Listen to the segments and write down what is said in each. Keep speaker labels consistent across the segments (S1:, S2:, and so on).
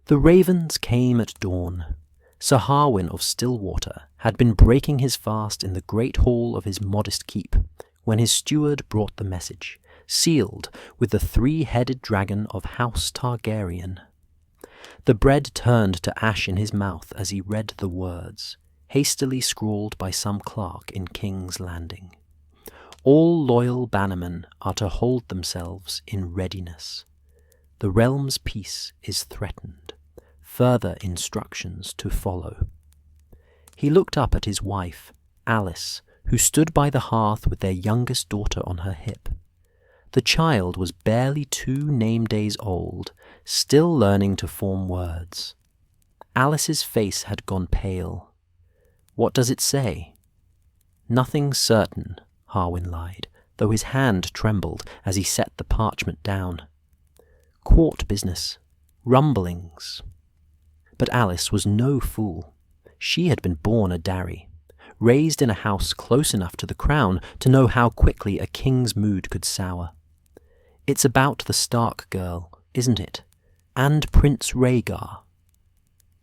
S1: The ravens came at dawn. Sir Harwin of Stillwater had been breaking his fast in the great hall of his modest keep when his steward brought the message, sealed with the three-headed dragon of House Targaryen. The bread turned to ash in his mouth as he read the words, hastily scrawled by some clerk in King's Landing. All loyal bannermen are to hold themselves in readiness. The realm's peace is threatened. Further instructions to follow. He looked up at his wife, Alice, who stood by the hearth with their youngest daughter on her hip. The child was barely 2 name days old, still learning to form words. Alice's face had gone pale. What does it say? Nothing certain, Harwin lied, though his hand trembled as he set the parchment down. Court business. Rumblings. But Alice was no fool. She had been born a Darry, raised in a house close enough to the crown to know how quickly a king's mood could sour. It's about the Stark girl, isn't it? And Prince Rhaegar.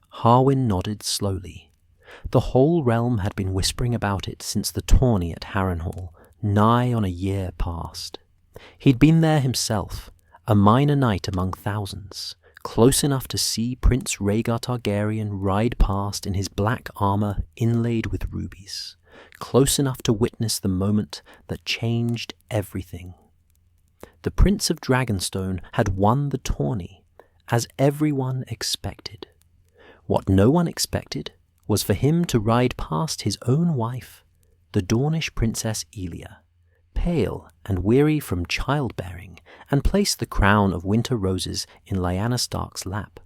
S1: Harwin nodded slowly. The whole realm had been whispering about it since the tourney at Harrenhal, nigh on a year past. He'd been there himself, a minor knight among thousands, close enough to see Prince Rhaegar Targaryen ride past in his black armour inlaid with rubies, close enough to witness the moment that changed everything. The Prince of Dragonstone had won the tourney, as everyone expected. What no one expected was for him to ride past his own wife, the Dornish Princess Elia, pale and weary from childbearing, and place the crown of winter roses in Lyanna Stark's lap.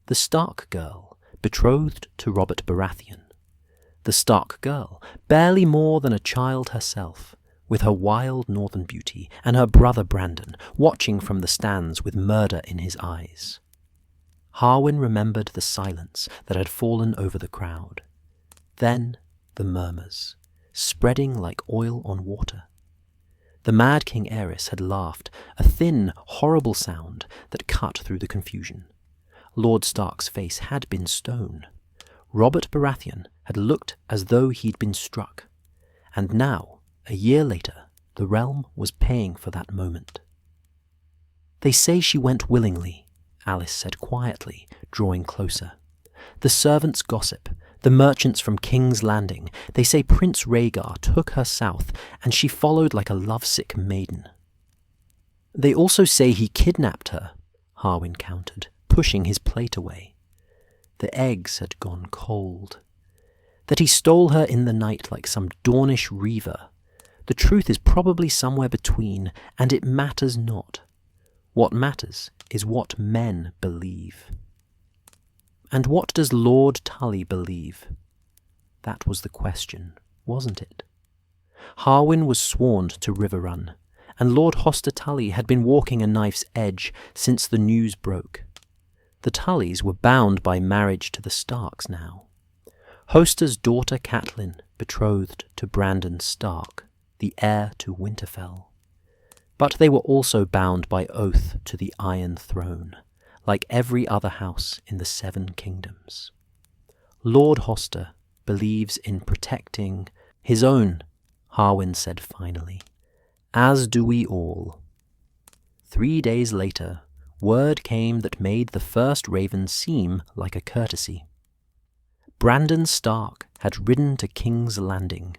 S1: The Stark girl, betrothed to Robert Baratheon. The Stark girl, barely more than a child herself, with her wild northern beauty, and her brother Brandon, watching from the stands with murder in his eyes. Harwin remembered the silence that had fallen over the crowd. Then the murmurs, spreading like oil on water. The Mad King Aerys had laughed, a thin, horrible sound that cut through the confusion. Lord Stark's face had been stone. Robert Baratheon had looked as though he'd been struck. And now, a year later, the realm was paying for that moment. They say she went willingly, Alice said quietly, drawing closer. The servants gossip, the merchants from King's Landing. They say Prince Rhaegar took her south, and she followed like a lovesick maiden. They also say he kidnapped her, Harwin countered, pushing his plate away. The eggs had gone cold. That he stole her in the night like some Dornish reaver. The truth is probably somewhere between, and it matters not. What matters is what men believe. And what does Lord Tully believe? That was the question, wasn't it? Harwin was sworn to Riverrun, and Lord Hoster Tully had been walking a knife's edge since the news broke. The Tullys were bound by marriage to the Starks now. Hoster's daughter Catelyn, betrothed to Brandon Stark, the heir to Winterfell. But they were also bound by oath to the Iron Throne, like every other house in the 7 kingdoms. Lord Hoster believes in protecting his own, Harwin said finally, as do we all. 3 days later, word came that made the first raven seem like a courtesy. Brandon Stark had ridden to King's Landing.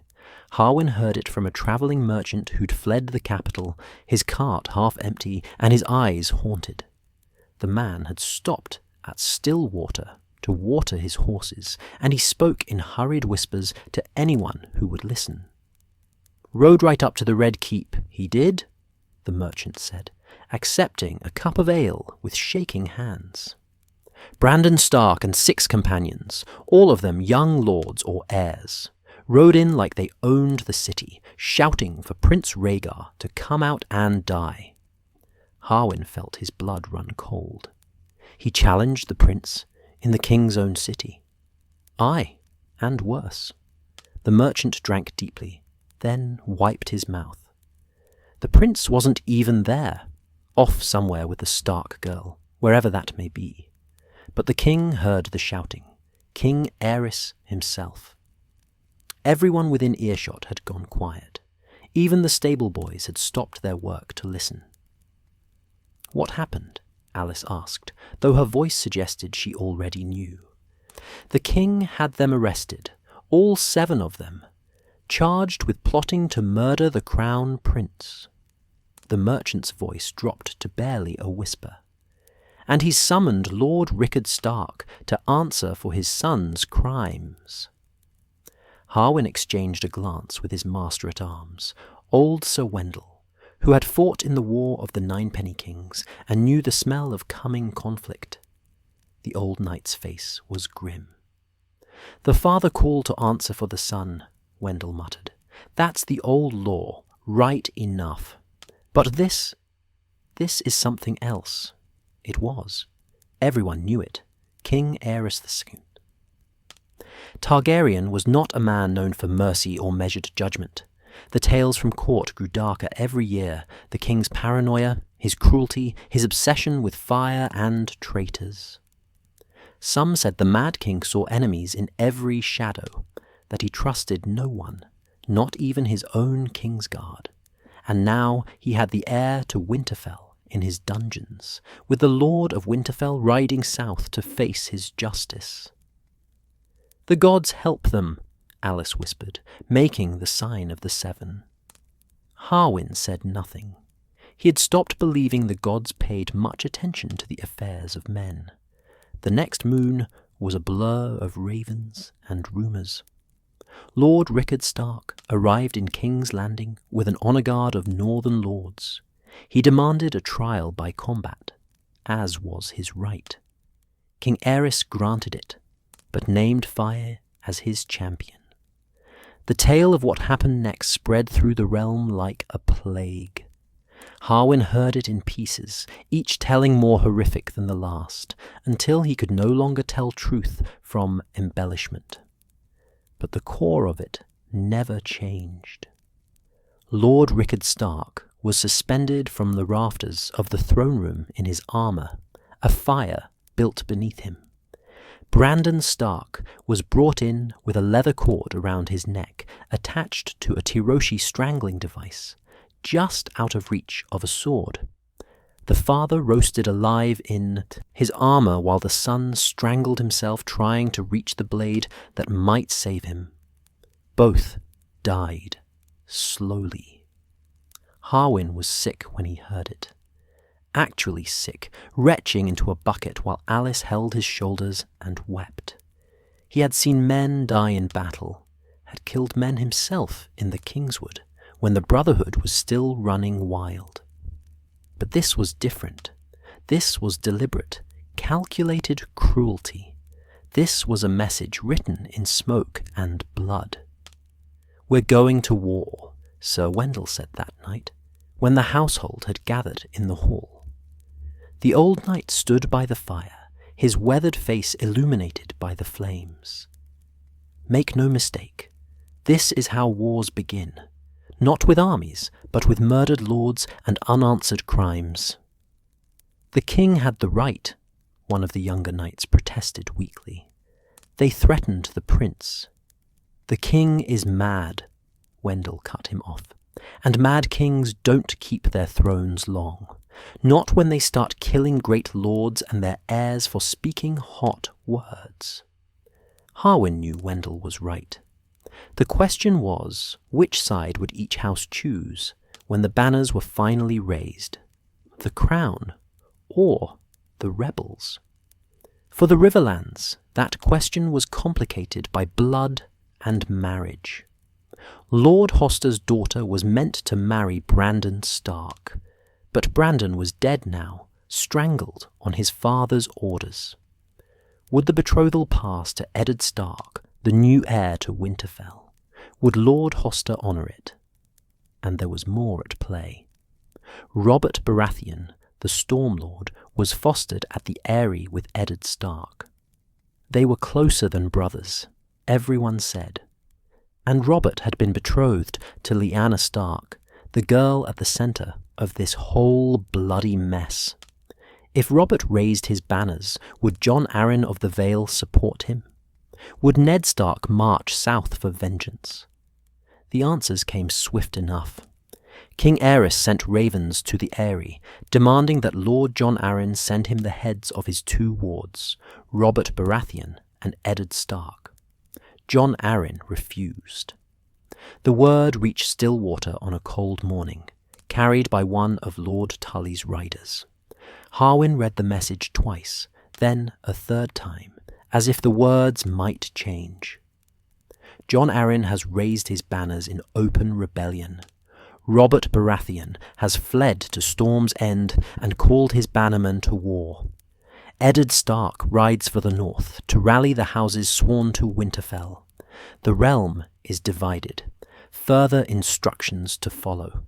S1: Harwin heard it from a travelling merchant who'd fled the capital, his cart half empty and his eyes haunted. The man had stopped at Stillwater to water his horses, and he spoke in hurried whispers to anyone who would listen. Rode right up to the Red Keep, he did, the merchant said, accepting a cup of ale with shaking hands. Brandon Stark and 6 companions, all of them young lords or heirs, rode in like they owned the city, shouting for Prince Rhaegar to come out and die. Harwin felt his blood run cold. He challenged the prince in the king's own city. Aye, and worse. The merchant drank deeply, then wiped his mouth. The prince wasn't even there, off somewhere with the Stark girl, wherever that may be. But the king heard the shouting, King Aerys himself. Everyone within earshot had gone quiet. Even the stable boys had stopped their work to listen. "What happened?" Alice asked, though her voice suggested she already knew. "The king had them arrested, all 7 of them, charged with plotting to murder the crown prince." The merchant's voice dropped to barely a whisper. "And he summoned Lord Rhaegar Stark to answer for his son's crimes." Harwin exchanged a glance with his master-at-arms, old Sir Wendell, who had fought in the War of the Ninepenny Kings and knew the smell of coming conflict. The old knight's face was grim. "The father called to answer for the son," Wendell muttered. "That's the old law, right enough. But this is something else." It was. Everyone knew it. King Aerys II. Targaryen was not a man known for mercy or measured judgment. The tales from court grew darker every year, the king's paranoia, his cruelty, his obsession with fire and traitors. Some said the Mad King saw enemies in every shadow, that he trusted no one, not even his own Kingsguard. And now he had the heir to Winterfell in his dungeons, with the Lord of Winterfell riding south to face his justice. "The gods help them," Alice whispered, making the sign of the 7. Harwin said nothing. He had stopped believing the gods paid much attention to the affairs of men. The next moon was a blur of ravens and rumours. Lord Rhaegar Stark arrived in King's Landing with an honour guard of northern lords. He demanded a trial by combat, as was his right. King Aerys granted it, but named fire as his champion. The tale of what happened next spread through the realm like a plague. Harwin heard it in pieces, each telling more horrific than the last, until he could no longer tell truth from embellishment. But the core of it never changed. Lord Rhaegar Stark was suspended from the rafters of the throne room in his armour, a fire built beneath him. Brandon Stark was brought in with a leather cord around his neck, attached to a Tiroshi strangling device, just out of reach of a sword. The father roasted alive in his armour while the son strangled himself trying to reach the blade that might save him. Both died, slowly. Harwin was sick when he heard it. Actually sick, retching into a bucket while Alice held his shoulders and wept. He had seen men die in battle, had killed men himself in the Kingswood, when the Brotherhood was still running wild. But this was different. This was deliberate, calculated cruelty. This was a message written in smoke and blood. "We're going to war," Sir Wendell said that night, when the household had gathered in the hall. The old knight stood by the fire, his weathered face illuminated by the flames. "Make no mistake, this is how wars begin. Not with armies, but with murdered lords and unanswered crimes." "The king had the right," one of the younger knights protested weakly. "They threatened the prince." "The king is mad," Wendell cut him off, "and mad kings don't keep their thrones long. Not when they start killing great lords and their heirs for speaking hot words." Harwin knew Wendell was right. The question was, which side would each house choose when the banners were finally raised? The crown or the rebels? For the Riverlands, that question was complicated by blood and marriage. Lord Hoster's daughter was meant to marry Brandon Stark, but Brandon was dead now, strangled on his father's orders. Would the betrothal pass to Eddard Stark, the new heir to Winterfell? Would Lord Hoster honour it? And there was more at play. Robert Baratheon, the Stormlord, was fostered at the Eyrie with Eddard Stark. They were closer than brothers, everyone said. And Robert had been betrothed to Lyanna Stark, the girl at the centre of this whole bloody mess. If Robert raised his banners, would Jon Arryn of the Vale support him? Would Ned Stark march south for vengeance? The answers came swift enough. King Aerys sent ravens to the Eyrie, demanding that Lord Jon Arryn send him the heads of his 2 wards, Robert Baratheon and Eddard Stark. Jon Arryn refused. The word reached Stillwater on a cold morning, carried by one of Lord Tully's riders. Harwin read the message twice, then a 3rd time, as if the words might change. Jon Arryn has raised his banners in open rebellion. Robert Baratheon has fled to Storm's End and called his bannermen to war. Eddard Stark rides for the north to rally the houses sworn to Winterfell. The realm is divided. Further instructions to follow.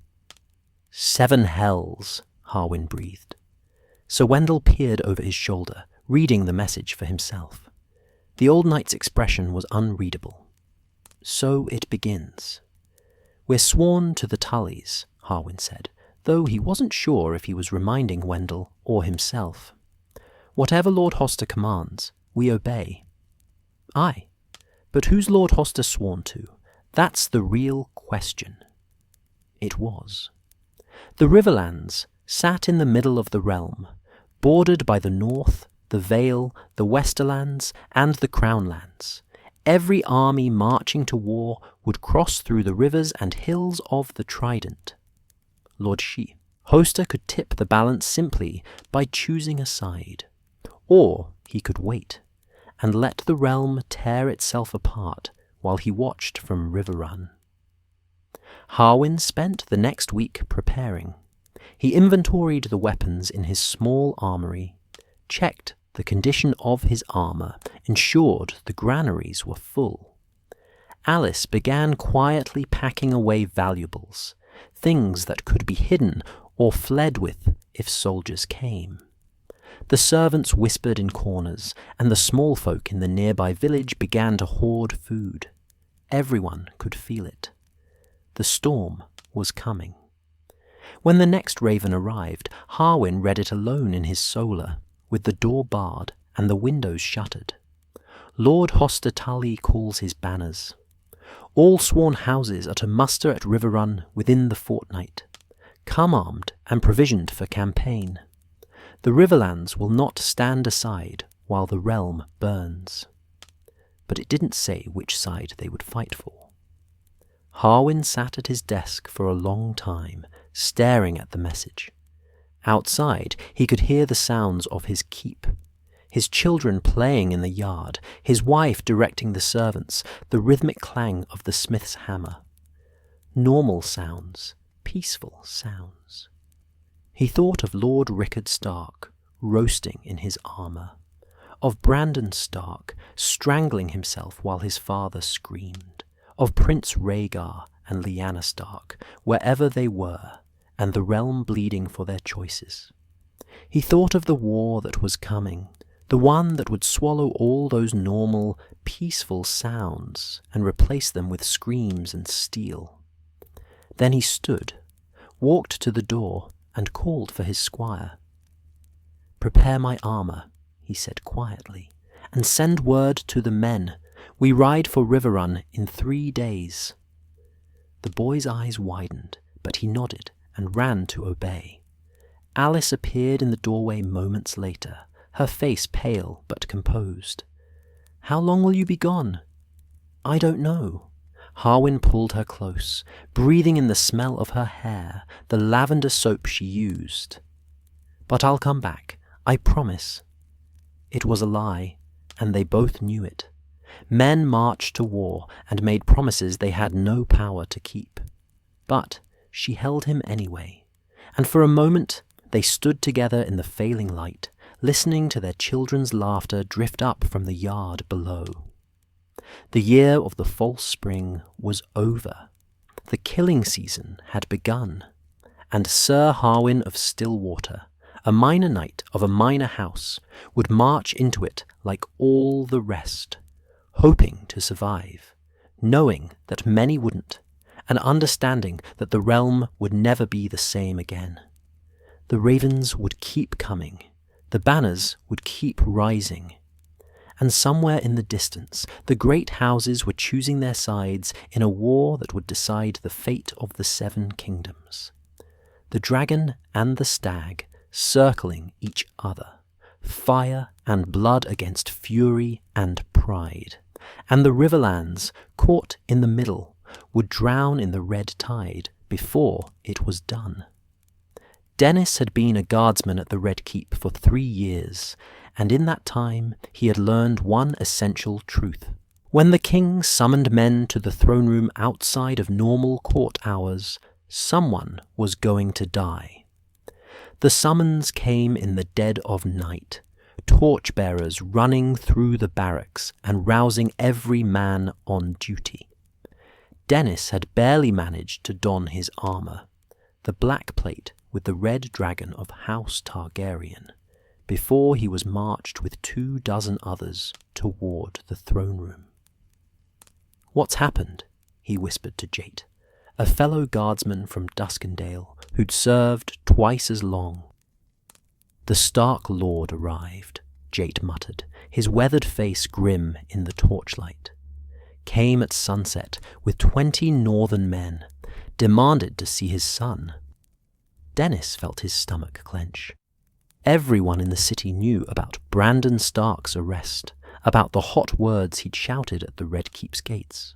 S1: 7 hells, Harwin breathed. Sir Wendell peered over his shoulder, reading the message for himself. The old knight's expression was unreadable. So it begins. We're sworn to the Tullys, Harwin said, though he wasn't sure if he was reminding Wendell or himself. Whatever Lord Hoster commands, we obey. Aye, but who's Lord Hoster sworn to? That's the real question. It was. The Riverlands sat in the middle of the realm, bordered by the north, the Vale, the Westerlands, and the Crownlands. Every army marching to war would cross through the rivers and hills of the Trident. Lord She. Hoster could tip the balance simply by choosing a side. Or he could wait, and let the realm tear itself apart while he watched from Riverrun. Harwin spent the next week preparing. He inventoried the weapons in his small armory, checked the condition of his armour, ensured the granaries were full. Alice began quietly packing away valuables, things that could be hidden or fled with if soldiers came. The servants whispered in corners, and the small folk in the nearby village began to hoard food. Everyone could feel it. The storm was coming. When the next raven arrived, Harwin read it alone in his solar, with the door barred and the windows shuttered. Lord Hoster Tully calls his banners. All sworn houses are to muster at Riverrun within the fortnight. Come armed and provisioned for campaign. The Riverlands will not stand aside while the realm burns. But it didn't say which side they would fight for. Harwin sat at his desk for a long time, staring at the message. Outside, he could hear the sounds of his keep. His children playing in the yard, his wife directing the servants, the rhythmic clang of the smith's hammer. Normal sounds, peaceful sounds. He thought of Lord Rickard Stark, roasting in his armour, of Brandon Stark, strangling himself while his father screamed, of Prince Rhaegar and Lyanna Stark, wherever they were, and the realm bleeding for their choices. He thought of the war that was coming, the one that would swallow all those normal, peaceful sounds and replace them with screams and steel. Then he stood, walked to the door, and called for his squire. "Prepare my armour," he said quietly, "and send word to the men. We ride for Riverrun in 3 days." The boy's eyes widened, but he nodded and ran to obey. Alice appeared in the doorway moments later, her face pale but composed. "How long will you be gone?" "I don't know." Harwin pulled her close, breathing in the smell of her hair, the lavender soap she used. "But I'll come back, I promise." It was a lie, and they both knew it. Men marched to war and made promises they had no power to keep. But she held him anyway, and for a moment they stood together in the failing light, listening to their children's laughter drift up from the yard below. The year of the false spring was over. The killing season had begun, and Sir Harwin of Stillwater, a minor knight of a minor house, would march into it like all the rest, hoping to survive, knowing that many wouldn't, and understanding that the realm would never be the same again. The ravens would keep coming, The banners would keep rising. And somewhere in the distance, the great houses were choosing their sides in a war that would decide the fate of the 7 kingdoms. The dragon and the stag circling each other, fire and blood against fury and pride. And the Riverlands, caught in the middle, would drown in the red tide before it was done. Dennis had been a guardsman at the Red Keep for 3 years, and in that time he had learned one essential truth. When the king summoned men to the throne room outside of normal court hours, someone was going to die. The summons came in the dead of night, torchbearers running through the barracks and rousing every man on duty. Dennis had barely managed to don his armour, the black plate with the red dragon of House Targaryen, before he was marched with 24 others toward the throne room. "What's happened?" he whispered to Jate, a fellow guardsman from Duskendale who'd served twice as long. "The Stark Lord arrived," Jate muttered, his weathered face grim in the torchlight. "Came at sunset with 20 northern men, demanded to see his son." Dennis felt his stomach clench. Everyone in the city knew about Brandon Stark's arrest, about the hot words he'd shouted at the Red Keep's gates.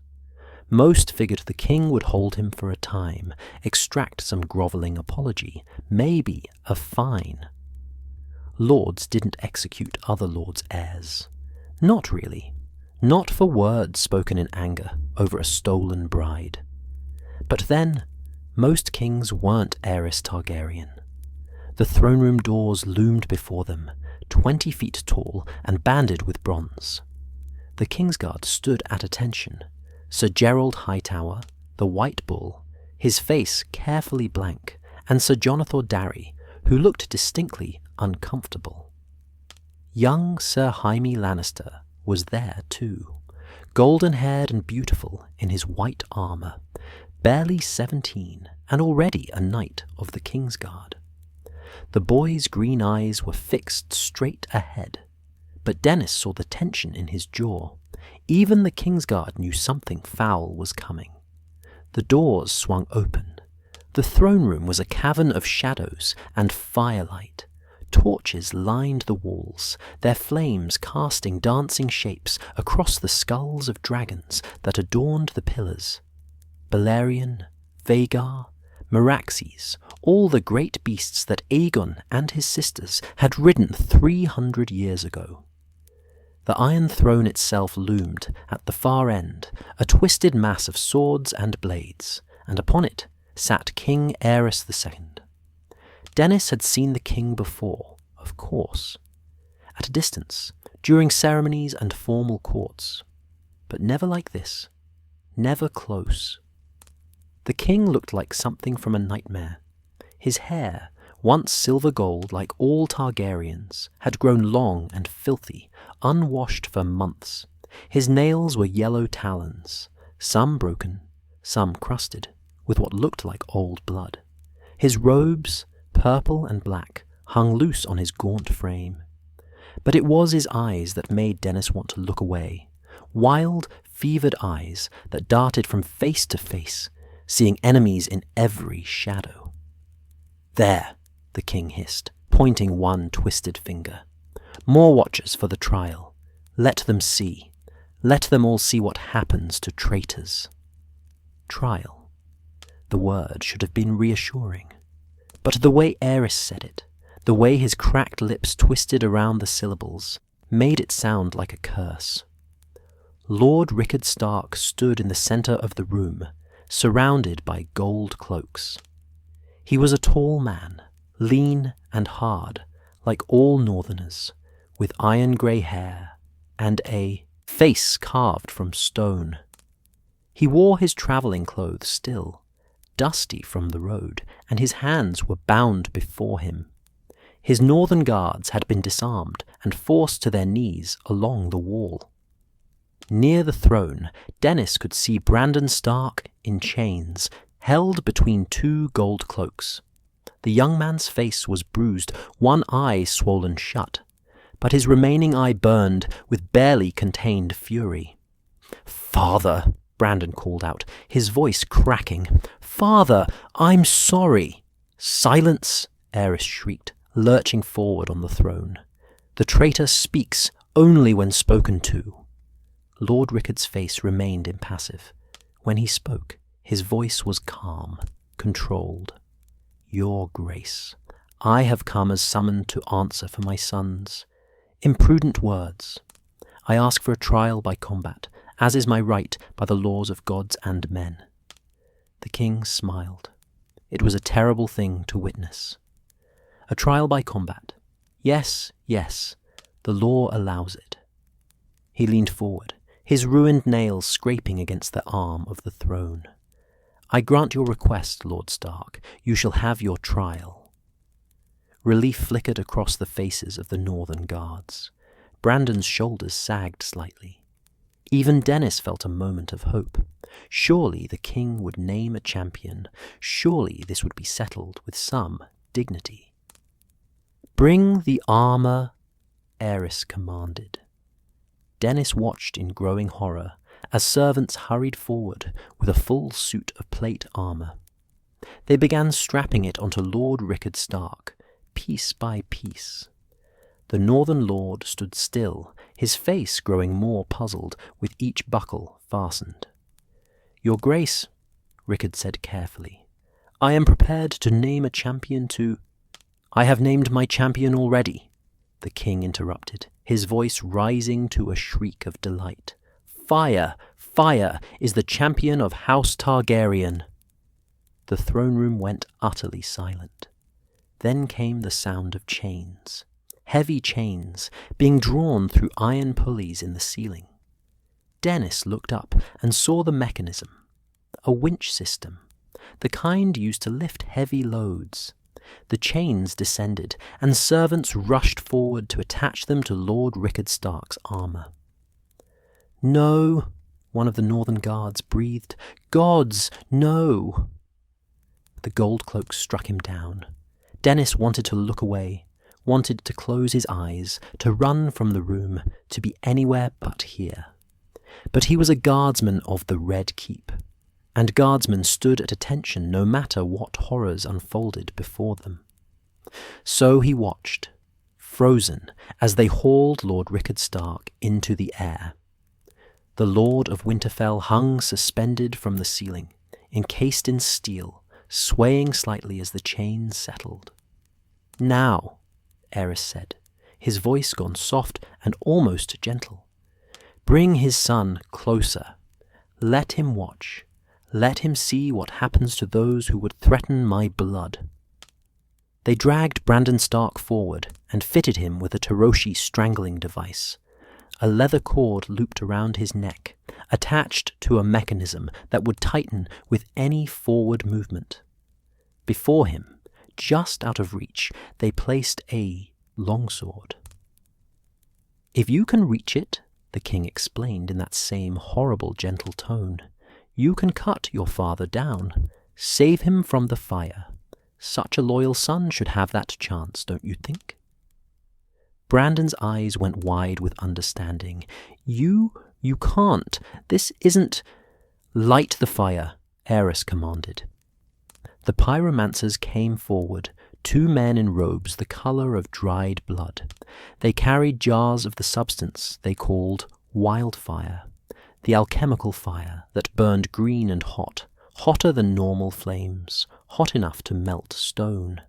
S1: Most figured the king would hold him for a time, extract some grovelling apology, maybe a fine. Lords didn't execute other lords' heirs. Not really. Not for words spoken in anger over a stolen bride. But then, most kings weren't Aerys Targaryen. The throne room doors loomed before them, 20 feet tall and banded with bronze. The Kingsguard stood at attention. Sir Gerald Hightower, the White Bull, his face carefully blank, and Sir Jonathan Darry, who looked distinctly uncomfortable. Young Sir Jaime Lannister was there too, golden-haired and beautiful in his white armour, barely 17 and already a knight of the Kingsguard. The boy's green eyes were fixed straight ahead, but Dennis saw the tension in his jaw. Even the Kingsguard knew something foul was coming. The doors swung open. The throne room was a cavern of shadows and firelight. Torches lined the walls, their flames casting dancing shapes across the skulls of dragons that adorned the pillars. Balerion, Vhagar, Meraxes, all the great beasts that Aegon and his sisters had ridden 300 years ago. The Iron Throne itself loomed at the far end, a twisted mass of swords and blades, and upon it sat King Aerys II. Dennis had seen the king before, of course, at a distance, during ceremonies and formal courts, but never like this, never close. The king looked like something from a nightmare. His hair, once silver gold like all Targaryens, had grown long and filthy, unwashed for months. His nails were yellow talons, some broken, some crusted, with what looked like old blood. His robes, purple and black, hung loose on his gaunt frame. But it was his eyes that made Dennis want to look away. Wild, fevered eyes that darted from face to face, seeing enemies in every shadow. "There," the king hissed, pointing one twisted finger. "More watchers for the trial. Let them see. Let them all see what happens to traitors." Trial. The word should have been reassuring. But the way Aerys said it, the way his cracked lips twisted around the syllables, made it sound like a curse. Lord Rickard Stark stood in the centre of the room, surrounded by gold cloaks. He was a tall man, lean and hard, like all northerners, with iron-grey hair and a face carved from stone. He wore his travelling clothes still, dusty from the road, and his hands were bound before him. His northern guards had been disarmed and forced to their knees along the wall. Near the throne, Dennis could see Brandon Stark in chains, held between 2 gold cloaks. The young man's face was bruised, one eye swollen shut, but his remaining eye burned with barely contained fury. "Father," Brandon called out, his voice cracking. "Father, I'm sorry." "Silence," Aerys shrieked, lurching forward on the throne. "The traitor speaks only when spoken to." Lord Rickard's face remained impassive. When he spoke, his voice was calm, controlled. "Your Grace, I have come as summoned to answer for my sons' imprudent words. I ask for a trial by combat, as is my right by the laws of gods and men." The king smiled. It was a terrible thing to witness. A trial by combat. Yes, yes, the law allows it. He leaned forward, his ruined nails scraping against the arm of the throne. "I grant your request, Lord Stark. You shall have your trial." Relief flickered across the faces of the northern guards. Brandon's shoulders sagged slightly. Even Dennis felt a moment of hope. Surely the king would name a champion. Surely this would be settled with some dignity. "Bring the armor," Aerys commanded. Dennis watched in growing horror as servants hurried forward with a full suit of plate armor. They began strapping it onto Lord Rickard Stark, piece by piece. The northern lord stood still, his face growing more puzzled with each buckle fastened. "Your Grace," Rickard said carefully, "I am prepared to name a champion to—" "I have named my champion already," the king interrupted, his voice rising to a shriek of delight. "Fire, fire is the champion of House Targaryen." The throne room went utterly silent. Then came the sound of chains. Heavy chains being drawn through iron pulleys in the ceiling. Dennis looked up and saw the mechanism, a winch system, the kind used to lift heavy loads. The chains descended, and servants rushed forward to attach them to Lord Rickard Stark's armor. "No," one of the northern guards breathed. "Gods, no!" The gold cloak struck him down. Dennis wanted to look away, wanted to close his eyes, to run from the room, to be anywhere but here. But he was a guardsman of the Red Keep, and guardsmen stood at attention no matter what horrors unfolded before them. So he watched, frozen, as they hauled Lord Rickard Stark into the air. The Lord of Winterfell hung suspended from the ceiling, encased in steel, swaying slightly as the chains settled. "Now," Aerys said, his voice gone soft and almost gentle, "bring his son closer. Let him watch. Let him see what happens to those who would threaten my blood." They dragged Brandon Stark forward and fitted him with a Taroshi strangling device. A leather cord looped around his neck, attached to a mechanism that would tighten with any forward movement. Before him, just out of reach, they placed a longsword. "If you can reach it," the king explained in that same horrible gentle tone, "you can cut your father down, save him from the fire. Such a loyal son should have that chance, don't you think?" Brandon's eyes went wide with understanding. You can't. This isn't—" "Light the fire," Aerys commanded. The pyromancers came forward, 2 men in robes the colour of dried blood. They carried jars of the substance they called wildfire, the alchemical fire that burned green and hot, hotter than normal flames, hot enough to melt stone.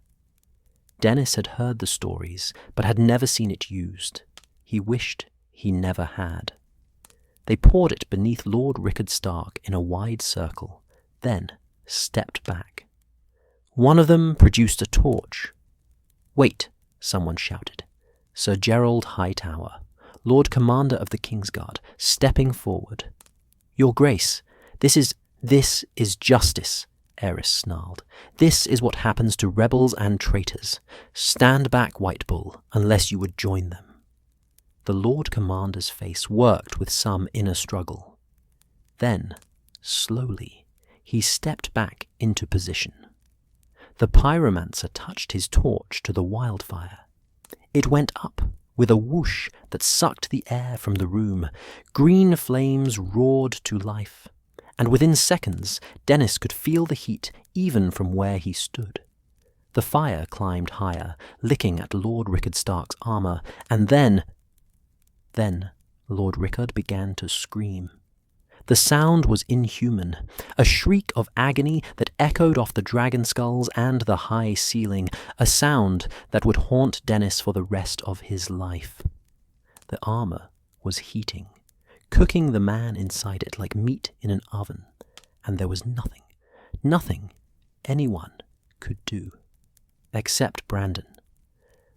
S1: Dennis had heard the stories, but had never seen it used. He wished he never had. They poured it beneath Lord Rickard Stark in a wide circle, then stepped back. One of them produced a torch. "Wait," someone shouted. Sir Gerald Hightower, Lord Commander of the Kingsguard, stepping forward. "Your Grace, this is justice," Aerys snarled. "This is what happens to rebels and traitors. Stand back, White Bull, unless you would join them." The Lord Commander's face worked with some inner struggle. Then, slowly, he stepped back into position. The pyromancer touched his torch to the wildfire. It went up with a whoosh that sucked the air from the room. Green flames roared to life, and within seconds Dennis could feel the heat even from where he stood. The fire climbed higher, licking at Lord Rickard Stark's armour, and then Lord Rickard began to scream. The sound was inhuman, a shriek of agony that echoed off the dragon skulls and the high ceiling, a sound that would haunt Dennis for the rest of his life. The armour was heating, cooking the man inside it like meat in an oven, and there was nothing anyone could do, except Brandon.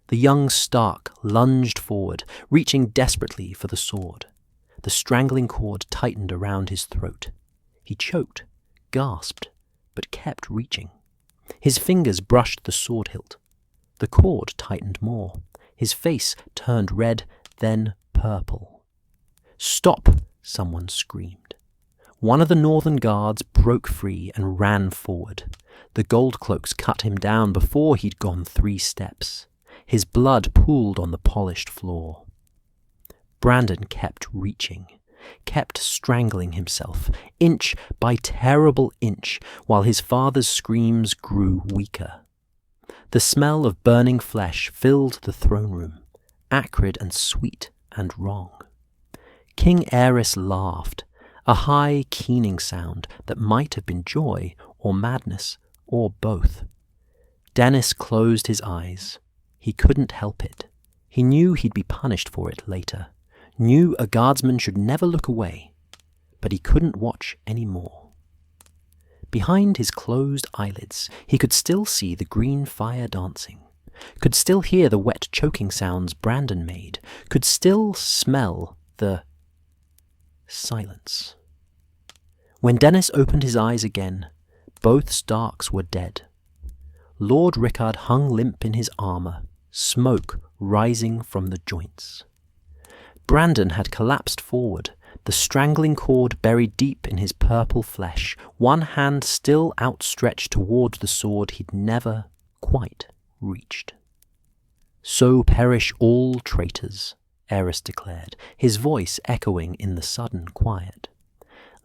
S1: The young Stark lunged forward, reaching desperately for the sword. The strangling cord tightened around his throat. He choked, gasped, but kept reaching. His fingers brushed the sword hilt. The cord tightened more. His face turned red, then purple. "Stop!" someone screamed. One of the northern guards broke free and ran forward. The gold cloaks cut him down before he'd gone 3 steps. His blood pooled on the polished floor. Brandon kept reaching, kept strangling himself, inch by terrible inch, while his father's screams grew weaker. The smell of burning flesh filled the throne room, acrid and sweet and wrong. King Aerys laughed, a high, keening sound that might have been joy or madness or both. Dennis closed his eyes. He couldn't help it. He knew he'd be punished for it later. Knew a guardsman should never look away, but he couldn't watch any more. Behind his closed eyelids, he could still see the green fire dancing, could still hear the wet choking sounds Brandon made, could still smell the silence. When Dennis opened his eyes again, both Starks were dead. Lord Rickard hung limp in his armour, smoke rising from the joints. Brandon had collapsed forward, the strangling cord buried deep in his purple flesh, one hand still outstretched toward the sword he'd never quite reached. "So perish all traitors," Aerys declared, his voice echoing in the sudden quiet.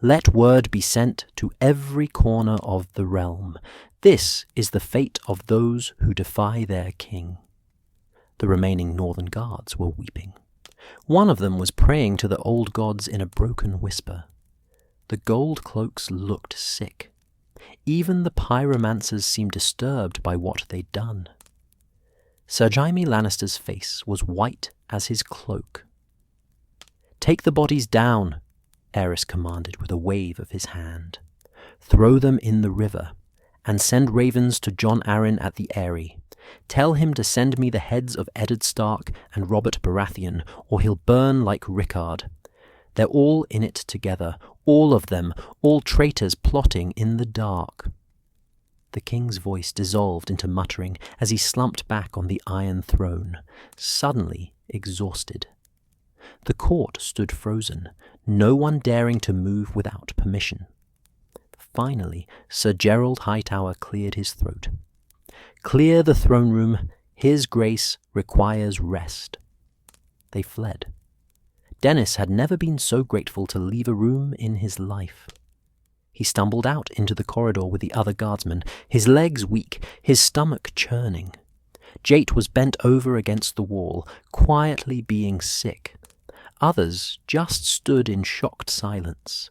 S1: "Let word be sent to every corner of the realm. This is the fate of those who defy their king." The remaining northern guards were weeping. One of them was praying to the old gods in a broken whisper. The gold cloaks looked sick. Even the pyromancers seemed disturbed by what they'd done. Sir Jaime Lannister's face was white as his cloak. "Take the bodies down," Aerys commanded with a wave of his hand. "Throw them in the river, and send ravens to Jon Arryn at the Eyrie. Tell him to send me the heads of Eddard Stark and Robert Baratheon, or he'll burn like Rickard. They're all in it together, all of them, all traitors plotting in the dark." The king's voice dissolved into muttering as he slumped back on the iron throne, suddenly exhausted. The court stood frozen, no one daring to move without permission. Finally, Sir Gerald Hightower cleared his throat. "Clear the throne room. His grace requires rest." They fled. Dennis had never been so grateful to leave a room in his life. He stumbled out into the corridor with the other guardsmen, his legs weak, his stomach churning. Jate was bent over against the wall, quietly being sick. Others just stood in shocked silence.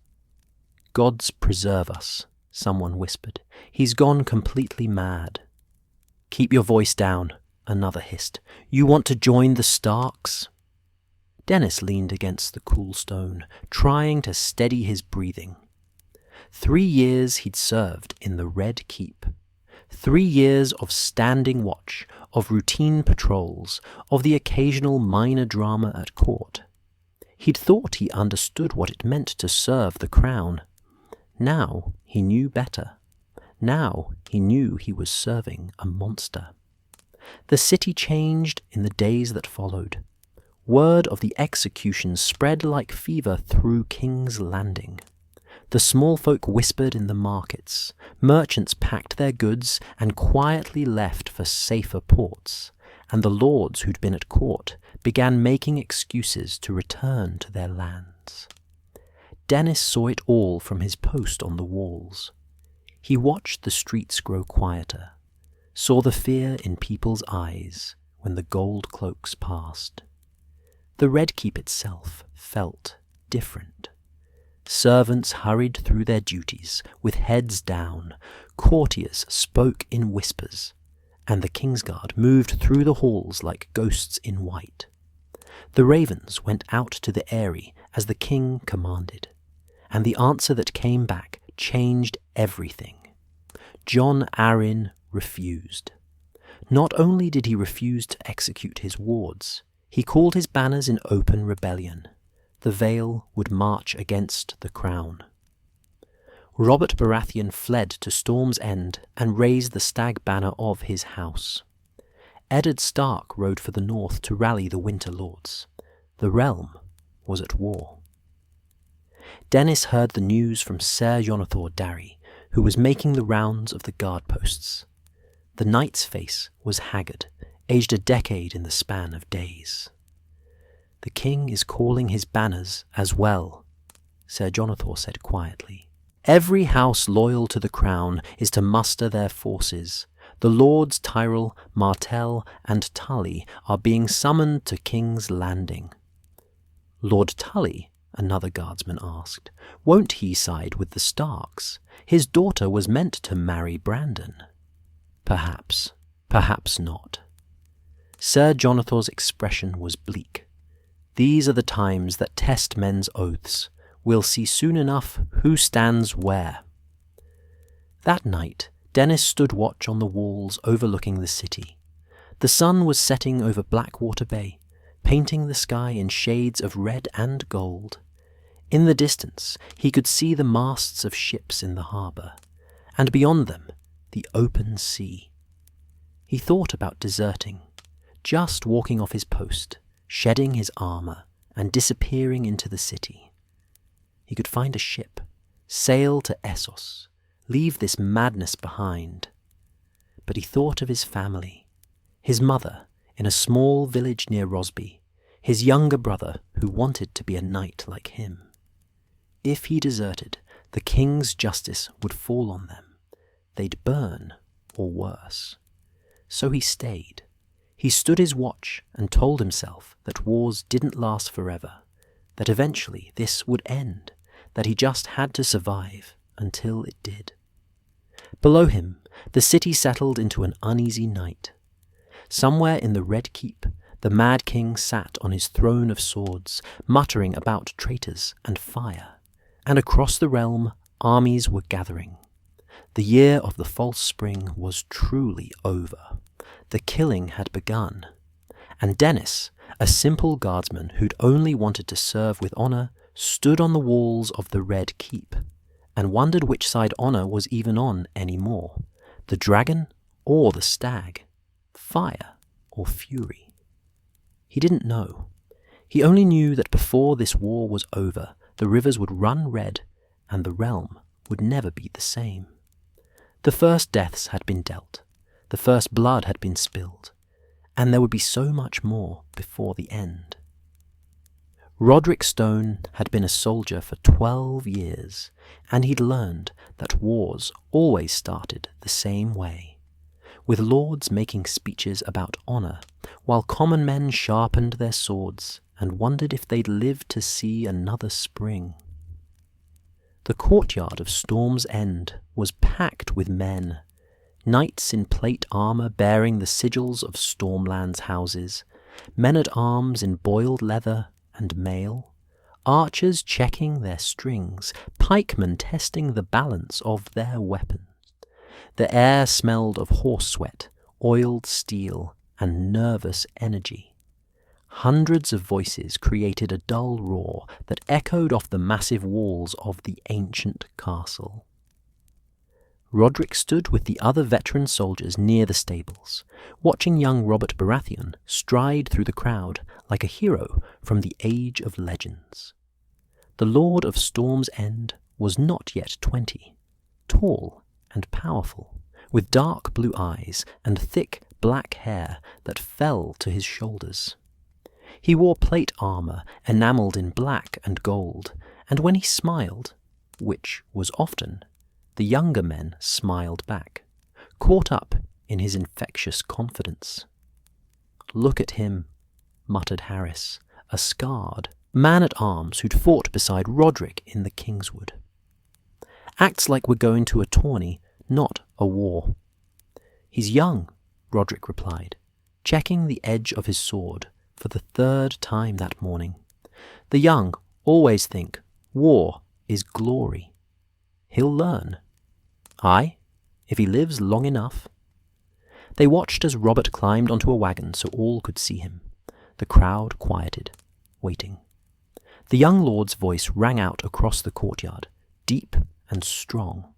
S1: "Gods preserve us," someone whispered. "He's gone completely mad." "Keep your voice down," another hissed. "You want to join the Starks?" Dennis leaned against the cool stone, trying to steady his breathing. 3 years he'd served in the Red Keep. 3 years of standing watch, of routine patrols, of the occasional minor drama at court. He'd thought he understood what it meant to serve the crown. Now he knew better. Now he knew he was serving a monster. The city changed in the days that followed. Word of the execution spread like fever through King's Landing. The small folk whispered in the markets, merchants packed their goods and quietly left for safer ports, and the lords who'd been at court began making excuses to return to their lands. Dennis saw it all from his post on the walls. He watched the streets grow quieter, saw the fear in people's eyes when the gold cloaks passed. The Red Keep itself felt different. Servants hurried through their duties with heads down, courtiers spoke in whispers, and the Kingsguard moved through the halls like ghosts in white. The ravens went out to the eyrie as the king commanded, and the answer that came back changed everything. Jon Arryn refused. Not only did he refuse to execute his wards, he called his banners in open rebellion. The Vale would march against the crown. Robert Baratheon fled to Storm's End and raised the stag banner of his house. Eddard Stark rode for the north to rally the Winter Lords. The realm was at war. Dennis heard the news from Ser Yonathan Darry, who was making the rounds of the guard posts. The knight's face was haggard, aged a decade in the span of days. "The king is calling his banners as well," Ser Yonathan said quietly. "Every house loyal to the crown is to muster their forces. The lords Tyrell, Martell, and Tully are being summoned to King's Landing." "Lord Tully?" another guardsman asked. "Won't he side with the Starks? His daughter was meant to marry Brandon." "Perhaps, perhaps not." Ser Jonathan's expression was bleak. "These are the times that test men's oaths. We'll see soon enough who stands where." That night, Dennis stood watch on the walls overlooking the city. The sun was setting over Blackwater Bay, painting the sky in shades of red and gold. In the distance, he could see the masts of ships in the harbour, and beyond them, the open sea. He thought about deserting, just walking off his post, shedding his armour, and disappearing into the city. He could find a ship, sail to Essos, leave this madness behind. But he thought of his family, his mother in a small village near Rosby, his younger brother who wanted to be a knight like him. If he deserted, the king's justice would fall on them. They'd burn, or worse. So he stayed. He stood his watch and told himself that wars didn't last forever, that eventually this would end, that he just had to survive until it did. Below him, the city settled into an uneasy night. Somewhere in the Red Keep, the Mad King sat on his throne of swords, muttering about traitors and fire. And across the realm, armies were gathering. The year of the false spring was truly over. The killing had begun. And Dennis, a simple guardsman who'd only wanted to serve with honour, stood on the walls of the Red Keep, and wondered which side honour was even on anymore, the dragon or the stag, fire or fury. He didn't know. He only knew that before this war was over, the rivers would run red, and the realm would never be the same. The first deaths had been dealt, the first blood had been spilled, and there would be so much more before the end. Roderick Stone had been a soldier for 12 years, and he'd learned that wars always started the same way, with lords making speeches about honour, while common men sharpened their swords and wondered if they'd live to see another spring. The courtyard of Storm's End was packed with men, knights in plate armour bearing the sigils of Stormland's houses, men-at-arms in boiled leather and mail, archers checking their strings, pikemen testing the balance of their weapons. The air smelled of horse sweat, oiled steel, and nervous energy. Hundreds of voices created a dull roar that echoed off the massive walls of the ancient castle. Roderick stood with the other veteran soldiers near the stables, watching young Robert Baratheon stride through the crowd like a hero from the Age of Legends. The Lord of Storm's End was not yet 20, tall and powerful, with dark blue eyes and thick black hair that fell to his shoulders. He wore plate armor enamelled in black and gold, and when he smiled, which was often, the younger men smiled back, caught up in his infectious confidence. "Look at him," muttered Harris, a scarred man-at-arms who'd fought beside Roderick in the Kingswood. "Acts like we're going to a tourney, not a war." "He's young," Roderick replied, checking the edge of his sword for the third time that morning. "The young always think war is glory. He'll learn. Aye, if he lives long enough." They watched as Robert climbed onto a wagon so all could see him. The crowd quieted, waiting. The young lord's voice rang out across the courtyard, deep and strong.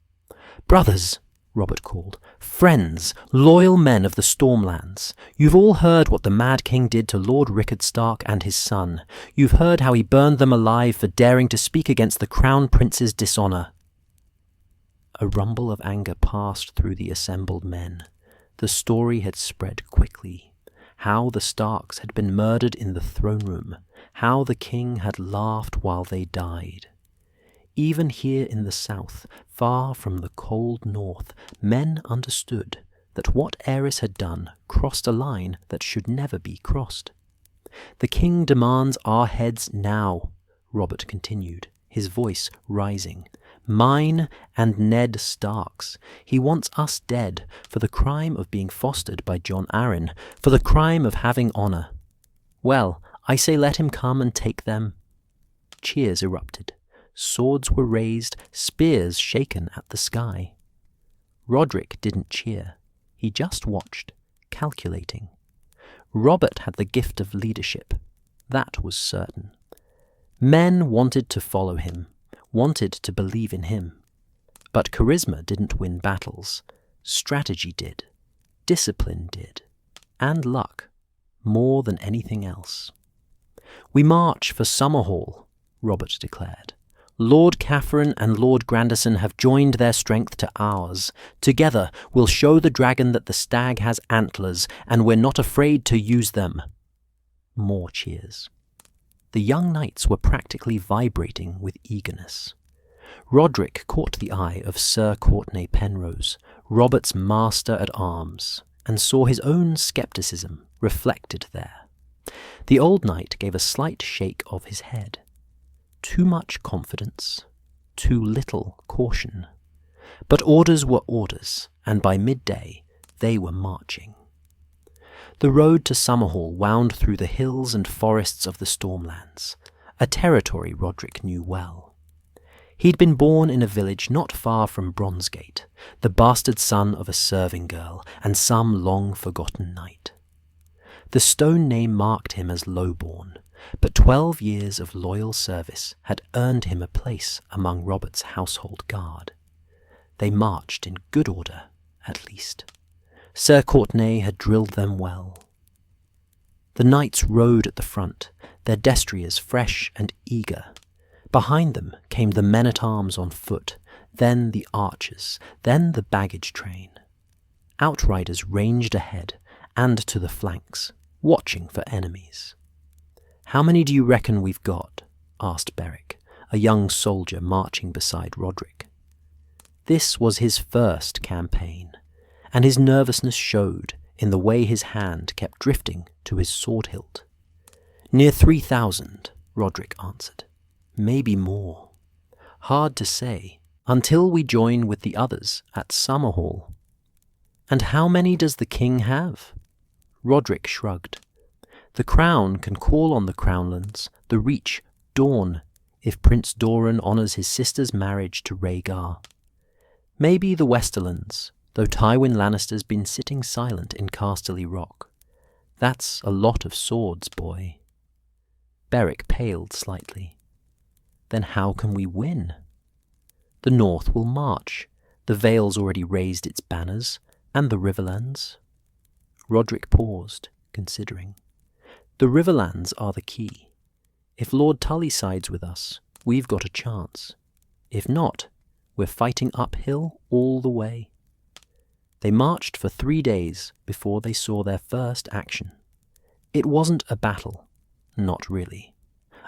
S1: "Brothers," Robert called, "friends, loyal men of the Stormlands, you've all heard what the Mad King did to Lord Rickard Stark and his son. You've heard how he burned them alive for daring to speak against the Crown Prince's dishonour." A rumble of anger passed through the assembled men. The story had spread quickly. How the Starks had been murdered in the throne room, how the king had laughed while they died. Even here in the south, far from the cold north, men understood that what Aerys had done crossed a line that should never be crossed. "The king demands our heads now," Robert continued, his voice rising. "Mine and Ned Stark's. He wants us dead for the crime of being fostered by Jon Arryn, for the crime of having honour. Well, I say let him come and take them." Cheers erupted. Swords were raised, spears shaken at the sky. Roderick didn't cheer. He just watched, calculating. Robert had the gift of leadership. That was certain. Men wanted to follow him, wanted to believe in him. But charisma didn't win battles. Strategy did. Discipline did. And luck, more than anything else. "We march for Summerhall," Robert declared. "Lord Catherine and Lord Grandison have joined their strength to ours. Together we'll show the dragon that the stag has antlers, and we're not afraid to use them." More cheers. The young knights were practically vibrating with eagerness. Roderick caught the eye of Sir Courtenay Penrose, Robert's master-at-arms, and saw his own scepticism reflected there. The old knight gave a slight shake of his head. Too much confidence, too little caution. But orders were orders, and by midday they were marching. The road to Summerhall wound through the hills and forests of the Stormlands, a territory Roderick knew well. He'd been born in a village not far from Bronsgate, the bastard son of a serving girl and some long-forgotten knight. The stone name marked him as lowborn, but 12 years of loyal service had earned him a place among Robert's household guard. They marched in good order, at least. Sir Courtenay had drilled them well. The knights rode at the front, their destriers fresh and eager. Behind them came the men-at-arms on foot, then the archers, then the baggage train. Outriders ranged ahead and to the flanks, watching for enemies. "How many do you reckon we've got?" asked Beric, a young soldier marching beside Roderick. This was his first campaign, and his nervousness showed in the way his hand kept drifting to his sword hilt. "Near 3,000, Roderick answered. "Maybe more. Hard to say, until we join with the others at Summerhall." "And how many does the king have?" Roderick shrugged. "The crown can call on the Crownlands, the Reach, Dorne, if Prince Doran honours his sister's marriage to Rhaegar. Maybe the Westerlands, though Tywin Lannister's been sitting silent in Casterly Rock. That's a lot of swords, boy." Beric paled slightly. "Then how can we win?" "The North will march. The Vale's already raised its banners, and the Riverlands." Roderick paused, considering. "The Riverlands are the key. If Lord Tully sides with us, we've got a chance. If not, we're fighting uphill all the way. They marched for 3 days before they saw their first action. It wasn't a battle, not really.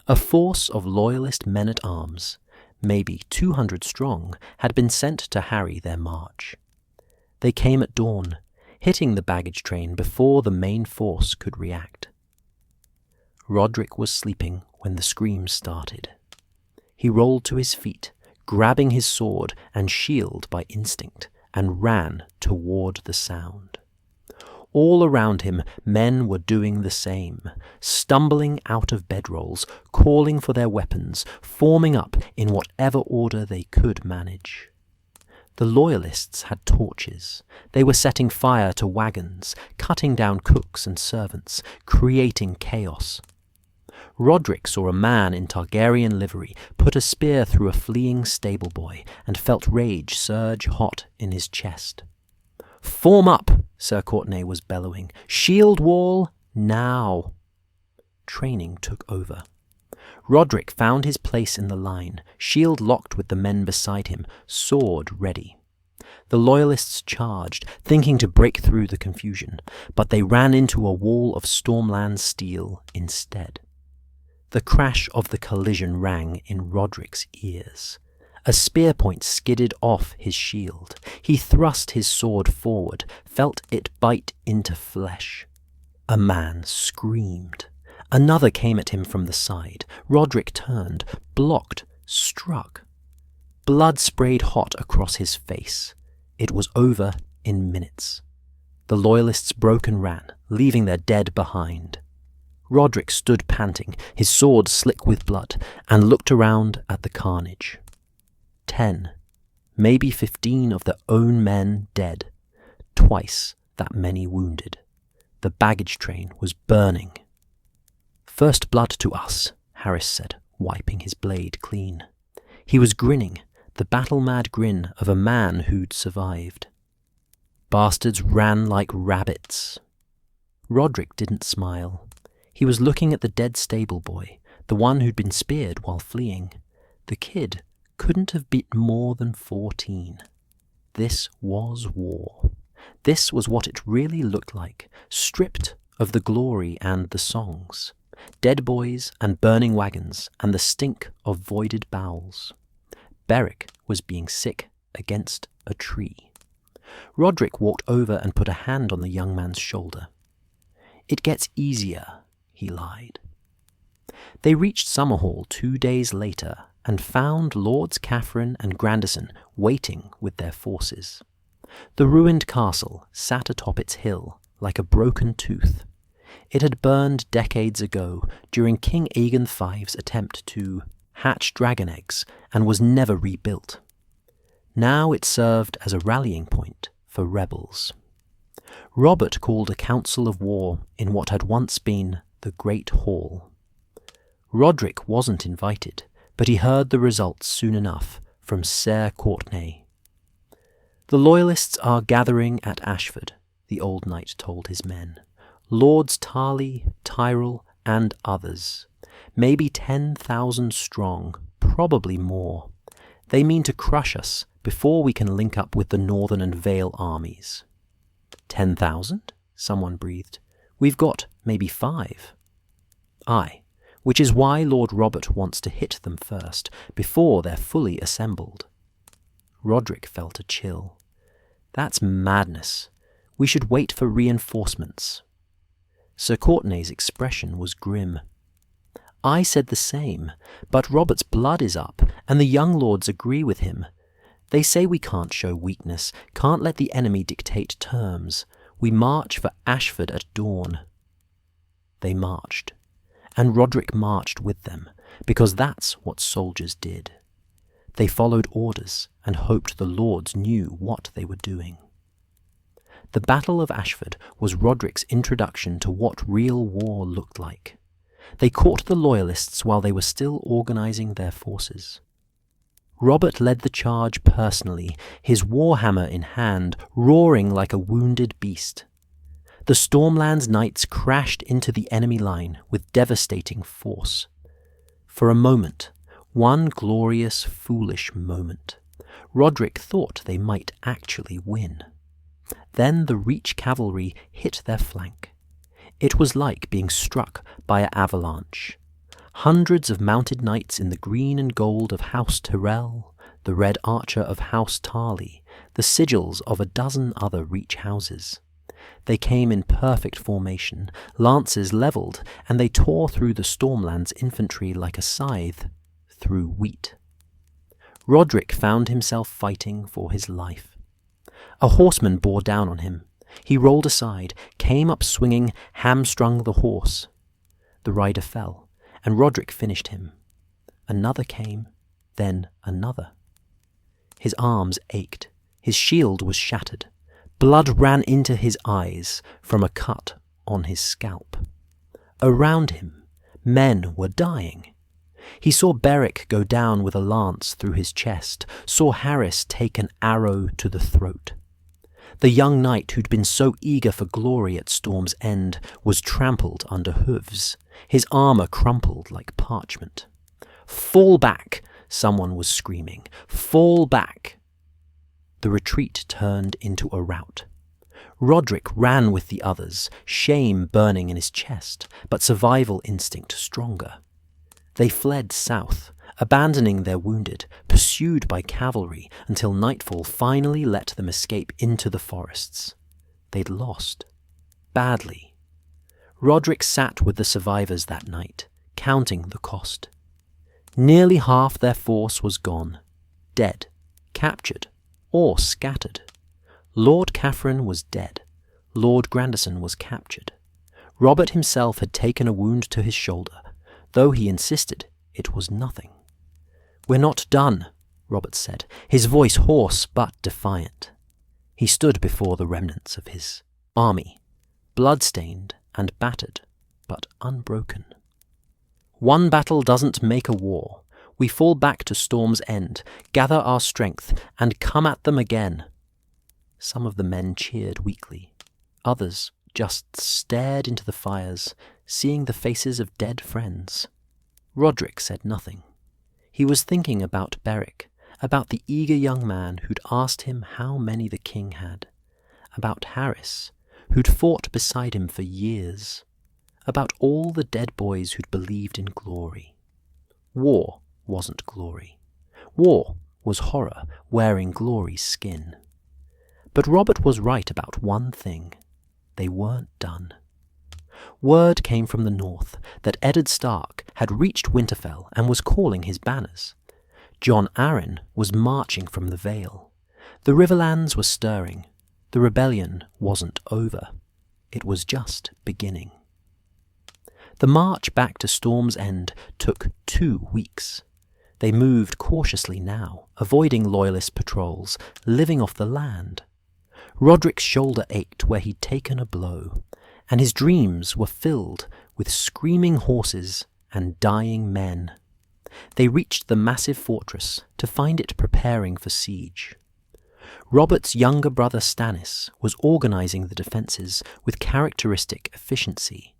S1: A force of loyalist men-at-arms, maybe 200 strong, had been sent to harry their march. They came at dawn, hitting the baggage train before the main force could react. Rodrik was sleeping when the screams started. He rolled to his feet, grabbing his sword and shield by instinct, and ran toward the sound. All around him, men were doing the same, stumbling out of bedrolls, calling for their weapons, forming up in whatever order they could manage. The Loyalists had torches. They were setting fire to wagons, cutting down cooks and servants, creating chaos. Rodrik saw a man in Targaryen livery put a spear through a fleeing stable boy and felt rage surge hot in his chest. "Form up!" Sir Courtenay was bellowing. "Shield wall, now!" Training took over. Rodrik found his place in the line, shield locked with the men beside him, sword ready. The Loyalists charged, thinking to break through the confusion, but they ran into a wall of Stormland steel instead. The crash of the collision rang in Rodrik's ears. A spear point skidded off his shield. He thrust his sword forward, felt it bite into flesh. A man screamed. Another came at him from the side. Rodrik turned, blocked, struck. Blood sprayed hot across his face. It was over in minutes. The Loyalists broke and ran, leaving their dead behind. Rodrik stood panting, his sword slick with blood, and looked around at the carnage. 10, maybe 15 of their own men dead, twice that many wounded. The baggage train was burning. "First blood to us," Aerys said, wiping his blade clean. He was grinning, the battle-mad grin of a man who'd survived. Bastards ran like rabbits. Rodrik didn't smile. He was looking at the dead stable boy, the one who'd been speared while fleeing. The kid couldn't have been more than 14. This was war. This was what it really looked like, stripped of the glory and the songs. Dead boys and burning wagons and the stink of voided bowels. Beric was being sick against a tree. Rodrik walked over and put a hand on the young man's shoulder. "It gets easier," he lied. They reached Summerhall 2 days later and found Lords Catherine and Grandison waiting with their forces. The ruined castle sat atop its hill like a broken tooth. It had burned decades ago during King Aegon V's attempt to hatch dragon eggs and was never rebuilt. Now it served as a rallying point for rebels. Robert called a council of war in what had once been the Great Hall. Rodrik wasn't invited, but he heard the results soon enough from Sir Courtenay. "The Loyalists are gathering at Ashford," the old knight told his men. "Lords Tarly, Tyrell, and others. Maybe 10,000 strong, probably more. They mean to crush us before we can link up with the Northern and Vale armies." 10,000? Someone breathed. "We've got maybe 5. Aye, which is why Lord Robert wants to hit them first, before they're fully assembled. Rodrik felt a chill. That's madness. We should wait for reinforcements. Sir Courtenay's expression was grim. I said the same, but Robert's blood is up, and the young lords agree with him. They say we can't show weakness, can't let the enemy dictate terms. We march for Ashford at dawn. They marched, and Rodrik marched with them, because that's what soldiers did. They followed orders and hoped the lords knew what they were doing. The Battle of Ashford was Rodrik's introduction to what real war looked like. They caught the Loyalists while they were still organising their forces. Robert led the charge personally, his warhammer in hand, roaring like a wounded beast. The Stormlands knights crashed into the enemy line with devastating force. For a moment, One glorious, foolish moment. Roderick thought they might actually win. Then the Reach cavalry hit their flank. It was like being struck by an avalanche. Hundreds of mounted knights in the green and gold of House Tyrell, the red archer of House Tarly, the sigils of a dozen other Reach houses. They came in perfect formation, lances levelled, and they tore through the Stormlands infantry like a scythe through wheat. Roderick found himself fighting for his life. A horseman bore down on him. He rolled aside, came up swinging, hamstrung the horse. The rider fell, and Roderick finished him. Another came, then another. His arms ached. His shield was shattered. Blood ran into his eyes from a cut on his scalp. Around him, men were dying. He saw Beric go down with a lance through his chest, saw Harris take an arrow to the throat. The young knight who'd been so eager for glory at Storm's End was trampled under hooves, his armour crumpled like parchment. "Fall back!" someone was screaming. "Fall back!" The retreat turned into a rout. Roderick ran with the others, shame burning in his chest, but survival instinct stronger. They fled south, abandoning their wounded, pursued by cavalry until nightfall finally let them escape into the forests. They'd lost. Badly. Roderick sat with the survivors that night, counting the cost. Nearly half their force was gone, dead, captured, or scattered. Lord Catherine was dead. Lord Grandison was captured. Robert himself had taken a wound to his shoulder, though he insisted it was nothing. "We're not done," Robert said, his voice hoarse but defiant. He stood before the remnants of his army, blood-stained and battered, but unbroken. "One battle doesn't make a war. We fall back to Storm's End, gather our strength, and come at them again." Some of the men cheered weakly. Others just stared into the fires, seeing the faces of dead friends. Roderick said nothing. He was thinking about Beric, about the eager young man who'd asked him how many the king had, about Harris, who'd fought beside him for years, about all the dead boys who'd believed in glory. War wasn't glory. War was horror wearing glory's skin. But Robert was right about one thing. They weren't done. Word came from the north that Eddard Stark had reached Winterfell and was calling his banners. Jon Arryn was marching from the Vale. The Riverlands were stirring. The rebellion wasn't over. It was just beginning. The march back to Storm's End took 2 weeks. They moved cautiously now, avoiding loyalist patrols, living off the land. Roderick's shoulder ached where he'd taken a blow, and his dreams were filled with screaming horses and dying men. They reached the massive fortress to find it preparing for siege. Robert's younger brother Stannis was organising the defences with characteristic efficiency,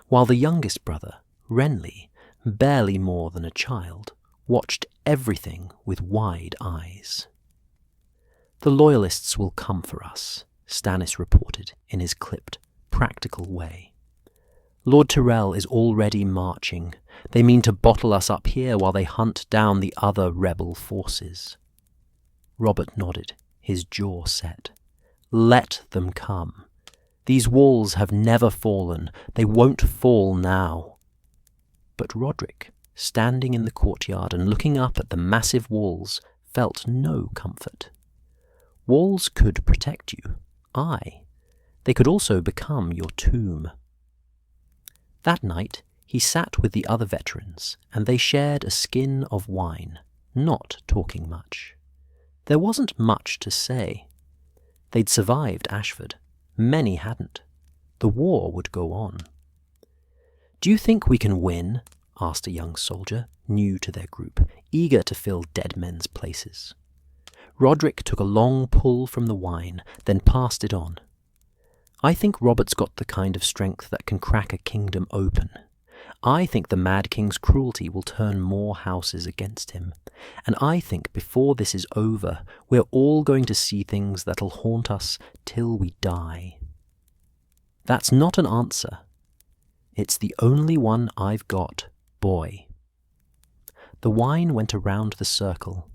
S1: while the youngest brother, Renly, barely more than a child, watched everything with wide eyes. "The Loyalists will come for us," Stannis reported in his clipped, practical way. "Lord Tyrell is already marching. They mean to bottle us up here while they hunt down the other rebel forces." Robert nodded, his jaw set. "Let them come. These walls have never fallen. They won't fall now." But Roderick, standing in the courtyard and looking up at the massive walls, felt no comfort. Walls could protect you. Aye. They could also become your tomb. That night, he sat with the other veterans, and they shared a skin of wine, not talking much. There wasn't much to say. They'd survived Ashford. Many hadn't. The war would go on. "Do you think we can win?" asked a young soldier, new to their group, eager to fill dead men's places. Roderick took a long pull from the wine, then passed it on. "I think Robert's got the kind of strength that can crack a kingdom open. I think the Mad King's cruelty will turn more houses against him, and I think before this is over, we're all going to see things that'll haunt us till we die. That's not an answer. It's the only one I've got, boy. The wine went around the circle.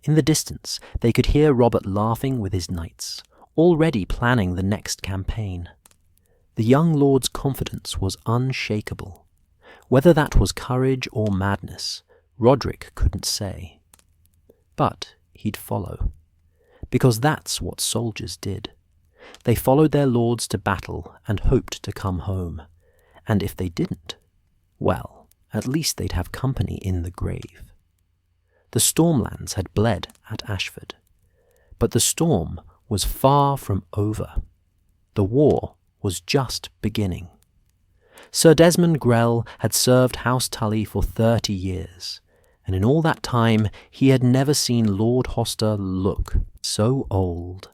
S1: In the distance, they could hear Robert laughing with his knights, already planning the next campaign. The young lord's confidence was unshakable. Whether that was courage or madness, Roderick couldn't say. But he'd follow. Because that's what soldiers did. They followed their lords to battle and hoped to come home. And if they didn't, well, at least they'd have company in the grave. The Stormlands had bled at Ashford. But the storm was far from over. The war was just beginning. Sir Desmond Grell had served House Tully for 30 years, and in all that time he had never seen Lord Hoster look so old.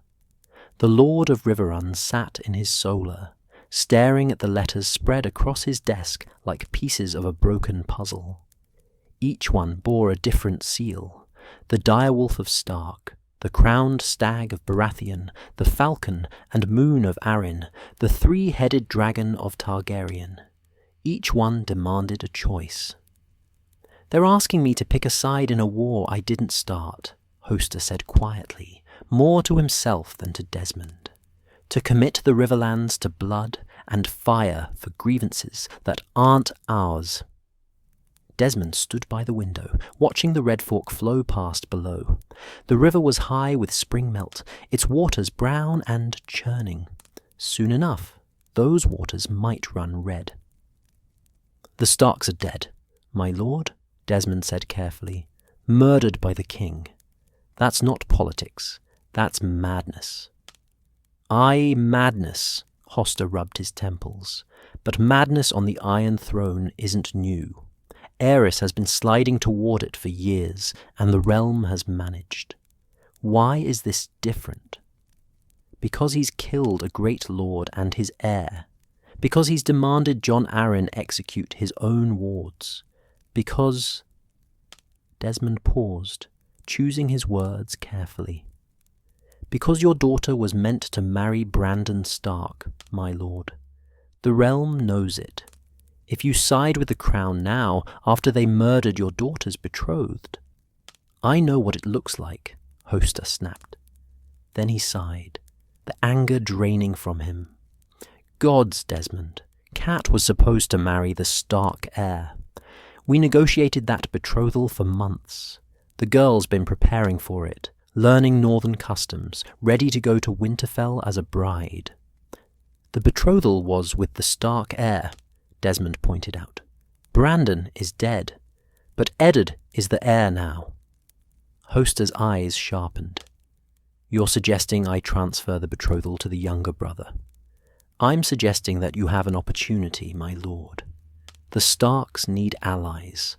S1: The Lord of Riverlands sat in his solar, staring at the letters spread across his desk like pieces of a broken puzzle. Each one bore a different seal: the direwolf of Stark, the crowned stag of Baratheon, the falcon and moon of Arryn, the three-headed dragon of Targaryen. Each one demanded a choice. "They're asking me to pick a side in a war I didn't start," Hoster said quietly, more to himself than to Desmond. "To commit the Riverlands to blood and fire for grievances that aren't ours." Desmond stood by the window, watching the Red Fork flow past below. The river was high with spring melt, its waters brown and churning. Soon enough, those waters might run red. "The Starks are dead, my lord," Desmond said carefully. "Murdered by the king. That's not politics. That's madness." "Aye, madness," Hoster rubbed his temples. "But madness on the Iron Throne isn't new. Aerys has been sliding toward it for years, and the realm has managed. Why is this different? Because he's killed a great lord and his heir. Because he's demanded Jon Arryn execute his own wards. Because—" Desmond paused, choosing his words carefully. "Because your daughter was meant to marry Brandon Stark, my lord. The realm knows it. If you side with the crown now, after they murdered your daughter's betrothed—" "I know what it looks like," Hoster snapped. Then he sighed, the anger draining from him. "Gods, Desmond, Cat was supposed to marry the Stark heir. We negotiated that betrothal for months. The girl's been preparing for it, learning northern customs, ready to go to Winterfell as a bride." "The betrothal was with the Stark heir," Desmond pointed out. "Brandon is dead, but Eddard is the heir now." Hoster's eyes sharpened. "You're suggesting I transfer the betrothal to the younger brother?" "I'm suggesting that you have an opportunity, my lord. The Starks need allies.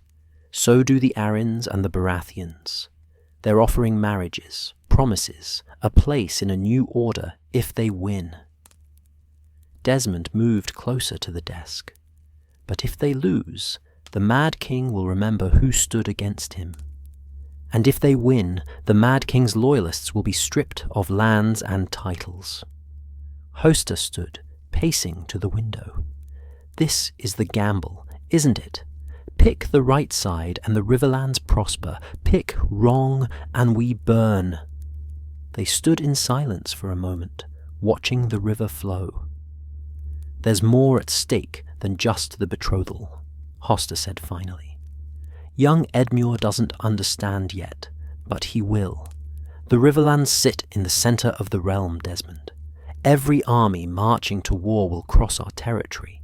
S1: So do the Arryns and the Baratheons. They're offering marriages, promises, a place in a new order if they win." Desmond moved closer to the desk. "But if they lose, the Mad King will remember who stood against him. And if they win, the Mad King's loyalists will be stripped of lands and titles." Hoster stood, pacing to the window. "This is the gamble, isn't it? Pick the right side and the Riverlands prosper. Pick wrong and we burn." They stood in silence for a moment, watching the river flow. "There's more at stake than just the betrothal," Hoster said finally. "Young Edmure doesn't understand yet, but he will. The Riverlands sit in the center of the realm, Desmond. Every army marching to war will cross our territory.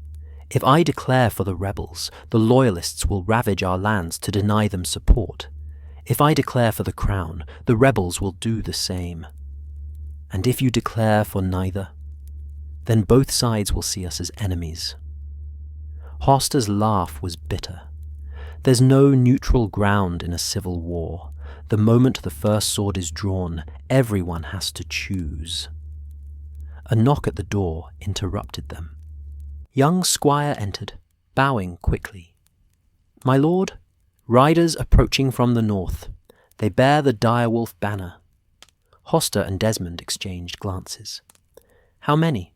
S1: If I declare for the rebels, the loyalists will ravage our lands to deny them support. If I declare for the crown, the rebels will do the same. And if you declare for neither, then both sides will see us as enemies." Hoster's laugh was bitter. "There's no neutral ground in a civil war. The moment the first sword is drawn, everyone has to choose." A knock at the door interrupted them. Young Squire entered, bowing quickly. My lord, riders approaching from the north. They bear the direwolf banner. Hoster and Desmond exchanged glances. How many?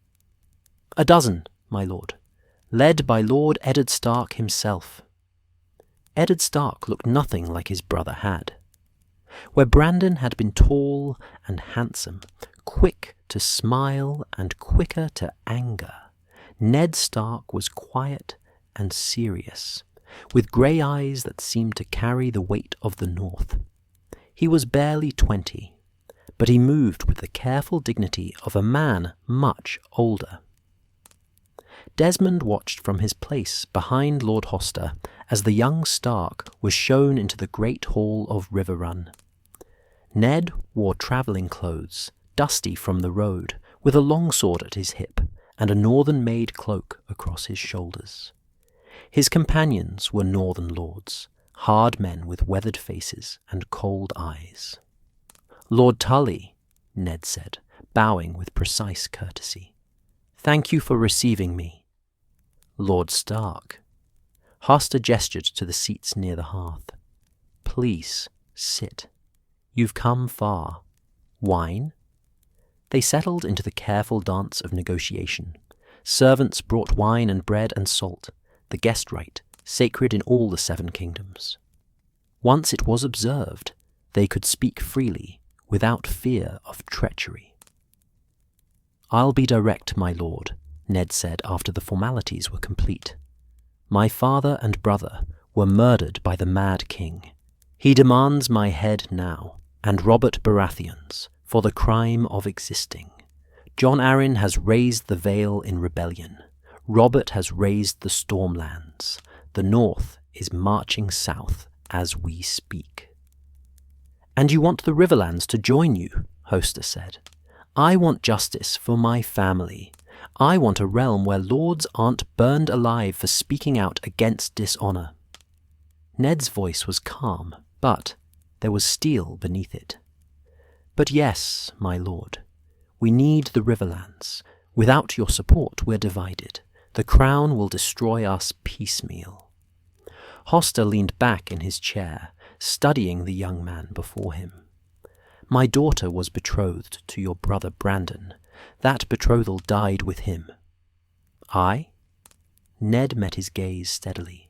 S1: 12, my lord, led by Lord Eddard Stark himself. Eddard Stark looked nothing like his brother had. Where Brandon had been tall and handsome, quick to smile and quicker to anger, Ned Stark was quiet and serious, with grey eyes that seemed to carry the weight of the north. He was barely 20, but he moved with the careful dignity of a man much older. Desmond watched from his place behind Lord Hoster as the young Stark was shown into the great hall of Riverrun. Ned wore travelling clothes, dusty from the road, with a longsword at his hip and a northern-made cloak across his shoulders. His companions were northern lords, hard men with weathered faces and cold eyes. Lord Tully, Ned said, bowing with precise courtesy. Thank you for receiving me. Lord Stark. Hoster gestured to the seats near the hearth. Please, sit. You've come far. Wine? They settled into the careful dance of negotiation. Servants brought wine and bread and salt, the guest rite, sacred in all the 7 kingdoms. Once it was observed, they could speak freely, without fear of treachery. I'll be direct, my lord, Ned said after the formalities were complete. My father and brother were murdered by the Mad King. He demands my head now, and Robert Baratheon's, for the crime of existing. Jon Arryn has raised the Vale in rebellion. Robert has raised the Stormlands. The North is marching south as we speak. And you want the Riverlands to join you, Hoster said. I want justice for my family. I want a realm where lords aren't burned alive for speaking out against dishonour. Ned's voice was calm, but there was steel beneath it. But yes, my lord, we need the Riverlands. Without your support, we're divided. The crown will destroy us piecemeal. Hoster leaned back in his chair, studying the young man before him. My daughter was betrothed to your brother Brandon. That betrothal died with him. I? Ned met his gaze steadily.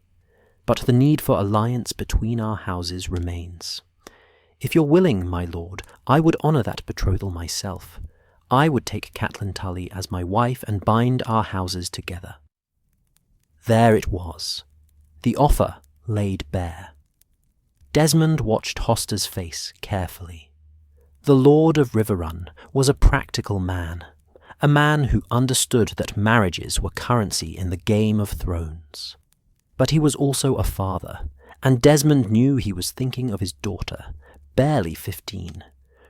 S1: But the need for alliance between our houses remains. If you're willing, my lord, I would honour that betrothal myself. I would take Catelyn Tully as my wife and bind our houses together. There it was. The offer laid bare. Desmond watched Hoster's face carefully. The Lord of Riverrun was a practical man, a man who understood that marriages were currency in the Game of Thrones. But he was also a father, and Desmond knew he was thinking of his daughter, barely 15,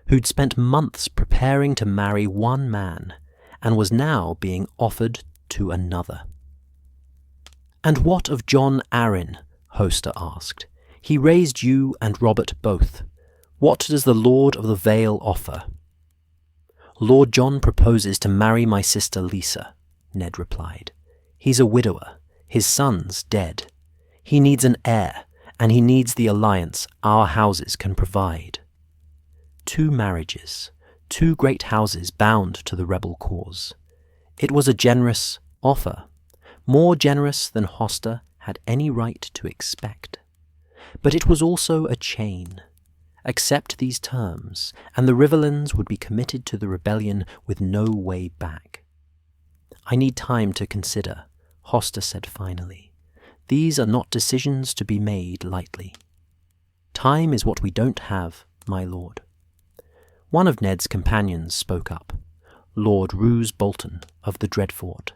S1: who'd spent months preparing to marry one man, and was now being offered to another. And what of Jon Arryn? Hoster asked. He raised you and Robert both. What does the Lord of the Vale offer? Lord Jon proposes to marry my sister Lisa, Ned replied. He's a widower, his son's dead. He needs an heir, and he needs the alliance our houses can provide. 2 marriages, 2 great houses bound to the rebel cause. It was a generous offer, more generous than Hoster had any right to expect. But it was also a chain. Accept these terms, and the Riverlands would be committed to the rebellion with no way back. I need time to consider, Hoster said finally. These are not decisions to be made lightly. Time is what we don't have, my lord. One of Ned's companions spoke up, Lord Roose Bolton of the Dreadfort,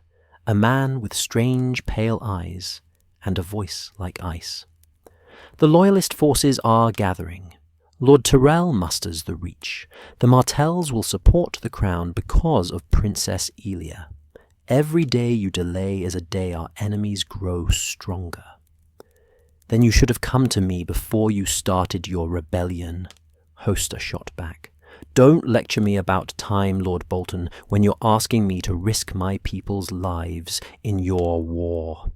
S1: a man with strange pale eyes and a voice like ice. The Loyalist forces are gathering. Lord Tyrell musters the Reach. The Martells will support the crown because of Princess Elia. Every day you delay is a day our enemies grow stronger. Then you should have come to me before you started your rebellion, Hoster shot back. Don't lecture me about time, Lord Bolton, when you're asking me to risk my people's lives in your war.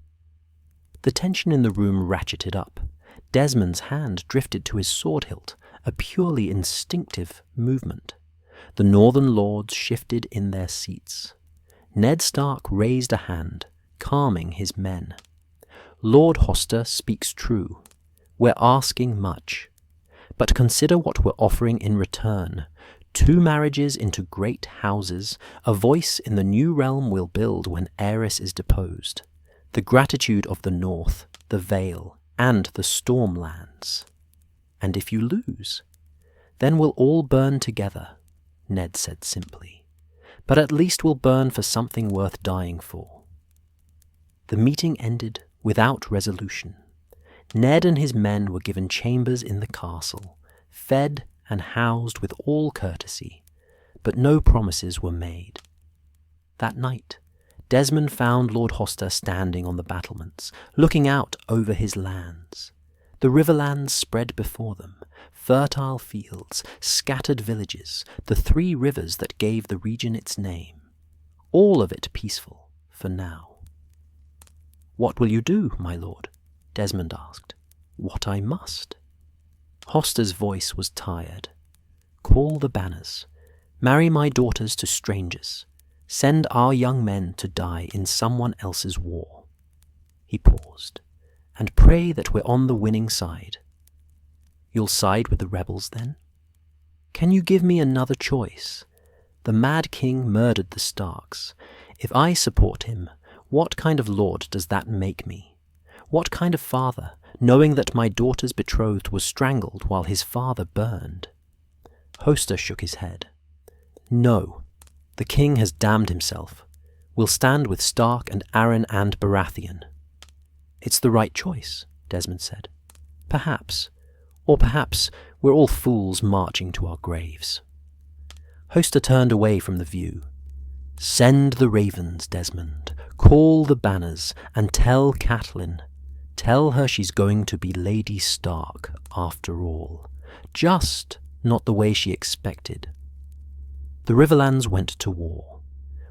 S1: The tension in the room ratcheted up. Desmond's hand drifted to his sword hilt, a purely instinctive movement. The northern lords shifted in their seats. Ned Stark raised a hand, calming his men. Lord Hoster speaks true. We're asking much. But consider what we're offering in return. 2 marriages into great houses, a voice in the new realm we'll build when Aerys is deposed. The gratitude of the North, the Vale, and the Stormlands. And if you lose, then we'll all burn together, Ned said simply. But at least we'll burn for something worth dying for. The meeting ended without resolution. Ned and his men were given chambers in the castle, fed and housed with all courtesy, but no promises were made. That night, Desmond found Lord Hoster standing on the battlements, looking out over his lands. The Riverlands spread before them, fertile fields, scattered villages, the 3 rivers that gave the region its name. All of it peaceful, for now. "What will you do, my lord?" Desmond asked. "What I must." Hoster's voice was tired. "Call the banners. Marry my daughters to strangers. Send our young men to die in someone else's war." He paused. "And pray that we're on the winning side." "You'll side with the rebels, then?" "Can you give me another choice? The Mad King murdered the Starks. If I support him, what kind of lord does that make me? What kind of father, knowing that my daughter's betrothed was strangled while his father burned?" Hoster shook his head. "No, the king has damned himself. We'll stand with Stark and Arryn and Baratheon." "It's the right choice," Desmond said. "Perhaps. Or perhaps we're all fools marching to our graves." Hoster turned away from the view. "Send the ravens, Desmond. Call the banners, and tell Catelyn. Tell her she's going to be Lady Stark, after all. Just not the way she expected." The Riverlands went to war.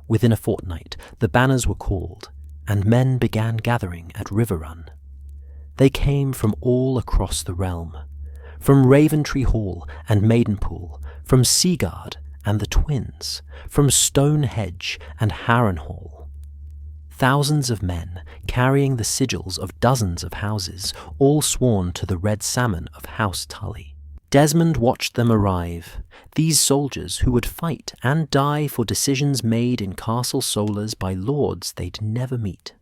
S1: Within a fortnight, the banners were called, and men began gathering at Riverrun. They came from all across the realm, from Raventree Hall and Maidenpool, from Seaguard and the Twins, from Stonehenge and Harrenhal. Thousands of men, carrying the sigils of dozens of houses, all sworn to the red salmon of House Tully. Desmond watched them arrive, these soldiers who would fight and die for decisions made in Castle Solars by lords they'd never meet.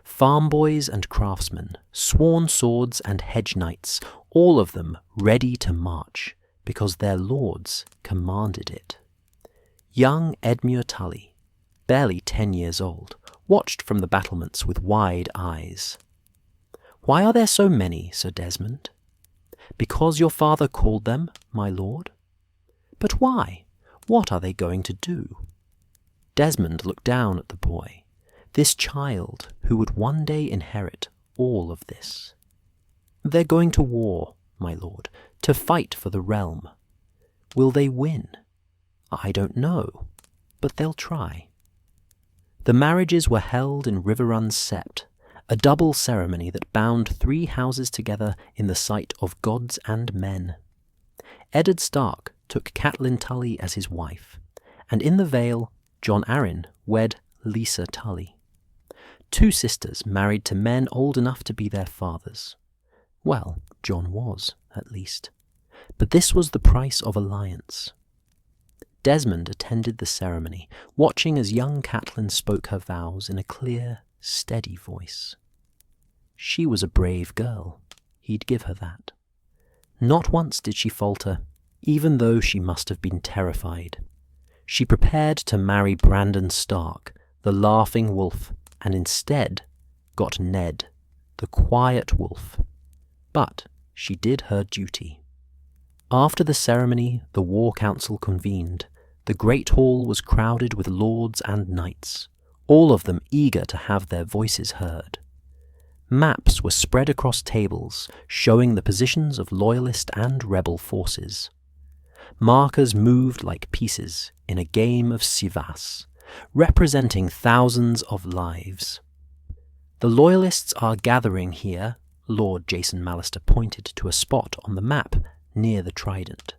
S1: Farm boys and craftsmen, sworn swords and hedge knights, all of them ready to march, because their lords commanded it. Young Edmure Tully, barely 10 years old, watched from the battlements with wide eyes. "Why are there so many, Sir Desmond?" "Because your father called them, my lord." "But why? What are they going to do?" Desmond looked down at the boy, this child who would one day inherit all of this. "They're going to war, my lord, to fight for the realm. Will they win? I don't know, but they'll try." The marriages were held in Riverrun's sept, a double ceremony that bound 3 houses together in the sight of gods and men. Eddard Stark took Catelyn Tully as his wife, and in the Vale, Jon Arryn wed Lysa Tully. 2 sisters married to men old enough to be their fathers. Well, Jon was, at least. But this was the price of alliance. Desmond attended the ceremony, watching as young Catelyn spoke her vows in a clear, steady voice. She was a brave girl, he'd give her that. Not once did she falter, even though she must have been terrified. She prepared to marry Brandon Stark, the laughing wolf, and instead got Ned, the quiet wolf. But she did her duty. After the ceremony, the War Council convened. The Great Hall was crowded with lords and knights, all of them eager to have their voices heard. Maps were spread across tables, showing the positions of loyalist and rebel forces. Markers moved like pieces in a game of Sivas, representing thousands of lives. The Loyalists are gathering here. Lord Jason Mallister pointed to a spot on the map near the Trident.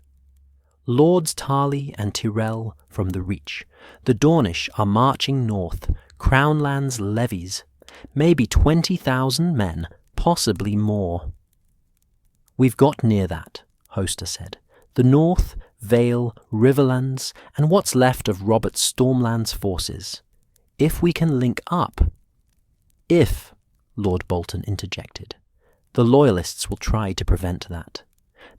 S1: Lords Tarly and Tyrell from the Reach. The Dornish are marching north, Crownland's levies. Maybe 20,000 men, possibly more. We've got near that, Hoster said. The North, Vale, Riverlands, and what's left of Robert Stormland's forces. If we can link up. If, Lord Bolton interjected. The Loyalists will try to prevent that.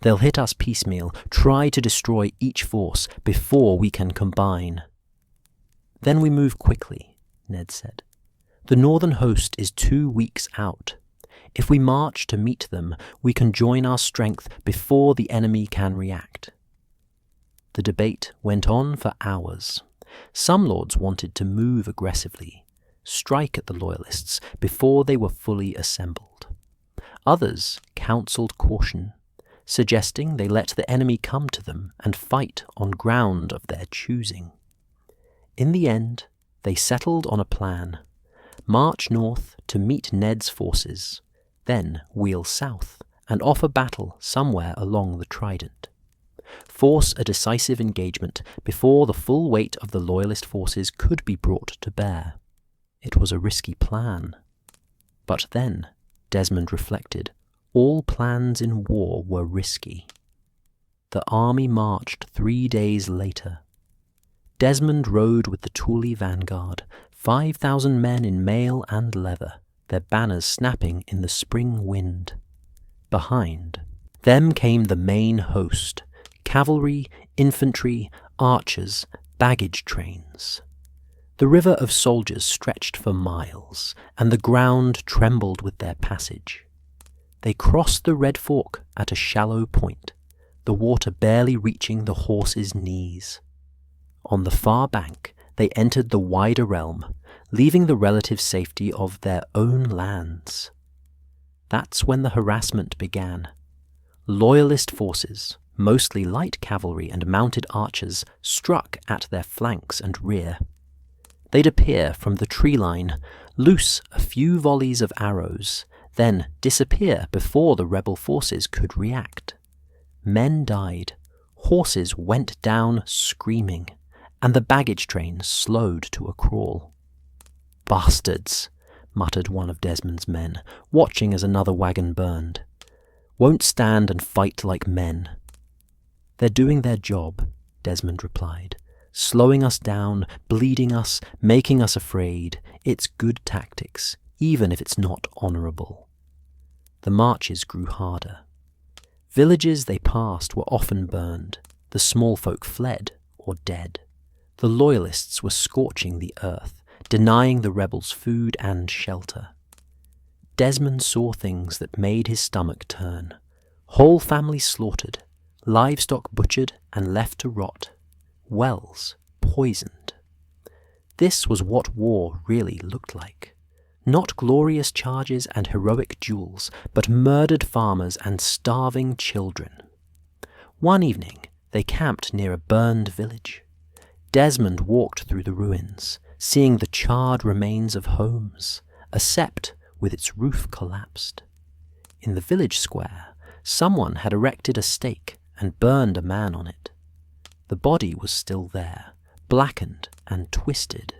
S1: They'll hit us piecemeal, try to destroy each force before we can combine. Then we move quickly, Ned said. The northern host is 2 weeks out. If we march to meet them, we can join our strength before the enemy can react. The debate went on for hours. Some lords wanted to move aggressively, strike at the Loyalists before they were fully assembled. Others counselled caution, suggesting they let the enemy come to them and fight on ground of their choosing. In the end, they settled on a plan. March north to meet Ned's forces, then wheel south and offer battle somewhere along the Trident. Force a decisive engagement before the full weight of the Loyalist forces could be brought to bear. It was a risky plan. But then, Desmond reflected, all plans in war were risky. The army marched 3 days later. Desmond rode with the Tully vanguard, 5,000 men in mail and leather, their banners snapping in the spring wind. Behind them came the main host, cavalry, infantry, archers, baggage trains. The river of soldiers stretched for miles, and the ground trembled with their passage. They crossed the Red Fork at a shallow point, the water barely reaching the horses' knees. On the far bank, they entered the wider realm, leaving the relative safety of their own lands. That's when the harassment began. Loyalist forces, mostly light cavalry and mounted archers, struck at their flanks and rear. They'd appear from the tree line, loose a few volleys of arrows, then disappear before the rebel forces could react. Men died, horses went down screaming, and the baggage train slowed to a crawl. "Bastards," muttered one of Desmond's men, watching as another wagon burned. "Won't stand and fight like men." "They're doing their job," Desmond replied. "Slowing us down, bleeding us, making us afraid. It's good tactics, even if it's not honourable." The marches grew harder. Villages they passed were often burned. The small folk fled or dead. The Loyalists were scorching the earth, denying the rebels food and shelter. Desmond saw things that made his stomach turn. Whole families slaughtered, livestock butchered and left to rot, wells poisoned. This was what war really looked like. Not glorious charges and heroic duels, but murdered farmers and starving children. One evening, they camped near a burned village. Desmond walked through the ruins, seeing the charred remains of homes, a sept with its roof collapsed. In the village square, someone had erected a stake and burned a man on it. The body was still there, blackened and twisted.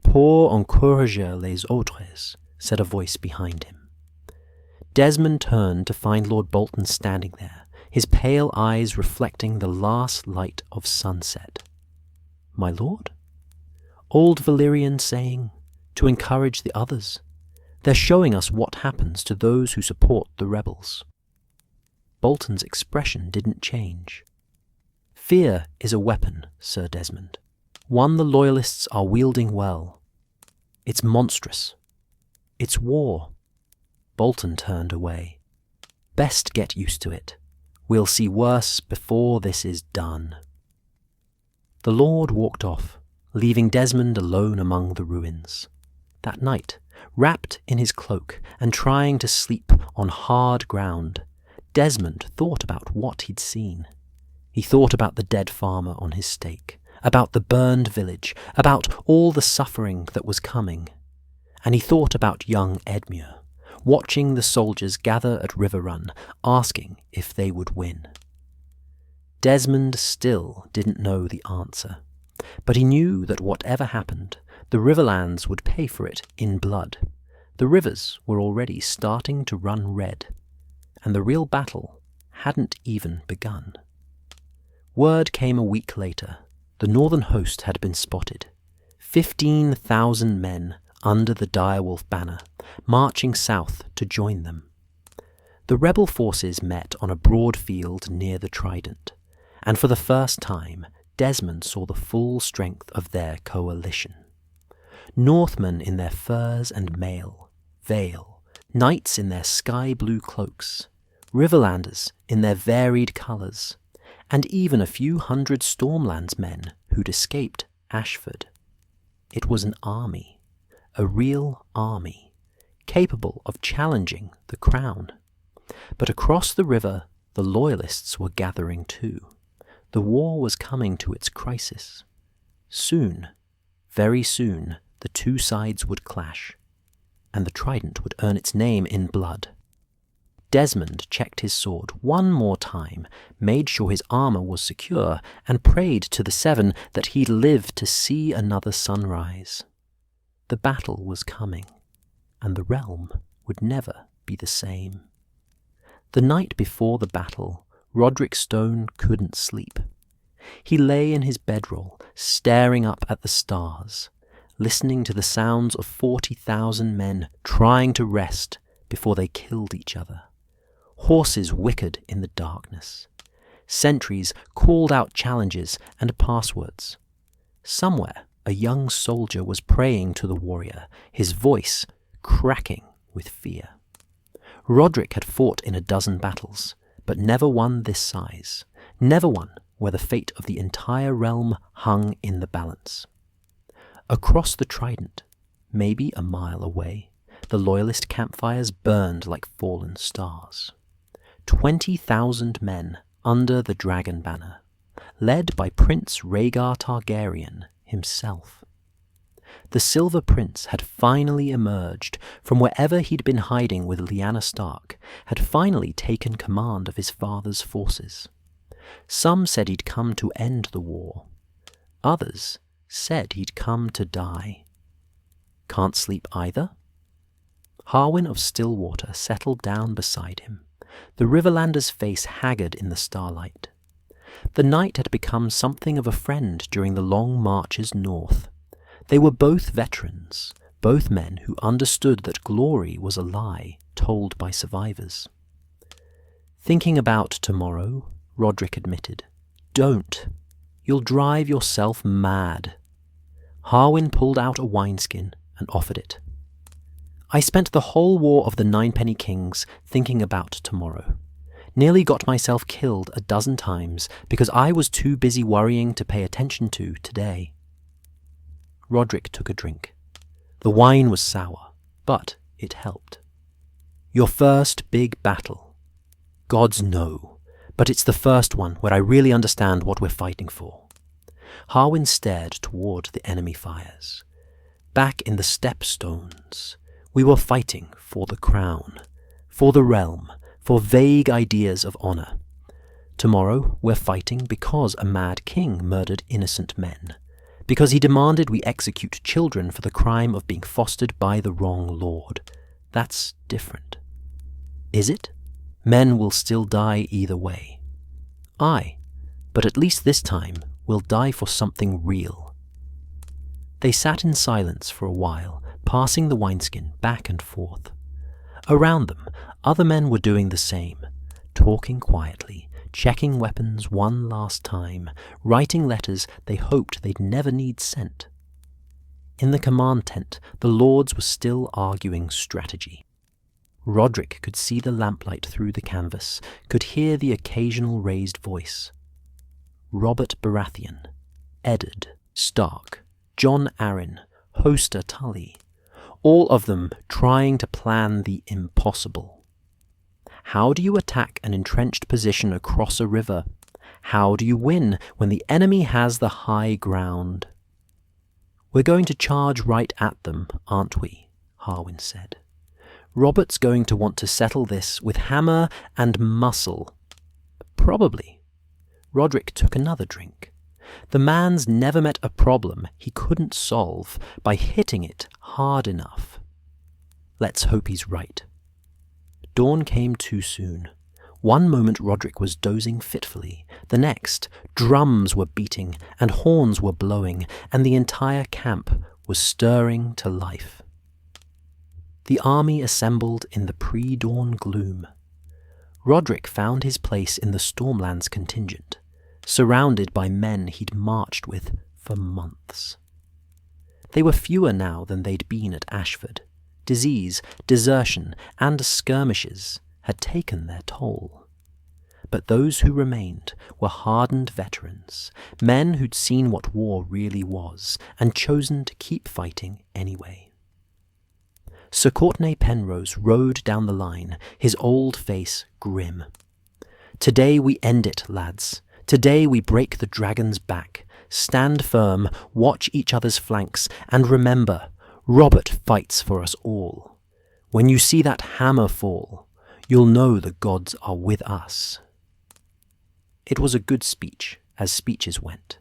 S1: "Pour encourager les autres," said a voice behind him. Desmond turned to find Lord Bolton standing there, his pale eyes reflecting the last light of sunset. "My lord?" Old Valyrian saying, "To encourage the others. They're showing us what happens to those who support the rebels." Bolton's expression didn't change. "Fear is a weapon, Sir Desmond. One the Loyalists are wielding well. It's monstrous. It's war." Bolton turned away. "Best get used to it. We'll see worse before this is done." The Lord walked off, leaving Desmond alone among the ruins. That night, wrapped in his cloak and trying to sleep on hard ground, Desmond thought about what he'd seen. He thought about the dead farmer on his stake, about the burned village, about all the suffering that was coming. and he thought about young Edmure, watching the soldiers gather at River Run, asking if they would win. Desmond still didn't know the answer, but he knew that whatever happened, the Riverlands would pay for it in blood. The rivers were already starting to run red, and the real battle hadn't even begun. Word came a week later. The northern host had been spotted. 15,000 men under the direwolf banner, marching south to join them. The rebel forces met on a broad field near the Trident, and for the first time, Desmond saw the full strength of their coalition. Northmen in their furs and mail, veil, knights in their sky-blue cloaks, Riverlanders in their varied colours, and even a few hundred Stormlands men who'd escaped Ashford. It was an army, a real army, capable of challenging the crown. But across the river, the Loyalists were gathering too. The war was coming to its crisis. Soon, very soon, the two sides would clash, and the Trident would earn its name in blood. Desmond checked his sword one more time, made sure his armour was secure, and prayed to the Seven that he'd live to see another sunrise. The battle was coming, and the realm would never be the same. The night before the battle, Roderick Stone couldn't sleep. He lay in his bedroll, staring up at the stars, listening to the sounds of 40,000 men trying to rest before they killed each other. Horses whickered in the darkness. Sentries called out challenges and passwords. Somewhere, a young soldier was praying to the warrior, his voice cracking with fear. Roderick had fought in a dozen battles, but never one this size, never one where the fate of the entire realm hung in the balance. Across the Trident, maybe a mile away, the Loyalist campfires burned like fallen stars. 20,000 men under the dragon banner, led by Prince Rhaegar Targaryen himself. The Silver Prince had finally emerged from wherever he'd been hiding with Lyanna Stark, had finally taken command of his father's forces. Some said he'd come to end the war. Others said he'd come to die. Can't sleep either? Harwin of Stillwater settled down beside him, the Riverlander's face haggard in the starlight. The knight had become something of a friend during the long marches north. They were both veterans, both men who understood that glory was a lie told by survivors. Thinking about tomorrow, Roderick admitted. Don't. You'll drive yourself mad. Harwin pulled out a wineskin and offered it. I spent the whole War of the Ninepenny Kings thinking about tomorrow. Nearly got myself killed a dozen times because I was too busy worrying to pay attention to today. Roderick took a drink. The wine was sour, but it helped. Your first big battle. Gods no, but it's the first one where I really understand what we're fighting for. Harwin stared toward the enemy fires. Back in the Stepstones, we were fighting for the crown, for the realm, for vague ideas of honour. Tomorrow we're fighting because a mad king murdered innocent men, because he demanded we execute children for the crime of being fostered by the wrong lord. That's different. Is it? Men will still die either way. Aye, but at least this time we'll die for something real. They sat in silence for a while, passing the wineskin back and forth. Around them, other men were doing the same, talking quietly, checking weapons one last time, writing letters they hoped they'd never need sent. In the command tent, the lords were still arguing strategy. Roderick could see the lamplight through the canvas, could hear the occasional raised voice. Robert Baratheon, Eddard Stark, Jon Arryn, Hoster Tully, all of them trying to plan the impossible. How do you attack an entrenched position across a river? How do you win when the enemy has the high ground? We're going to charge right at them, aren't we? Harwin said. Robert's going to want to settle this with hammer and muscle. Probably. Roderick took another drink. The man's never met a problem he couldn't solve by hitting it hard enough. Let's hope he's right. Dawn came too soon. One moment Roderick was dozing fitfully. The next, drums were beating and horns were blowing, and the entire camp was stirring to life. The army assembled in the pre-dawn gloom. Roderick found his place in the Stormlands contingent, surrounded by men he'd marched with for months. They were fewer now than they'd been at Ashford. Disease, desertion, and skirmishes had taken their toll. But those who remained were hardened veterans, men who'd seen what war really was and chosen to keep fighting anyway. Sir Courtenay Penrose rode down the line, his old face grim. Today we end it, lads. Today we break the dragon's back. Stand firm, watch each other's flanks, and remember, Robert fights for us all. When you see that hammer fall, you'll know the gods are with us. It was a good speech, as speeches went.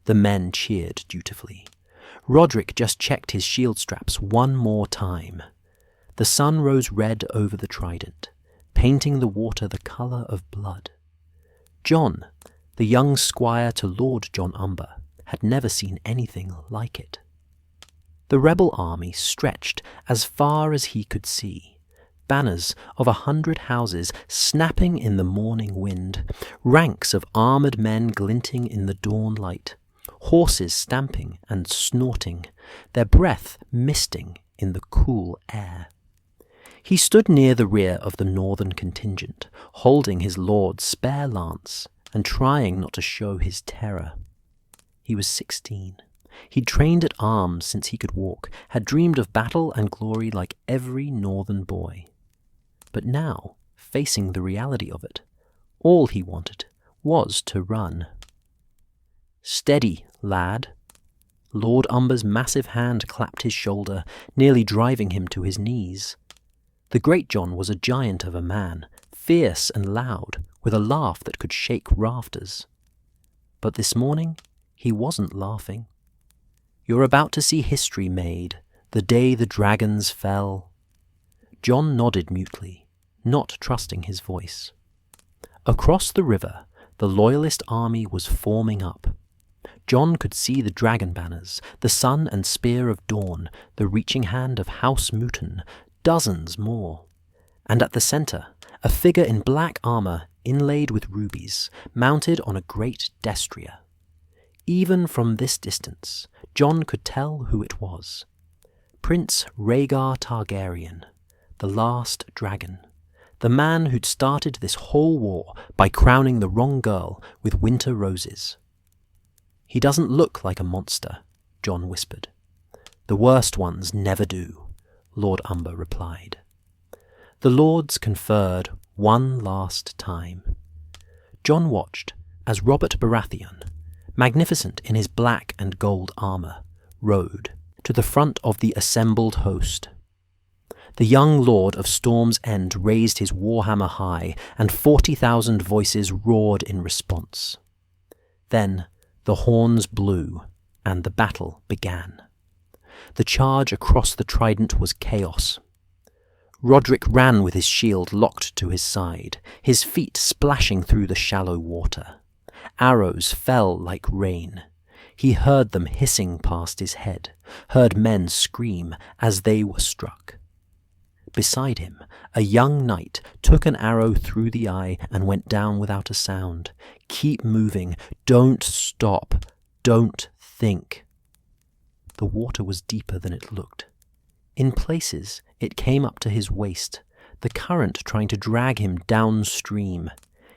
S1: The men cheered dutifully. Roderick just checked his shield straps one more time. The sun rose red over the Trident, painting the water the colour of blood. John, the young squire to Lord John Umber, had never seen anything like it. The rebel army stretched as far as he could see, banners of 100 houses snapping in the morning wind, ranks of armoured men glinting in the dawn light, horses stamping and snorting, their breath misting in the cool air. He stood near the rear of the northern contingent, holding his lord's spare lance and trying not to show his terror. He was 16. He'd trained at arms since he could walk, had dreamed of battle and glory like every northern boy. But now, facing the reality of it, all he wanted was to run. "Steady, lad." Lord Umber's massive hand clapped his shoulder, nearly driving him to his knees. The Great John was a giant of a man, fierce and loud, with a laugh that could shake rafters. But this morning, he wasn't laughing. "You're about to see history made, the day the dragons fell." John nodded mutely, not trusting his voice. Across the river, the Loyalist army was forming up. John could see the dragon banners, the sun and spear of dawn, the reaching hand of House Mouton, dozens more. And at the centre, a figure in black armour inlaid with rubies, mounted on a great destrier. Even from this distance, John could tell who it was. Prince Rhaegar Targaryen, the last dragon, the man who'd started this whole war by crowning the wrong girl with winter roses. "He doesn't look like a monster," John whispered. "The worst ones never do," Lord Umber replied. The lords conferred one last time. John watched as Robert Baratheon, magnificent in his black and gold armour, rode to the front of the assembled host. The young lord of Storm's End raised his warhammer high, and 40,000 voices roared in response. Then the horns blew, and the battle began. The charge across the Trident was chaos. Roderick ran with his shield locked to his side, his feet splashing through the shallow water. Arrows fell like rain. He heard them hissing past his head, heard men scream as they were struck. Beside him, a young knight took an arrow through the eye and went down without a sound. "Keep moving. Don't stop. Don't think." The water was deeper than it looked. In places, it came up to his waist, the current trying to drag him downstream.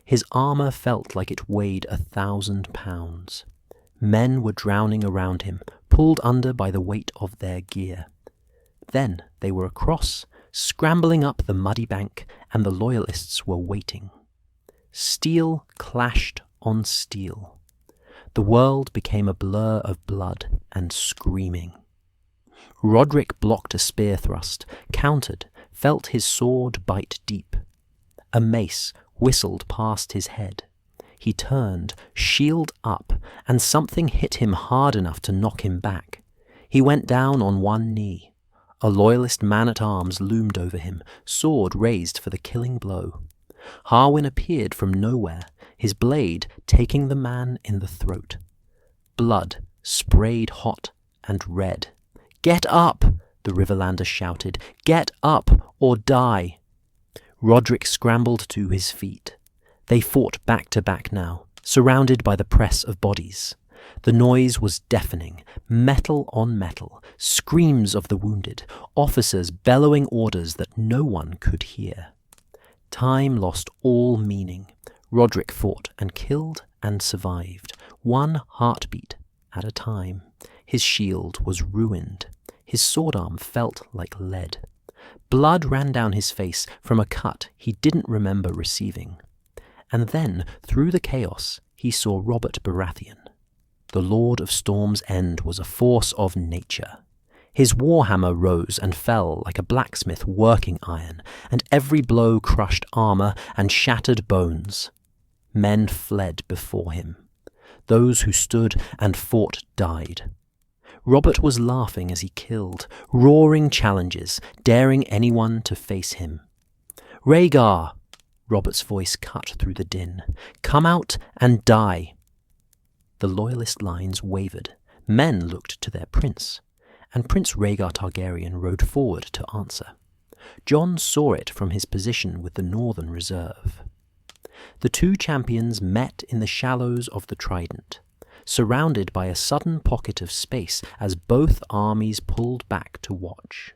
S1: His armour felt like it weighed 1,000 pounds. Men were drowning around him, pulled under by the weight of their gear. Then they were across, scrambling up the muddy bank, and the Loyalists were waiting. Steel clashed on steel. The world became a blur of blood and screaming. Roderick blocked a spear thrust, countered, felt his sword bite deep. A mace whistled past his head. He turned, shield up, and something hit him hard enough to knock him back. He went down on one knee. A loyalist man-at-arms loomed over him, sword raised for the killing blow. Harwin appeared from nowhere, his blade taking the man in the throat. Blood sprayed hot and red. "Get up!" the Riverlander shouted. "Get up or die!" Roderick scrambled to his feet. They fought back to back now, surrounded by the press of bodies. The noise was deafening, metal on metal, screams of the wounded, officers bellowing orders that no one could hear. Time lost all meaning. Roderick fought and killed and survived, one heartbeat at a time. His shield was ruined. His sword arm felt like lead. Blood ran down his face from a cut he didn't remember receiving. And then, through the chaos, he saw Robert Baratheon. The Lord of Storm's End was a force of nature. His warhammer rose and fell like a blacksmith working iron, and every blow crushed armor and shattered bones. Men fled before him. Those who stood and fought died. Robert was laughing as he killed, roaring challenges, daring anyone to face him. "Rhaegar!" Robert's voice cut through the din. "Come out and die!" The loyalist lines wavered. Men looked to their prince, and Prince Rhaegar Targaryen rode forward to answer. Jon saw it from his position with the Northern Reserve. The two champions met in the shallows of the Trident, surrounded by a sudden pocket of space as both armies pulled back to watch.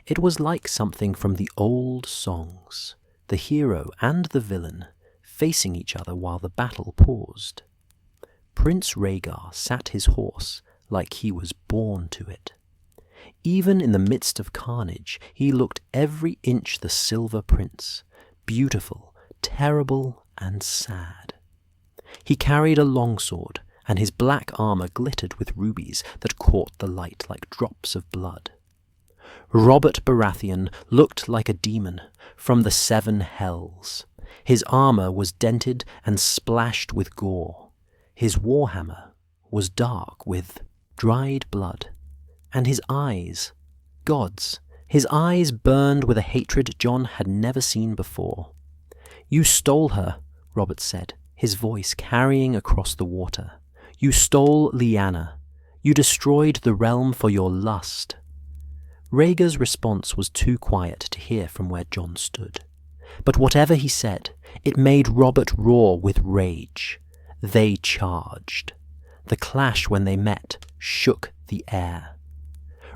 S1: It was like something from the old songs, the hero and the villain facing each other while the battle paused. Prince Rhaegar sat his horse like he was born to it. Even in the midst of carnage, he looked every inch the Silver Prince, beautiful, terrible, and sad. He carried a longsword, and his black armor glittered with rubies that caught the light like drops of blood. Robert Baratheon looked like a demon from the seven hells. His armor was dented and splashed with gore. His warhammer was dark with dried blood, and his eyes, gods, his eyes burned with a hatred Jon had never seen before. "You stole her," Robert said, his voice carrying across the water. "You stole Lyanna. You destroyed the realm for your lust." Rhaegar's response was too quiet to hear from where Jon stood. But whatever he said, it made Robert roar with rage. They charged. The clash when they met shook the air.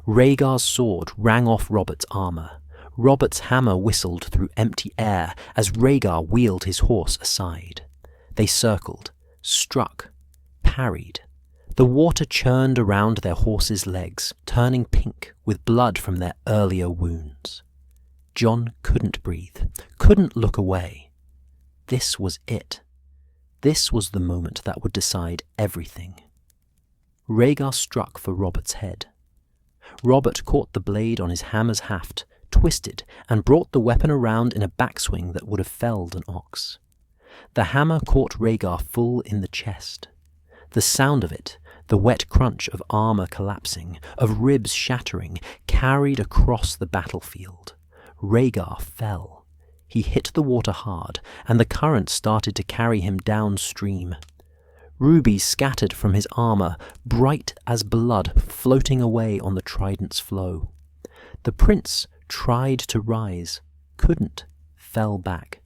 S1: Rhaegar's sword rang off Robert's armor. Robert's hammer whistled through empty air as Rhaegar wheeled his horse aside. They circled, struck, parried. The water churned around their horses' legs, turning pink with blood from their earlier wounds. Jon couldn't breathe, couldn't look away. This was it. This was the moment that would decide everything. Rhaegar struck for Robert's head. Robert caught the blade on his hammer's haft, twisted, and brought the weapon around in a backswing that would have felled an ox. The hammer caught Rhaegar full in the chest. The sound of it, the wet crunch of armor collapsing, of ribs shattering, carried across the battlefield. Rhaegar fell. He hit the water hard, and the current started to carry him downstream. Rubies scattered from his armor, bright as blood, floating away on the Trident's flow. The prince tried to rise, couldn't, fell back.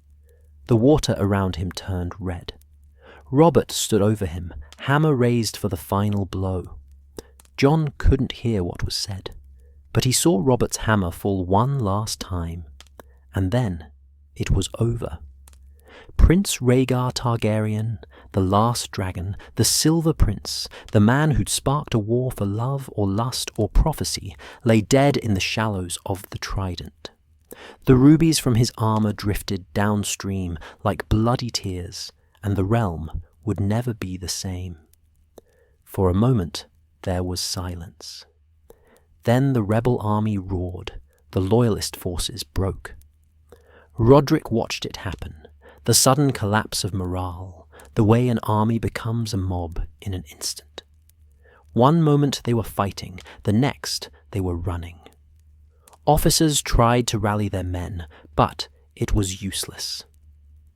S1: The water around him turned red. Robert stood over him, hammer raised for the final blow. Jon couldn't hear what was said, but he saw Robert's hammer fall one last time, and then it was over. Prince Rhaegar Targaryen, the last dragon, the Silver Prince, the man who'd sparked a war for love or lust or prophecy, lay dead in the shallows of the Trident. The rubies from his armor drifted downstream like bloody tears, and the realm would never be the same. For a moment there was silence. Then the rebel army roared. The loyalist forces broke. Roderick watched it happen, the sudden collapse of morale, the way an army becomes a mob in an instant. One moment they were fighting, the next they were running. Officers tried to rally their men, but it was useless.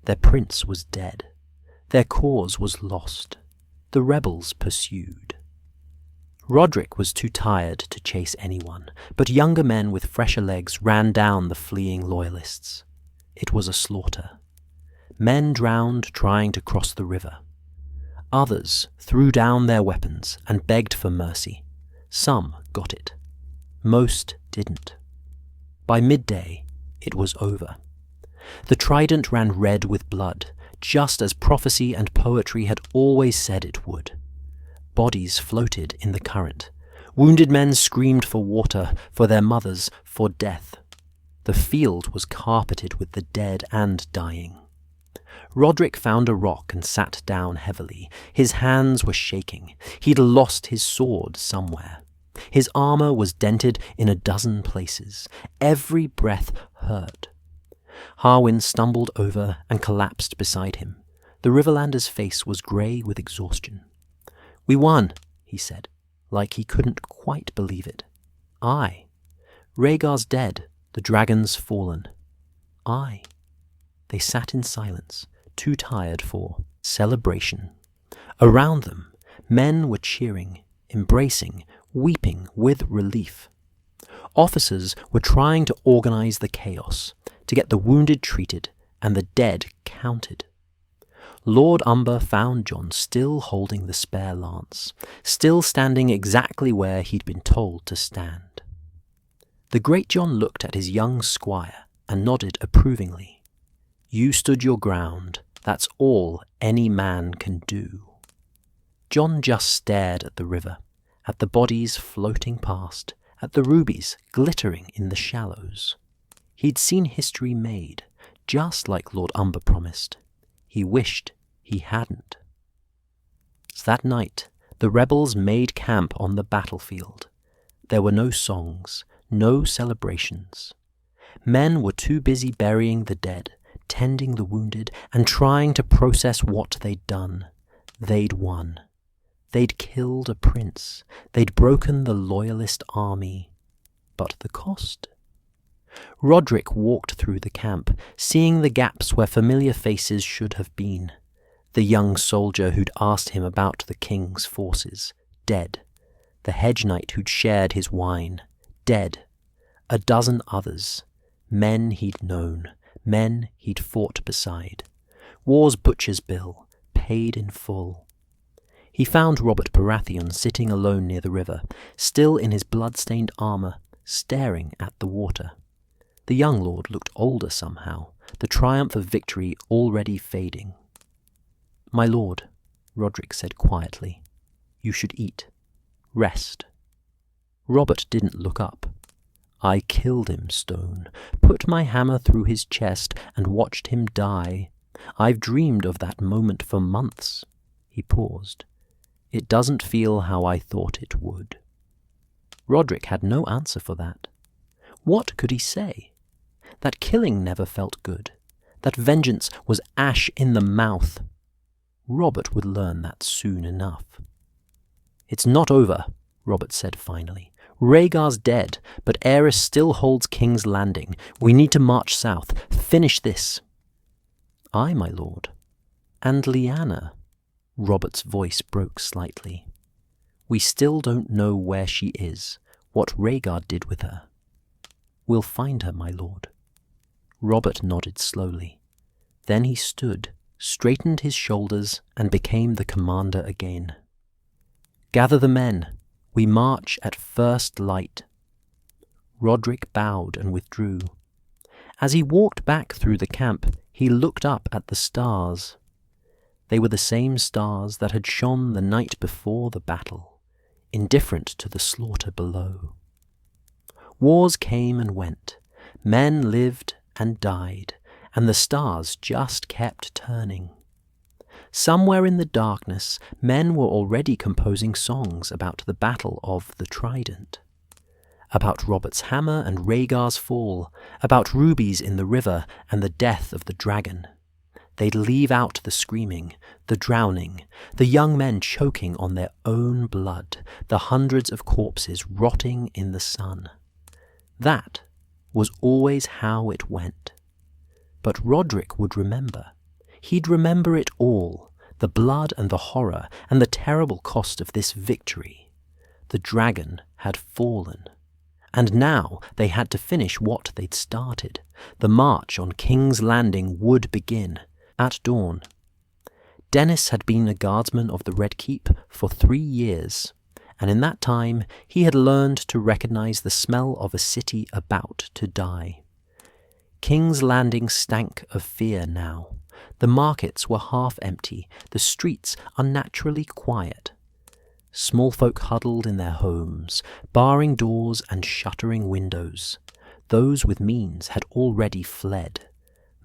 S1: Their prince was dead. Their cause was lost. The rebels pursued. Roderick was too tired to chase anyone, but younger men with fresher legs ran down the fleeing loyalists. It was a slaughter. Men drowned trying to cross the river. Others threw down their weapons and begged for mercy. Some got it. Most didn't. By midday, it was over. The Trident ran red with blood, just as prophecy and poetry had always said it would. Bodies floated in the current. Wounded men screamed for water, for their mothers, for death. The field was carpeted with the dead and dying. Roderick found a rock and sat down heavily. His hands were shaking. He'd lost his sword somewhere. His armor was dented in a dozen places. Every breath hurt. Harwin stumbled over and collapsed beside him. The Riverlander's face was grey with exhaustion. "We won," he said, like he couldn't quite believe it. "Aye. Rhaegar's dead, the dragon's fallen. Aye." They sat in silence, too tired for celebration. Around them, men were cheering, embracing, weeping with relief. Officers were trying to organize the chaos, to get the wounded treated and the dead counted. Lord Umber found Jon still holding the spare lance, still standing exactly where he'd been told to stand. The Great Jon looked at his young squire and nodded approvingly. "You stood your ground. That's all any man can do." Jon just stared at the river, at the bodies floating past, at the rubies glittering in the shallows. He'd seen history made, just like Lord Umber promised. He wished he hadn't. So that night, the rebels made camp on the battlefield. There were no songs, no celebrations. Men were too busy burying the dead, tending the wounded, and trying to process what they'd done. They'd won. They'd killed a prince. They'd broken the loyalist army. But the cost? Roderick walked through the camp, seeing the gaps where familiar faces should have been. The young soldier who'd asked him about the king's forces, dead. The hedge knight who'd shared his wine, dead. A dozen others, men he'd known, men he'd fought beside. War's butcher's bill, paid in full. He found Robert Baratheon sitting alone near the river, still in his blood-stained armor, staring at the water. The young lord looked older somehow, the triumph of victory already fading. "My lord," Roderick said quietly, "you should eat. Rest." Robert didn't look up. "I killed him, Stone, put my hammer through his chest and watched him die. I've dreamed of that moment for months." He paused. "It doesn't feel how I thought it would." Roderick had no answer for that. What could he say? That killing never felt good. That vengeance was ash in the mouth. Robert would learn that soon enough. "It's not over," Robert said finally. "Rhaegar's dead, but Aerys still holds King's Landing. We need to march south. Finish this." "Aye, my lord. And Lyanna." Robert's voice broke slightly. "We still don't know where she is, what Rhaegar did with her." "We'll find her, my lord." Robert nodded slowly. Then he stood, straightened his shoulders, and became the commander again. "Gather the men. We march at first light." Roderick bowed and withdrew. As he walked back through the camp, he looked up at the stars. They were the same stars that had shone the night before the battle, indifferent to the slaughter below. Wars came and went. Men lived and died, and the stars just kept turning. Somewhere in the darkness, men were already composing songs about the Battle of the Trident. about Robert's hammer and Rhaegar's fall, about rubies in the river and the death of the dragon. They'd leave out the screaming, the drowning, the young men choking on their own blood, the hundreds of corpses rotting in the sun. That was always how it went. But Roderick would remember. He'd remember it all, the blood and the horror and the terrible cost of this victory. The dragon had fallen. And now they had to finish what they'd started. The march on King's Landing would begin at dawn. Dennis had been a guardsman of the Red Keep for 3 years, and in that time he had learned to recognize the smell of a city about to die. King's Landing stank of fear now. The markets were half empty, the streets unnaturally quiet. Small folk huddled in their homes, barring doors and shuttering windows. Those with means had already fled.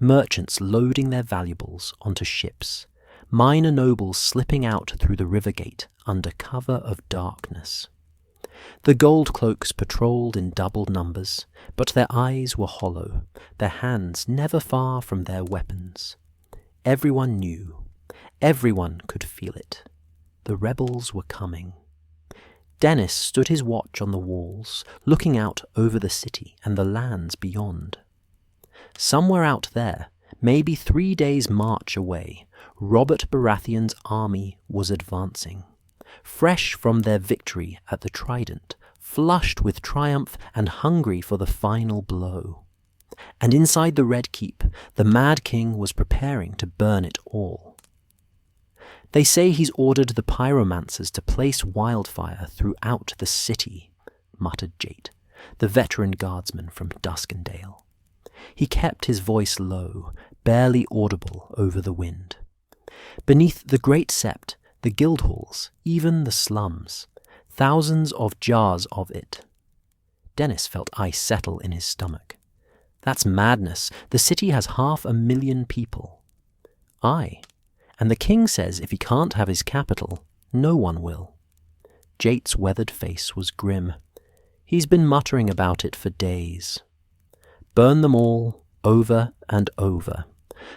S1: Merchants loading their valuables onto ships. Minor nobles slipping out through the river gate under cover of darkness. The gold cloaks patrolled in doubled numbers, but their eyes were hollow, their hands never far from their weapons. Everyone knew. Everyone could feel it. The rebels were coming. Dennis stood his watch on the walls, looking out over the city and the lands beyond. Somewhere out there, maybe 3 days' march away, Robert Baratheon's army was advancing. Fresh from their victory at the Trident, flushed with triumph and hungry for the final blow. And inside the Red Keep, the Mad King was preparing to burn it all. They say he's ordered the pyromancers to place wildfire throughout the city, muttered Jate, the veteran guardsman from Duskendale. He kept his voice low, barely audible over the wind. Beneath the Great Sept, the guild halls, even the slums, thousands of jars of it. Dennis felt ice settle in his stomach. That's madness. The city has 500,000 people. Aye. And the king says if he can't have his capital, no one will. Jate's weathered face was grim. He's been muttering about it for days. Burn them all, over and over.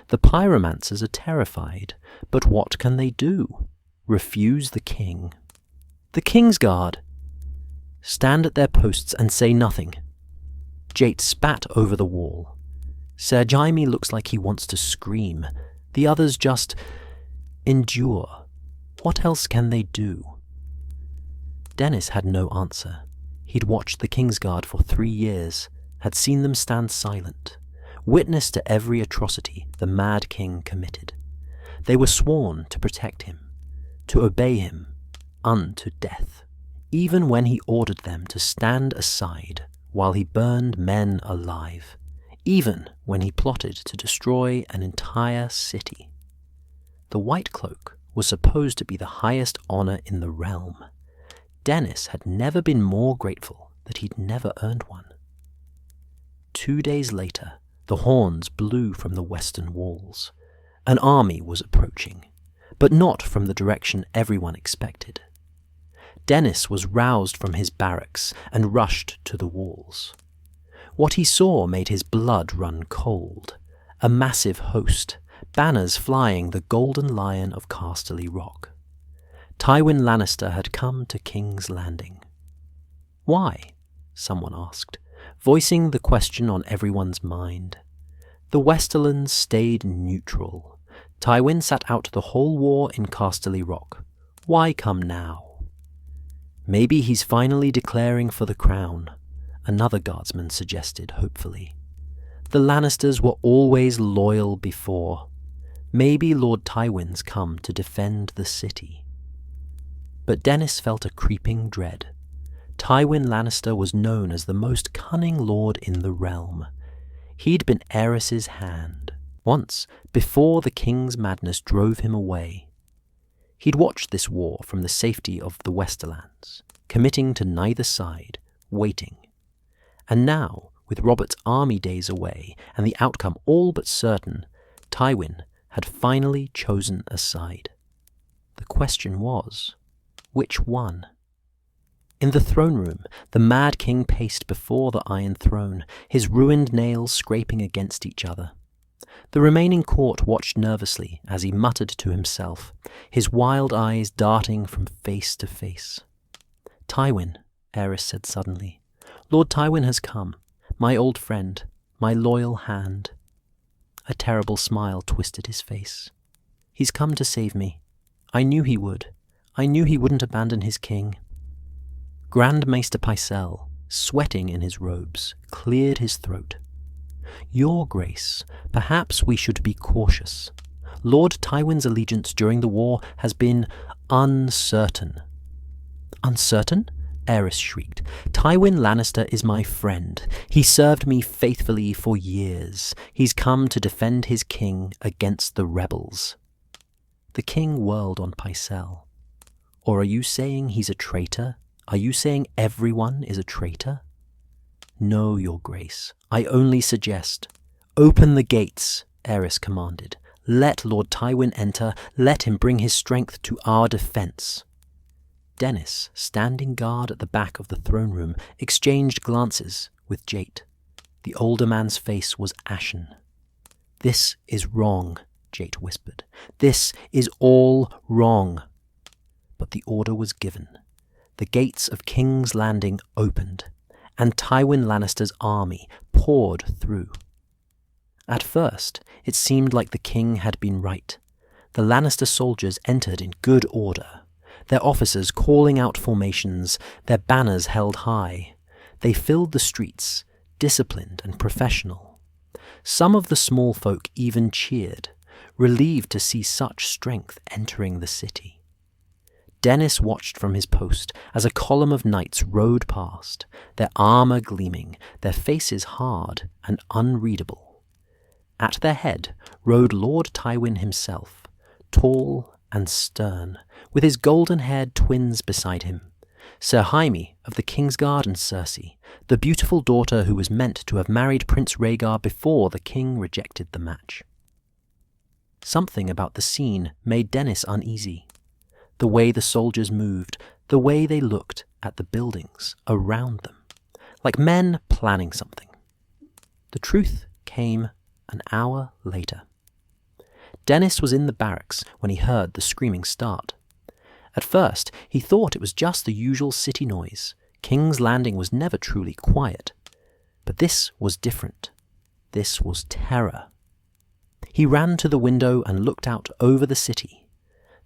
S1: The pyromancers are terrified, but what can they do? Refuse the king. The King's Guard. Stand at their posts and say nothing. Jate spat over the wall. Ser Jaime looks like he wants to scream. The others just endure. What else can they do? Dennis had no answer. He'd watched the Kingsguard for 3 years, had seen them stand silent, witness to every atrocity the Mad King committed. They were sworn to protect him, to obey him unto death, even when he ordered them to stand aside while he burned men alive, even when he plotted to destroy an entire city. The White Cloak was supposed to be the highest honor in the realm. Dennis had never been more grateful that he'd never earned one. 2 days later, the horns blew from the western walls. An army was approaching, but not from the direction everyone expected. Dennis was roused from his barracks and rushed to the walls. What he saw made his blood run cold. A massive host, banners flying the golden lion of Casterly Rock. Tywin Lannister had come to King's Landing. Why? Someone asked, voicing the question on everyone's mind. The Westerlands stayed neutral. Tywin sat out the whole war in Casterly Rock. Why come now? Maybe he's finally declaring for the crown, another guardsman suggested hopefully. The Lannisters were always loyal before. Maybe Lord Tywin's come to defend the city. But Dennis felt a creeping dread. Tywin Lannister was known as the most cunning lord in the realm. He'd been Aerys's hand, once, before the king's madness drove him away. He'd watched this war from the safety of the Westerlands, committing to neither side, waiting. And now, with Robert's army days away and the outcome all but certain, Tywin had finally chosen a side. The question was, which one? In the throne room, the Mad King paced before the Iron Throne, his ruined nails scraping against each other. The remaining court watched nervously as he muttered to himself, his wild eyes darting from face to face. "Tywin," Aerys said suddenly. "Lord Tywin has come, my old friend, my loyal hand." A terrible smile twisted his face. "He's come to save me. I knew he would. I knew he wouldn't abandon his king." Grand Maester Pycelle, sweating in his robes, cleared his throat. "Your Grace, perhaps we should be cautious. Lord Tywin's allegiance during the war has been uncertain." "Uncertain?" Aerys shrieked. "Tywin Lannister is my friend. He served me faithfully for years. He's come to defend his king against the rebels." The king whirled on Pycelle. "Or are you saying he's a traitor? Are you saying everyone is a traitor?" "No, your Grace. I only suggest—" "Open the gates," Aerys commanded. "Let Lord Tywin enter. Let him bring his strength to our defense." Dennis, standing guard at the back of the throne room, exchanged glances with Jate. The older man's face was ashen. "This is wrong," Jate whispered. "This is all wrong." But the order was given. The gates of King's Landing opened, and Tywin Lannister's army poured through. At first, it seemed like the king had been right. The Lannister soldiers entered in good order, their officers calling out formations, their banners held high. They filled the streets, disciplined and professional. Some of the small folk even cheered, relieved to see such strength entering the city. Dennis watched from his post as a column of knights rode past, their armor gleaming, their faces hard and unreadable. At their head rode Lord Tywin himself, tall and stern, with his golden-haired twins beside him, Sir Jaime of the Kingsguard and Cersei, the beautiful daughter who was meant to have married Prince Rhaegar before the king rejected the match. Something about the scene made Dennis uneasy. The way the soldiers moved, the way they looked at the buildings around them, like men planning something. The truth came an hour later. Dennis was in the barracks when he heard the screaming start. At first, he thought it was just the usual city noise. King's Landing was never truly quiet. But this was different. This was terror. He ran to the window and looked out over the city.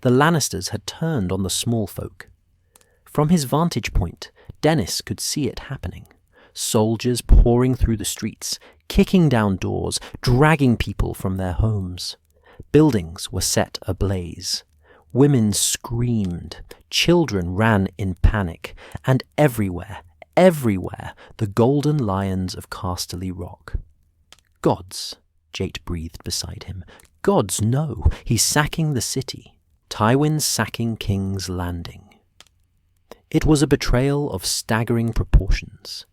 S1: The Lannisters had turned on the small folk. From his vantage point, Dennis could see it happening. Soldiers pouring through the streets, kicking down doors, dragging people from their homes. Buildings were set ablaze. Women screamed, children ran in panic, and everywhere, the golden lions of Casterly Rock. "Gods," Jate breathed beside him. "Gods, no, he's sacking the city. Tywin's sacking King's Landing." It was a betrayal of staggering proportions.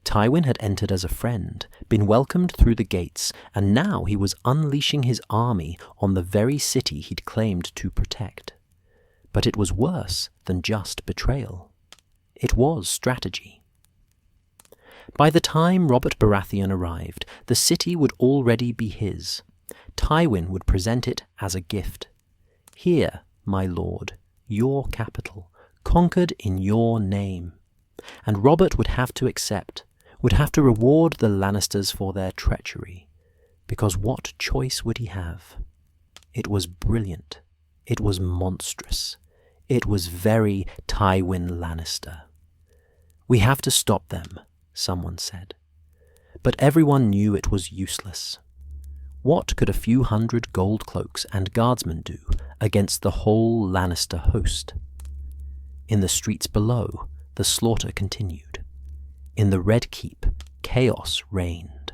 S1: Tywin had entered as a friend, been welcomed through the gates, and now he was unleashing his army on the very city he'd claimed to protect. But it was worse than just betrayal. It was strategy. By the time Robert Baratheon arrived, the city would already be his. Tywin would present it as a gift. "Here, my lord, your capital, conquered in your name." And Robert would have to accept, would have to reward the Lannisters for their treachery, because what choice would he have? It was brilliant. It was monstrous. It was very Tywin Lannister. "We have to stop them," someone said. But everyone knew it was useless. What could a few hundred gold cloaks and guardsmen do against the whole Lannister host? In the streets below, the slaughter continued. In the Red Keep, chaos reigned.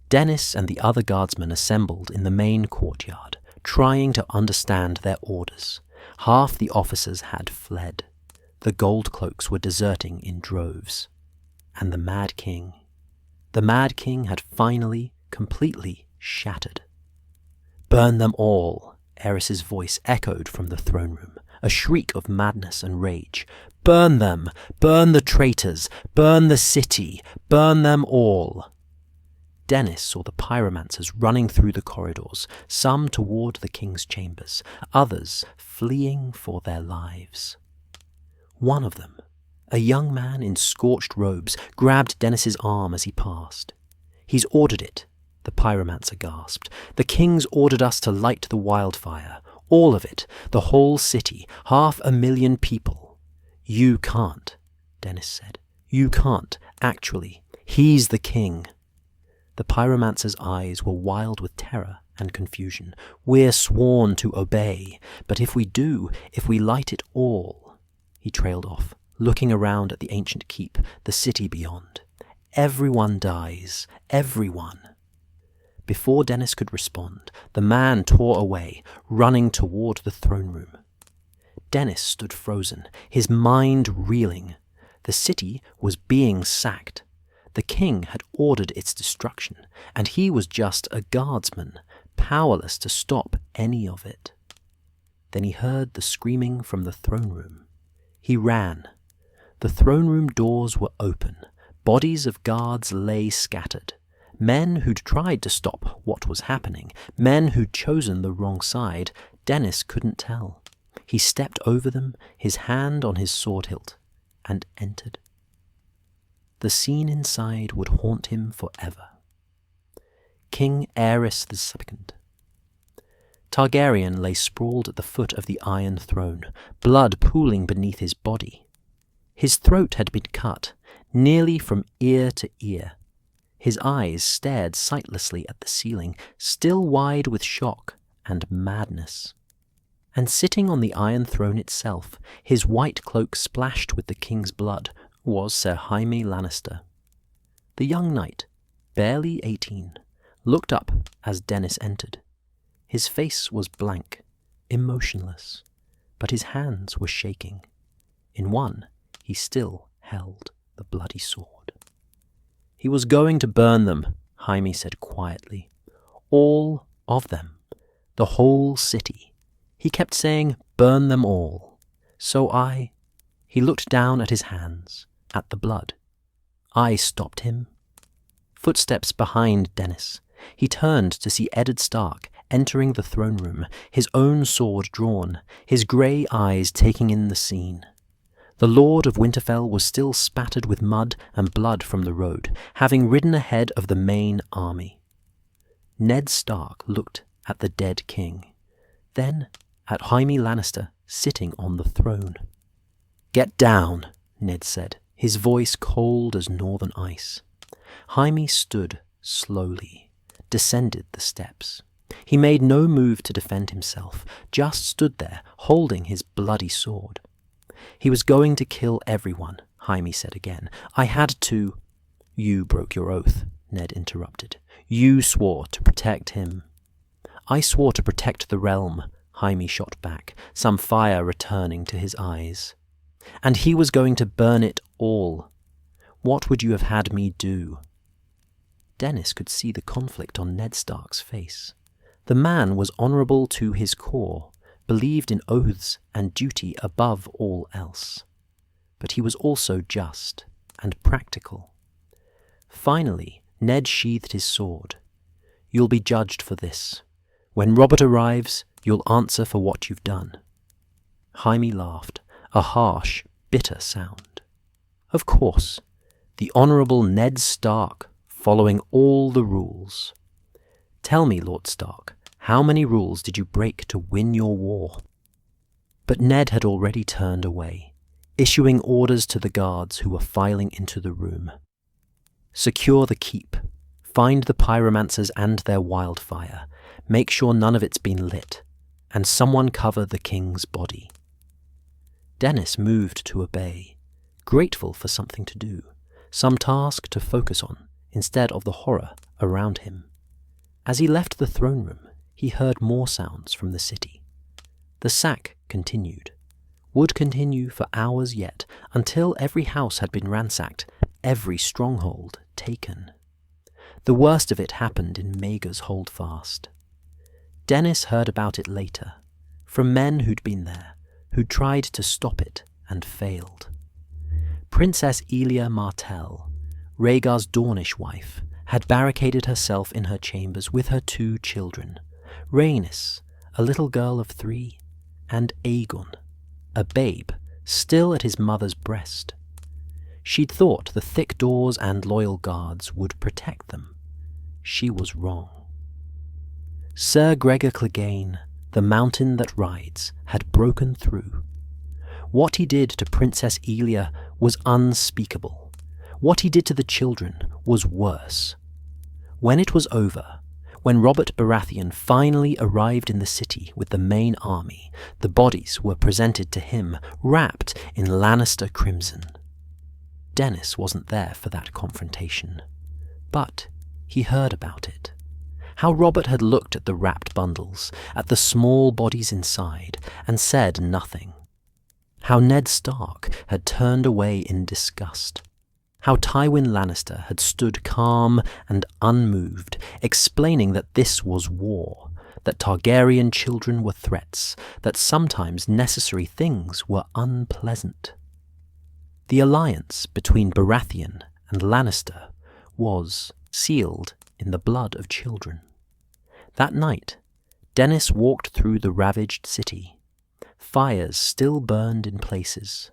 S1: Dennis and the other guardsmen assembled in the main courtyard, trying to understand their orders. Half the officers had fled. The gold cloaks were deserting in droves. And the Mad King had finally, completely shattered. "Burn them all," Aerys's voice echoed from the throne room, a shriek of madness and rage. Burn them! Burn the traitors! Burn the city! Burn them all! Dennis saw the pyromancers running through the corridors, some toward the king's chambers, others fleeing for their lives. One of them, a young man in scorched robes, grabbed Dennis's arm as he passed. "He's ordered it," the pyromancer gasped. "The king's ordered us to light the wildfire. All of it, the whole city, 500,000 people. You can't," Dennis said. "You can't, actually. He's the king." The pyromancer's eyes were wild with terror and confusion. "We're sworn to obey, but if we do, if we light it all—" He trailed off, looking around at the ancient keep, the city beyond. "Everyone dies. Everyone." Before Dennis could respond, the man tore away, running toward the throne room. Dennis stood frozen, his mind reeling. The city was being sacked. The king had ordered its destruction, and he was just a guardsman, powerless to stop any of it. Then he heard the screaming from the throne room. He ran. The throne room doors were open. Bodies of guards lay scattered. Men who'd tried to stop what was happening, men who'd chosen the wrong side. Dennis couldn't tell. He stepped over them, his hand on his sword hilt, and entered. The scene inside would haunt him forever. King Aerys II. Targaryen lay sprawled at the foot of the Iron Throne, blood pooling beneath his body. His throat had been cut, nearly from ear to ear. His eyes stared sightlessly at the ceiling, still wide with shock and madness. And sitting on the Iron Throne itself, his white cloak splashed with the king's blood, was Sir Jaime Lannister. The young knight, barely 18, looked up as Dennis entered. His face was blank, emotionless, but his hands were shaking. In one, he still held the bloody sword. "He was going to burn them," Jaime said quietly. "All of them. The whole city. He kept saying, 'Burn them all.' So I—" He looked down at his hands, at the blood. "I stopped him." Footsteps behind Dennis. He turned to see Eddard Stark entering the throne room, his own sword drawn, his grey eyes taking in the scene. The Lord of Winterfell was still spattered with mud and blood from the road, having ridden ahead of the main army. Ned Stark looked at the dead king, then at Jaime Lannister sitting on the throne. "Get down," Ned said, his voice cold as northern ice. Jaime stood slowly, descended the steps. He made no move to defend himself, just stood there, holding his bloody sword. "He was going to kill everyone," Jaime said again. "I had to—" "You broke your oath," Ned interrupted. "You swore to protect him." "I swore to protect the realm," Jaime shot back, some fire returning to his eyes. "And he was going to burn it all. What would you have had me do?" Dennis could see the conflict on Ned Stark's face. The man was honourable to his core, believed in oaths and duty above all else. But he was also just and practical. Finally, Ned sheathed his sword. "You'll be judged for this. When Robert arrives, you'll answer for what you've done." Jaime laughed, a harsh, bitter sound. "Of course, the Honourable Ned Stark, following all the rules. Tell me, Lord Stark, how many rules did you break to win your war?" But Ned had already turned away, issuing orders to the guards who were filing into the room. "Secure the keep. Find the pyromancers and their wildfire. Make sure none of it's been lit. And someone cover the king's body." Dennis moved to obey, grateful for something to do, some task to focus on, instead of the horror around him. As he left the throne room, he heard more sounds from the city. The sack continued, would continue for hours yet, until every house had been ransacked, every stronghold taken. The worst of it happened in Maegor's Holdfast. Dennis heard about it later, from men who'd been there, who'd tried to stop it and failed. Princess Elia Martell, Rhaegar's Dornish wife, had barricaded herself in her chambers with her 2 children, Rhaenys, a little girl of 3, and Aegon, a babe still at his mother's breast. She'd thought the thick doors and loyal guards would protect them. She was wrong. Sir Gregor Clegane, the mountain that rides, had broken through. What he did to Princess Elia was unspeakable. What he did to the children was worse. When it was over, when Robert Baratheon finally arrived in the city with the main army, the bodies were presented to him, wrapped in Lannister crimson. Dennis wasn't there for that confrontation, but he heard about it. How Robert had looked at the wrapped bundles, at the small bodies inside, and said nothing. How Ned Stark had turned away in disgust. How Tywin Lannister had stood calm and unmoved, explaining that this was war, that Targaryen children were threats, that sometimes necessary things were unpleasant. The alliance between Baratheon and Lannister was sealed in the blood of children. That night, Dennis walked through the ravaged city. Fires still burned in places.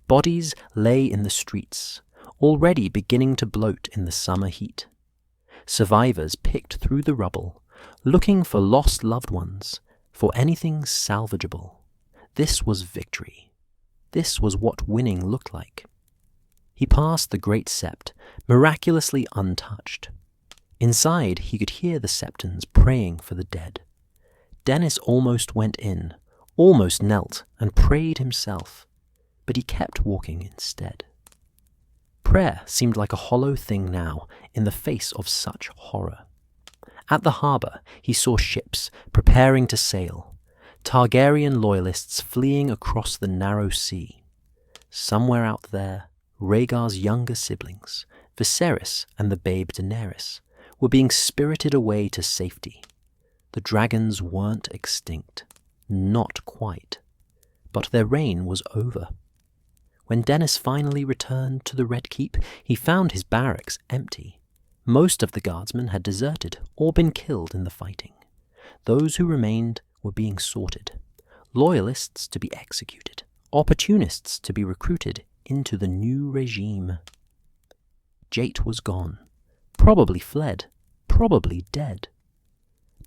S1: Bodies lay in the streets, already beginning to bloat in the summer heat. Survivors picked through the rubble, looking for lost loved ones, for anything salvageable. This was victory. This was what winning looked like. He passed the Great Sept, miraculously untouched. Inside, he could hear the Septons praying for the dead. Dennis almost went in, almost knelt and prayed himself, but he kept walking instead. Prayer seemed like a hollow thing now, in the face of such horror. At the harbour, he saw ships preparing to sail, Targaryen loyalists fleeing across the narrow sea. Somewhere out there, Rhaegar's younger siblings, Viserys and the babe Daenerys, were being spirited away to safety. The dragons weren't extinct. Not quite. But their reign was over. When Dennis finally returned to the Red Keep, he found his barracks empty. Most of the guardsmen had deserted or been killed in the fighting. Those who remained were being sorted. Loyalists to be executed. Opportunists to be recruited into the new regime. Jate was gone. Probably fled. Probably dead.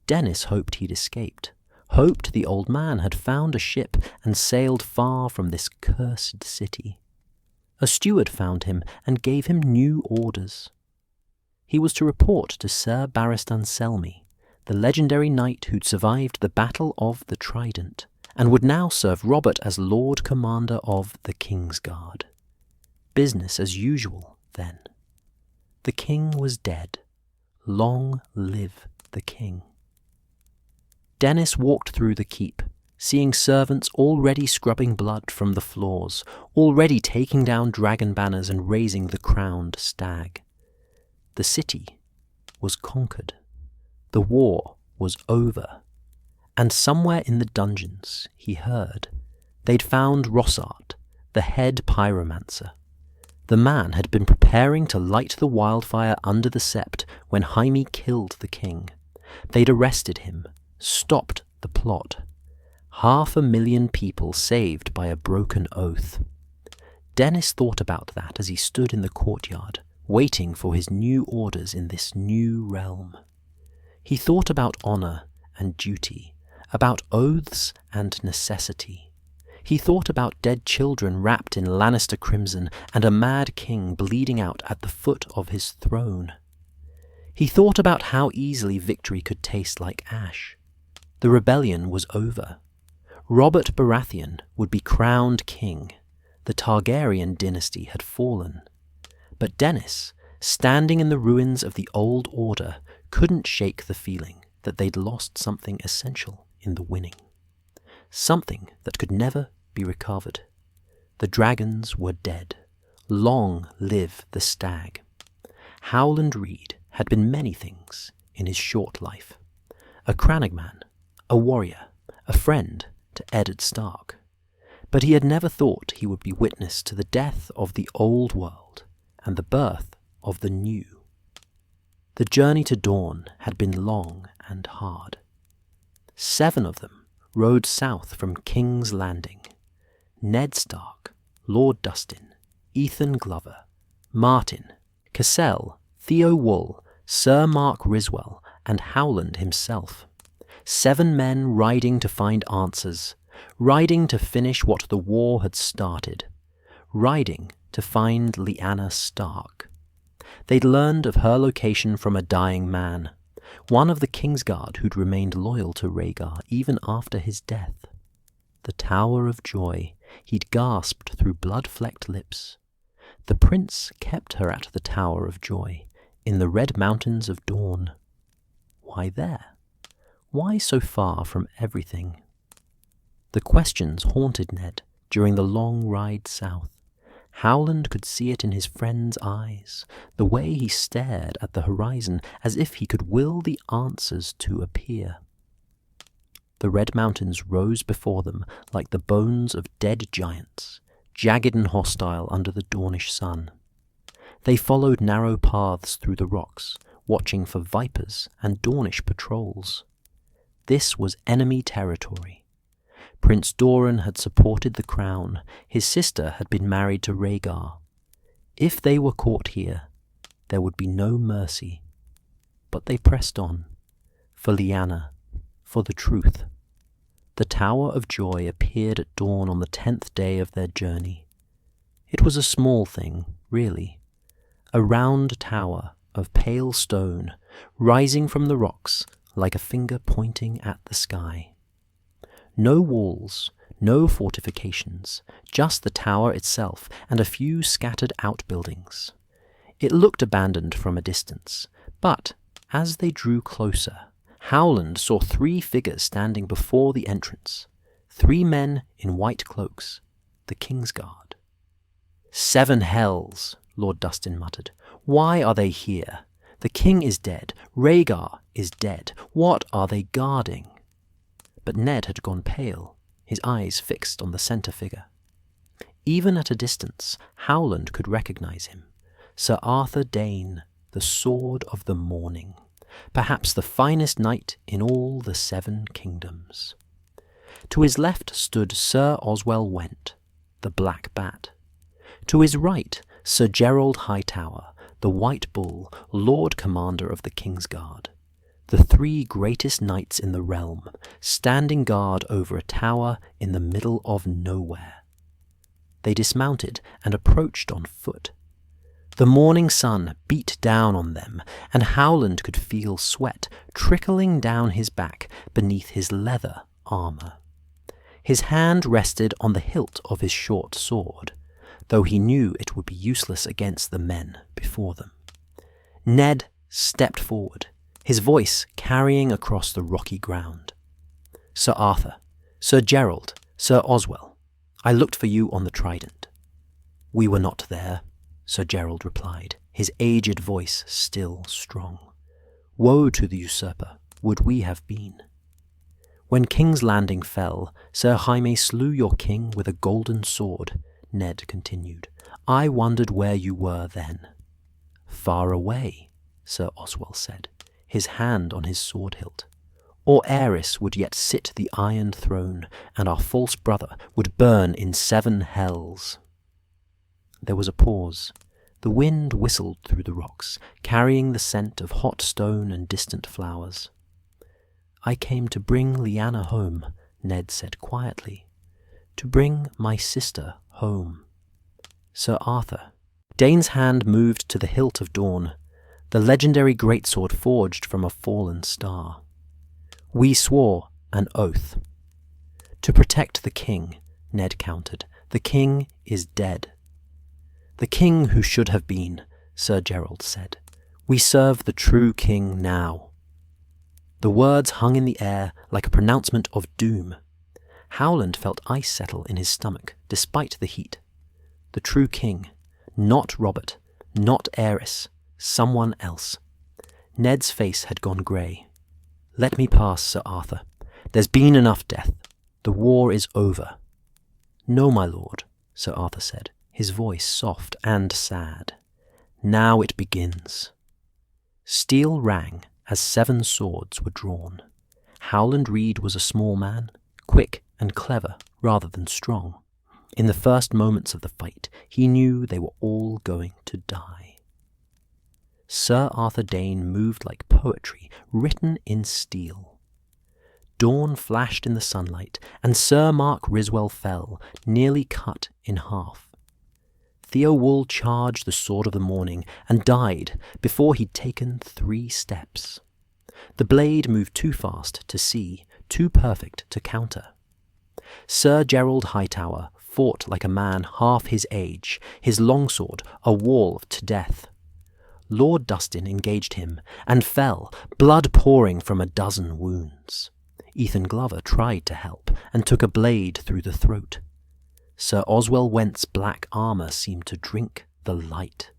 S1: Dennis hoped he'd escaped. Hoped the old man had found a ship and sailed far from this cursed city. A steward found him and gave him new orders. He was to report to Sir Barristan Selmy, the legendary knight who'd survived the Battle of the Trident, and would now serve Robert as Lord Commander of the Kingsguard. Business as usual, then. The king was dead. Long live the king. Dennis walked through the keep, seeing servants already scrubbing blood from the floors, already taking down dragon banners and raising the crowned stag. The city was conquered. The war was over. And somewhere in the dungeons, he heard, they'd found Rossart, the head pyromancer. The man had been preparing to light the wildfire under the sept when Jaime killed the king. They'd arrested him, stopped the plot. 500,000 people saved by a broken oath. Dennis thought about that as he stood in the courtyard, waiting for his new orders in this new realm. He thought about honor and duty, about oaths and necessity. He thought about dead children wrapped in Lannister crimson and a mad king bleeding out at the foot of his throne. He thought about how easily victory could taste like ash. The rebellion was over. Robert Baratheon would be crowned king. The Targaryen dynasty had fallen. But Dennis, standing in the ruins of the old order, couldn't shake the feeling that they'd lost something essential in the winning. Something that could never be recovered. The dragons were dead. Long live the stag. Howland Reed had been many things in his short life. A crannogman, a warrior, a friend to Eddard Stark. But he had never thought he would be witness to the death of the old world and the birth of the new. The journey to Dorne had been long and hard. 7 of them rode south from King's Landing. Ned Stark, Lord Dustin, Ethan Glover, Martin, Cassell, Theo Wool, Sir Mark Riswell, and Howland himself. 7 men riding to find answers, riding to finish what the war had started, riding to find Lyanna Stark. They'd learned of her location from a dying man, one of the Kingsguard who'd remained loyal to Rhaegar even after his death. The Tower of Joy, he'd gasped through blood-flecked lips. The prince kept her at the Tower of Joy, in the Red Mountains of Dorne. Why there? Why so far from everything? The questions haunted Ned during the long ride south. Howland could see it in his friend's eyes, the way he stared at the horizon as if he could will the answers to appear. The Red Mountains rose before them like the bones of dead giants, jagged and hostile under the Dornish sun. They followed narrow paths through the rocks, watching for vipers and Dornish patrols. This was enemy territory. Prince Doran had supported the crown. His sister had been married to Rhaegar. If they were caught here, there would be no mercy. But they pressed on, for Lyanna, for the truth. The Tower of Joy appeared at dawn on the 10th day of their journey. It was a small thing, really. A round tower of pale stone, rising from the rocks like a finger pointing at the sky. No walls, no fortifications, just the tower itself and a few scattered outbuildings. It looked abandoned from a distance, but as they drew closer, Howland saw 3 figures standing before the entrance, 3 men in white cloaks, the Kingsguard. 7 hells, Lord Dustin muttered. Why are they here? The king is dead. Rhaegar is dead. What are they guarding? But Ned had gone pale, his eyes fixed on the centre figure. Even at a distance, Howland could recognise him. Sir Arthur Dayne, the Sword of the Morning, perhaps the finest knight in all the 7 kingdoms. To his left stood Sir Oswell Went, the Black Bat. To his right, Sir Gerald Hightower, the White Bull, Lord Commander of the Kingsguard. The 3 greatest knights in the realm, standing guard over a tower in the middle of nowhere. They dismounted and approached on foot. The morning sun beat down on them, and Howland could feel sweat trickling down his back beneath his leather armour. His hand rested on the hilt of his short sword, though he knew it would be useless against the men before them. Ned stepped forward, his voice carrying across the rocky ground. Sir Arthur, Sir Gerald, Sir Oswell, I looked for you on the Trident. We were not there, Sir Gerald replied, his aged voice still strong. Woe to the usurper, would we have been. When King's Landing fell, Sir Jaime slew your king with a golden sword, Ned continued. I wondered where you were then. Far away, Sir Oswell said, his hand on his sword hilt. Or Aerys would yet sit the Iron Throne, and our false brother would burn in 7 hells. There was a pause. The wind whistled through the rocks, carrying the scent of hot stone and distant flowers. I came to bring Lyanna home, Ned said quietly. To bring my sister home. Sir Arthur. Dane's hand moved to the hilt of Dawn, the legendary greatsword forged from a fallen star. We swore an oath. To protect the king, Ned countered. The king is dead. The king who should have been, Sir Gerald said. We serve the true king now. The words hung in the air like a pronouncement of doom. Howland felt ice settle in his stomach, despite the heat. The true king, not Robert, not Aerys, someone else. Ned's face had gone grey. Let me pass, Sir Arthur. There's been enough death. The war is over. "No, my lord," Sir Arthur said, his voice soft and sad. "Now it begins." Steel rang as 7 swords were drawn. Howland Reed was a small man, quick and clever rather than strong. In the first moments of the fight, he knew they were all going to die. Sir Arthur Dane moved like poetry written in steel. Dawn flashed in the sunlight, and Sir Mark Riswell fell, nearly cut in half. Theowall charged the sword of the morning and died before he'd taken 3 steps. The blade moved too fast to see, too perfect to counter. Sir Gerald Hightower fought like a man half his age, his longsword a wall to death. Lord Dustin engaged him and fell, blood pouring from a dozen wounds. Ethan Glover tried to help and took a blade through the throat. Sir Oswell Went's black armour seemed to drink the light.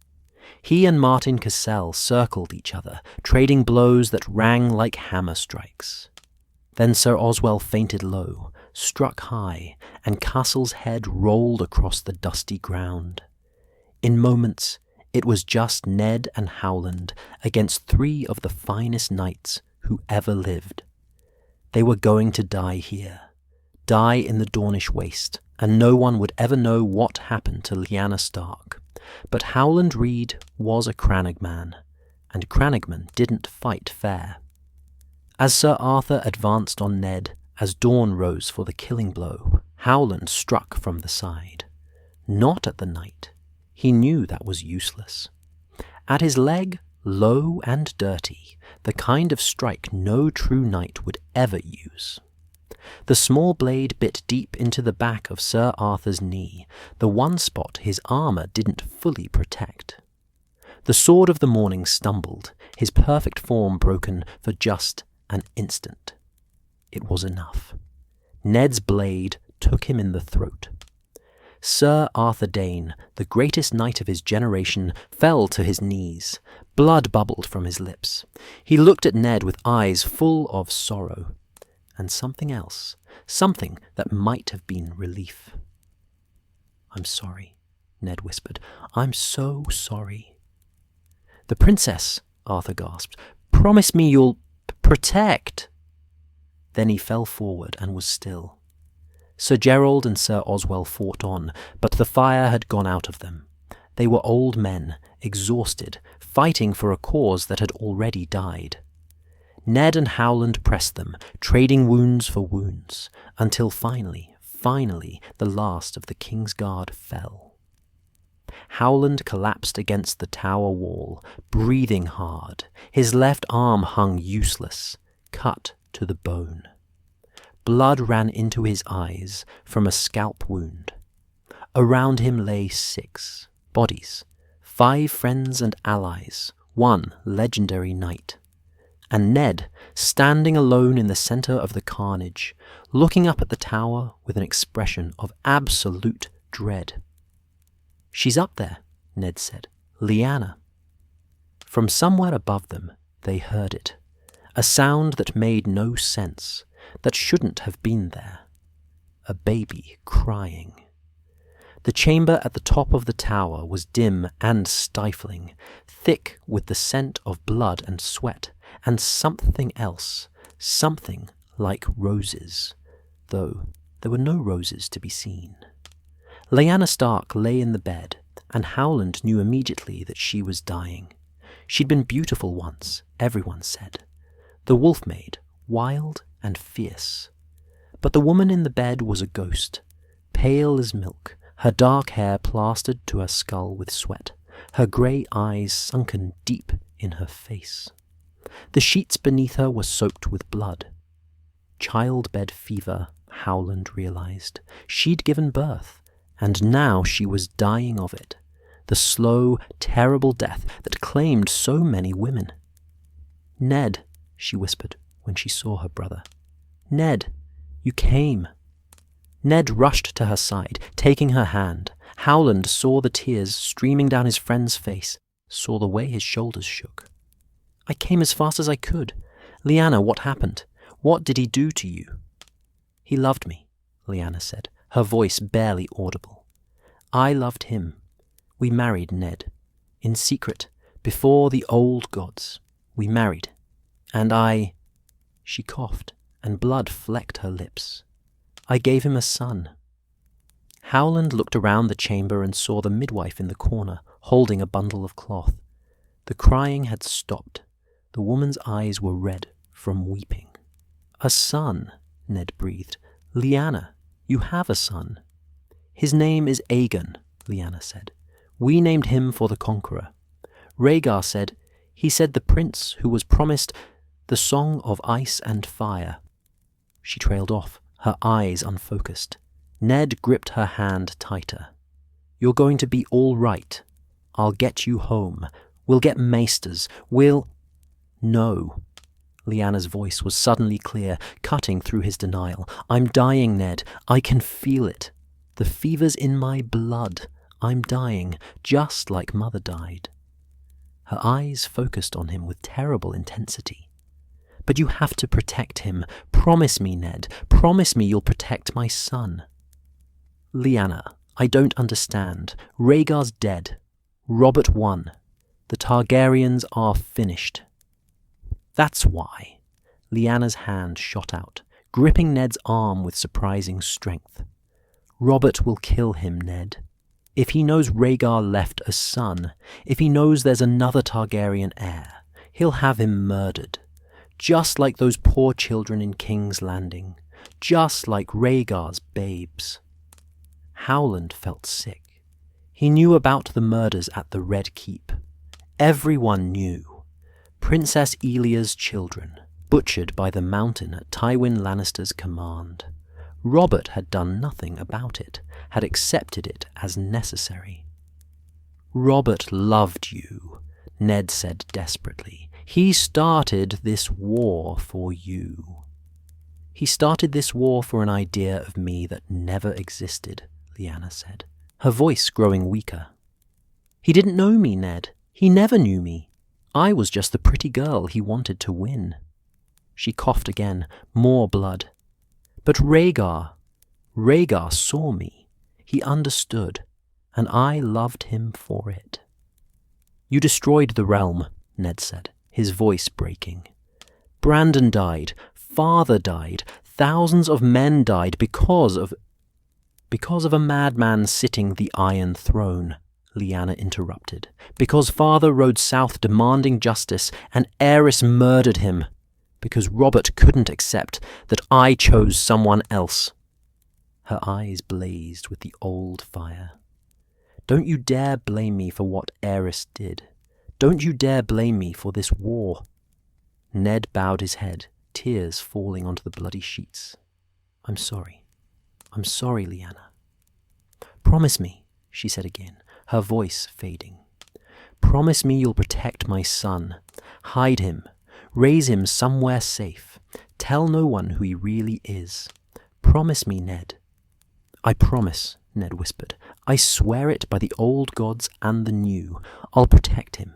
S1: He and Martin Cassell circled each other, trading blows that rang like hammer strikes. Then Sir Oswell fainted low, struck high, and Castle's head rolled across the dusty ground. In moments, it was just Ned and Howland against 3 of the finest knights who ever lived. They were going to die here, die in the Dornish waste, and no one would ever know what happened to Lyanna Stark. But Howland Reed was a Crannog man, and Crannogmen didn't fight fair. As Sir Arthur advanced on Ned, as dawn rose for the killing blow, Howland struck from the side. Not at the knight. He knew that was useless. At his leg, low and dirty, the kind of strike no true knight would ever use. The small blade bit deep into the back of Sir Arthur's knee, the one spot his armour didn't fully protect. The sword of the morning stumbled, his perfect form broken for just an instant. It was enough. Ned's blade took him in the throat. Sir Arthur Dane, the greatest knight of his generation, fell to his knees. Blood bubbled from his lips. He looked at Ned with eyes full of sorrow. And something else, something that might have been relief. "I'm sorry," Ned whispered. "I'm so sorry." "The princess," Arthur gasped. "Promise me you'll protect." Then he fell forward and was still. Sir Gerald and Sir Oswell fought on, but the fire had gone out of them. They were old men, exhausted, fighting for a cause that had already died. Ned and Howland pressed them, trading wounds for wounds, until finally, the last of the King's Guard fell. Howland collapsed against the tower wall, breathing hard. His left arm hung useless, cut to the bone. Blood ran into his eyes from a scalp wound. Around him lay 6 bodies, 5 friends and allies, 1 legendary knight. And Ned, standing alone in the centre of the carnage, looking up at the tower with an expression of absolute dread. "She's up there," Ned said. "Lyanna." From somewhere above them, they heard it. A sound that made no sense, that shouldn't have been there. A baby crying. The chamber at the top of the tower was dim and stifling, thick with the scent of blood and sweat, and something else, something like roses, though there were no roses to be seen. Lyanna Stark lay in the bed, and Howland knew immediately that she was dying. She'd been beautiful once, everyone said. The wolf maid, wild and fierce. But the woman in the bed was a ghost, pale as milk, her dark hair plastered to her skull with sweat, her grey eyes sunken deep in her face. The sheets beneath her were soaked with blood. Childbed fever, Howland realized. She'd given birth, and now she was dying of it, the slow, terrible death that claimed so many women. "Ned," she whispered when she saw her brother. "Ned, you came." Ned rushed to her side, taking her hand. Howland saw the tears streaming down his friend's face, saw the way his shoulders shook. "I came as fast as I could. Lyanna, what happened? What did he do to you?" "He loved me," Lyanna said, her voice barely audible. "I loved him. We married, Ned. In secret, before the old gods. We married. And I—" She coughed, and blood flecked her lips. "I gave him a son." Howland looked around the chamber and saw the midwife in the corner, holding a bundle of cloth. The crying had stopped. The woman's eyes were red from weeping. "A son," Ned breathed. "Lyanna, you have a son." "His name is Aegon," Lyanna said. "We named him for the Conqueror. Rhaegar said, he said the prince who was promised the song of ice and fire." She trailed off, her eyes unfocused. Ned gripped her hand tighter. "You're going to be all right. I'll get you home. We'll get maesters. We'll—" "No." Lyanna's voice was suddenly clear, cutting through his denial. "I'm dying, Ned. I can feel it. The fever's in my blood. I'm dying, just like Mother died." Her eyes focused on him with terrible intensity. "But you have to protect him. Promise me, Ned. Promise me you'll protect my son." "Lyanna, I don't understand. Rhaegar's dead. Robert won. The Targaryens are finished." "That's why." Lyanna's hand shot out, gripping Ned's arm with surprising strength. "Robert will kill him, Ned. If he knows Rhaegar left a son, if he knows there's another Targaryen heir, he'll have him murdered. Just like those poor children in King's Landing. Just like Rhaegar's babes." Howland felt sick. He knew about the murders at the Red Keep. Everyone knew. Princess Elia's children, butchered by the Mountain at Tywin Lannister's command. Robert had done nothing about it, had accepted it as necessary. "Robert loved you," Ned said desperately. "He started this war for you." "He started this war for an idea of me that never existed," Lyanna said, her voice growing weaker. "He didn't know me, Ned. He never knew me. I was just the pretty girl he wanted to win." She coughed again, more blood. "But Rhaegar saw me. He understood, and I loved him for it." "You destroyed the realm," Ned said, his voice breaking. "Brandon died, father died, thousands of men died because of a madman sitting the Iron Throne," Lyanna interrupted. "Because father rode south demanding justice, and Aerys murdered him. Because Robert couldn't accept that I chose someone else." Her eyes blazed with the old fire. "Don't you dare blame me for what Aerys did. Don't you dare blame me for this war." Ned bowed his head, tears falling onto the bloody sheets. I'm sorry, Lyanna." "Promise me," she said again, her voice fading. "Promise me you'll protect my son. Hide him. Raise him somewhere safe. Tell no one who he really is. Promise me, Ned." "I promise," Ned whispered. "I swear it by the old gods and the new. I'll protect him."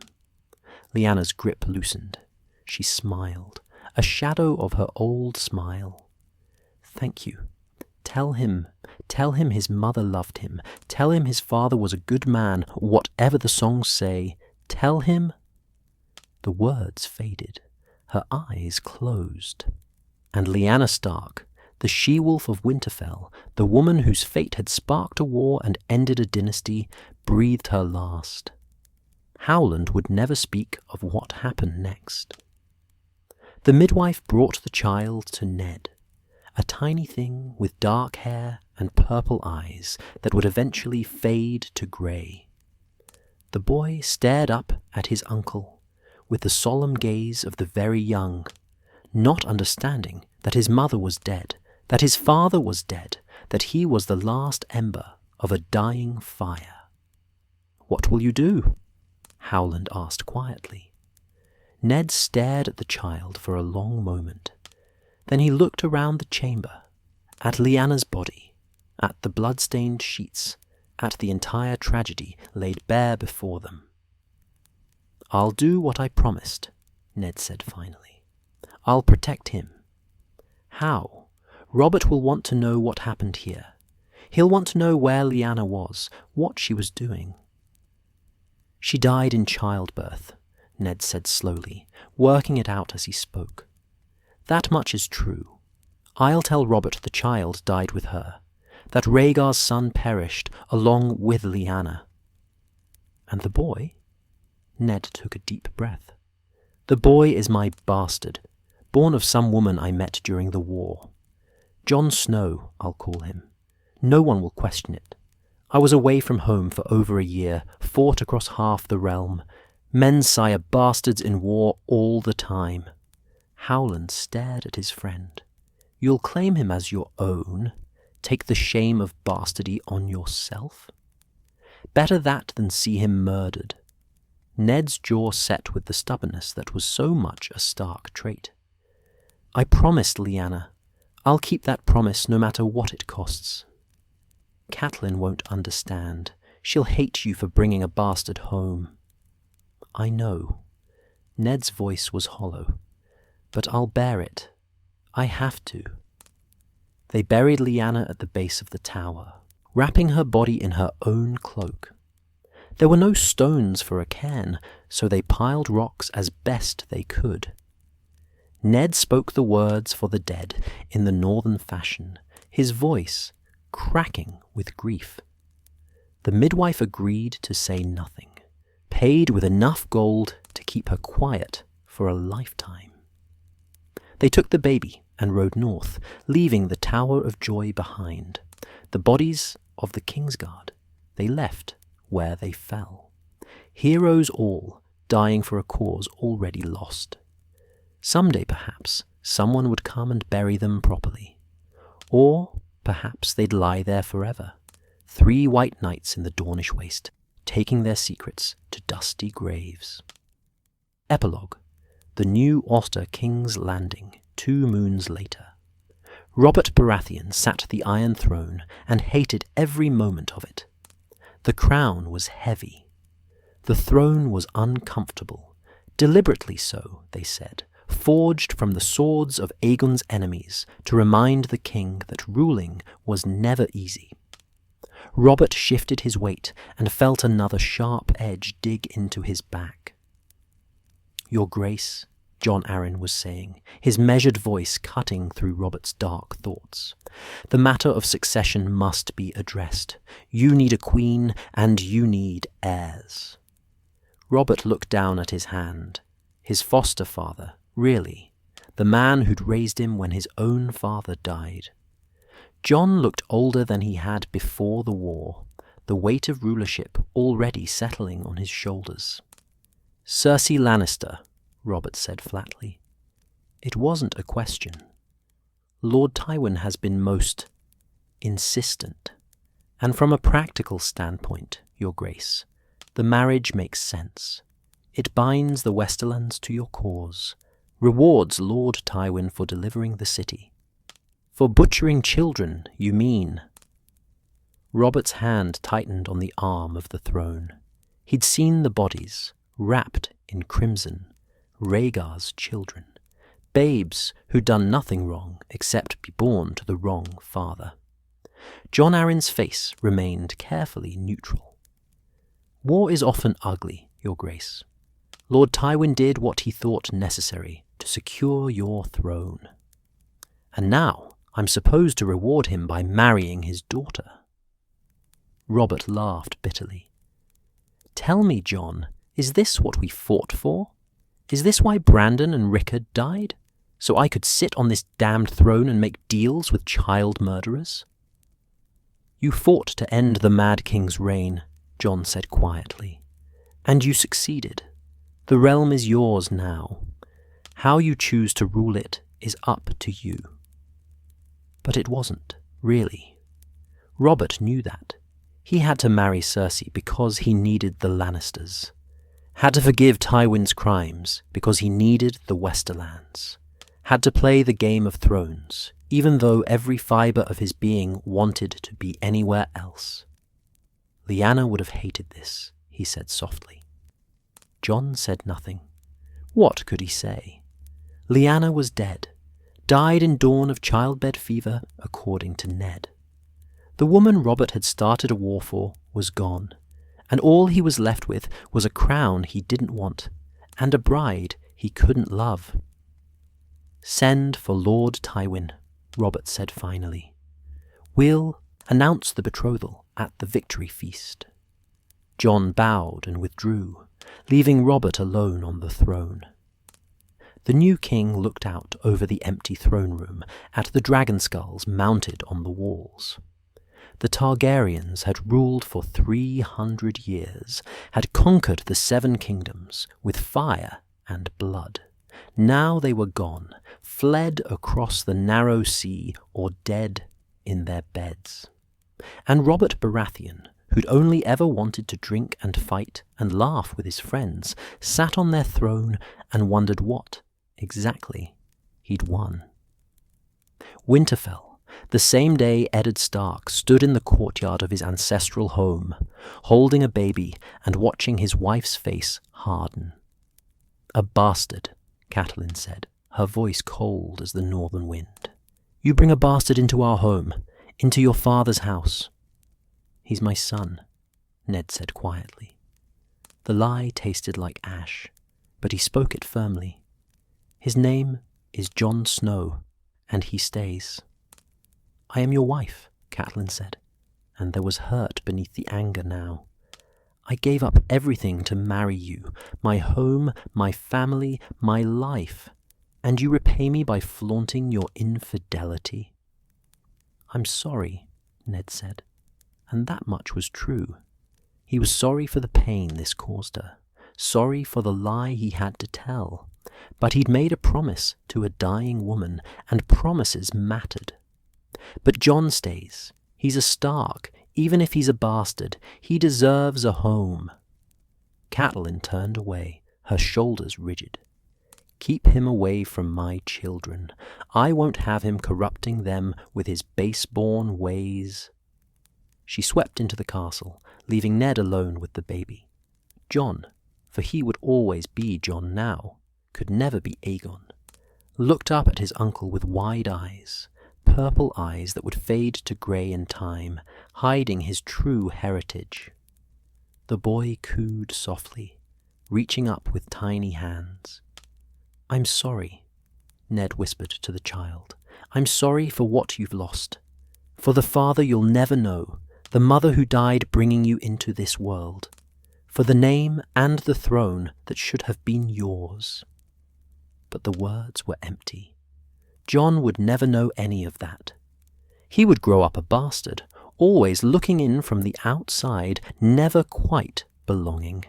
S1: Lyanna's grip loosened. She smiled, a shadow of her old smile. "Thank you. Tell him his mother loved him. Tell him his father was a good man, whatever the songs say. Tell him—" The words faded. Her eyes closed. And Lyanna Stark, the she-wolf of Winterfell, the woman whose fate had sparked a war and ended a dynasty, breathed her last. Howland would never speak of what happened next. The midwife brought the child to Ned, a tiny thing with dark hair and purple eyes that would eventually fade to grey. The boy stared up at his uncle with the solemn gaze of the very young, not understanding that his mother was dead, that his father was dead, that he was the last ember of a dying fire. "What will you do?" Howland asked quietly. Ned stared at the child for a long moment. Then he looked around the chamber, at Lyanna's body, at the blood-stained sheets, at the entire tragedy laid bare before them. "I'll do what I promised," Ned said finally. "I'll protect him." "How? Robert will want to know what happened here. He'll want to know where Lyanna was, what she was doing. She died in childbirth, Ned said slowly, working it out as he spoke. That much is true. I'll tell Robert the child died with her, that Rhaegar's son perished along with Lyanna. And the boy? Ned took a deep breath. The boy is my bastard, born of some woman I met during the war. Jon Snow, I'll call him. No one will question it. I was away from home for over a year, fought across half the realm. Men sire bastards in war all the time. Howland stared at his friend. You'll claim him as your own? Take the shame of bastardy on yourself? Better that than see him murdered. Ned's jaw set with the stubbornness that was so much a Stark trait. I promised Lyanna. I'll keep that promise no matter what it costs. Catelyn won't understand. She'll hate you for bringing a bastard home. I know. Ned's voice was hollow. But I'll bear it. I have to. They buried Lyanna at the base of the tower, wrapping her body in her own cloak. There were no stones for a cairn, so they piled rocks as best they could. Ned spoke the words for the dead in the northern fashion, his voice cracking with grief. The midwife agreed to say nothing, paid with enough gold to keep her quiet for a lifetime. They took the baby and rode north, leaving the Tower of Joy behind. The bodies of the Kingsguard they left where they fell. Heroes all, dying for a cause already lost. Someday, perhaps, someone would come and bury them properly. Or perhaps they'd lie there forever, 3 white knights in the Dornish waste, taking their secrets to dusty graves. Epilogue. The New Oster King's Landing, 2 moons later. Robert Baratheon sat the Iron Throne and hated every moment of it. The crown was heavy. The throne was uncomfortable, deliberately so, they said, forged from the swords of Aegon's enemies to remind the king that ruling was never easy. Robert shifted his weight and felt another sharp edge dig into his back. Your Grace, Jon Arryn was saying, his measured voice cutting through Robert's dark thoughts. The matter of succession must be addressed. You need a queen, and you need heirs. Robert looked down at his hand. His foster father, really, the man who'd raised him when his own father died. Jon looked older than he had before the war, the weight of rulership already settling on his shoulders. Cersei Lannister, Robert said flatly. It wasn't a question. Lord Tywin has been most insistent, and from a practical standpoint, Your Grace, the marriage makes sense. It binds the Westerlands to your cause, rewards Lord Tywin for delivering the city. For butchering children, you mean? Robert's hand tightened on the arm of the throne. He'd seen the bodies, wrapped in crimson, Rhaegar's children, babes who'd done nothing wrong except be born to the wrong father. Jon Arryn's face remained carefully neutral. War is often ugly, Your Grace. Lord Tywin did what he thought necessary to secure your throne. And now I'm supposed to reward him by marrying his daughter. Robert laughed bitterly. Tell me, Jon, is this what we fought for? Is this why Brandon and Rickard died? So I could sit on this damned throne and make deals with child murderers? You fought to end the Mad King's reign, Jon said quietly. And you succeeded. The realm is yours now. How you choose to rule it is up to you. But it wasn't, really. Robert knew that. He had to marry Cersei because he needed the Lannisters. Had to forgive Tywin's crimes because he needed the Westerlands. Had to play the Game of Thrones, even though every fibre of his being wanted to be anywhere else. Lyanna would have hated this, he said softly. Jon said nothing. What could he say? Lyanna was dead, died in dawn of childbed fever, according to Ned. The woman Robert had started a war for was gone, and all he was left with was a crown he didn't want, and a bride he couldn't love. "Send for Lord Tywin," Robert said finally. "We'll announce the betrothal at the victory feast." Jon bowed and withdrew, leaving Robert alone on the throne. The new king looked out over the empty throne room at the dragon skulls mounted on the walls. The Targaryens had ruled for 300 years, had conquered the 7 kingdoms with fire and blood. Now they were gone, fled across the narrow sea, or dead in their beds. And Robert Baratheon, who'd only ever wanted to drink and fight and laugh with his friends, sat on their throne and wondered what, exactly, he'd won. Winter fell, the same day Eddard Stark stood in the courtyard of his ancestral home, holding a baby and watching his wife's face harden. "A bastard," Catelyn said, her voice cold as the northern wind. "You bring a bastard into our home, into your father's house." "He's my son," Ned said quietly. The lie tasted like ash, but he spoke it firmly. "His name is Jon Snow, and he stays." "I am your wife," Catelyn said, and there was hurt beneath the anger now. "I gave up everything to marry you, my home, my family, my life, and you repay me by flaunting your infidelity." "I'm sorry," Ned said, and that much was true. He was sorry for the pain this caused her, sorry for the lie he had to tell, but he'd made a promise to a dying woman, and promises mattered. "But Jon stays. He's a Stark. Even if he's a bastard, he deserves a home." Catelyn turned away, her shoulders rigid. "Keep him away from my children. I won't have him corrupting them with his base-born ways." She swept into the castle, leaving Ned alone with the baby. Jon, for he would always be Jon now, could never be Aegon, looked up at his uncle with wide eyes, purple eyes that would fade to grey in time, hiding his true heritage. The boy cooed softly, reaching up with tiny hands. "I'm sorry," Ned whispered to the child. "I'm sorry for what you've lost, for the father you'll never know, the mother who died bringing you into this world, for the name and the throne that should have been yours." But the words were empty. Jon would never know any of that. He would grow up a bastard, always looking in from the outside, never quite belonging.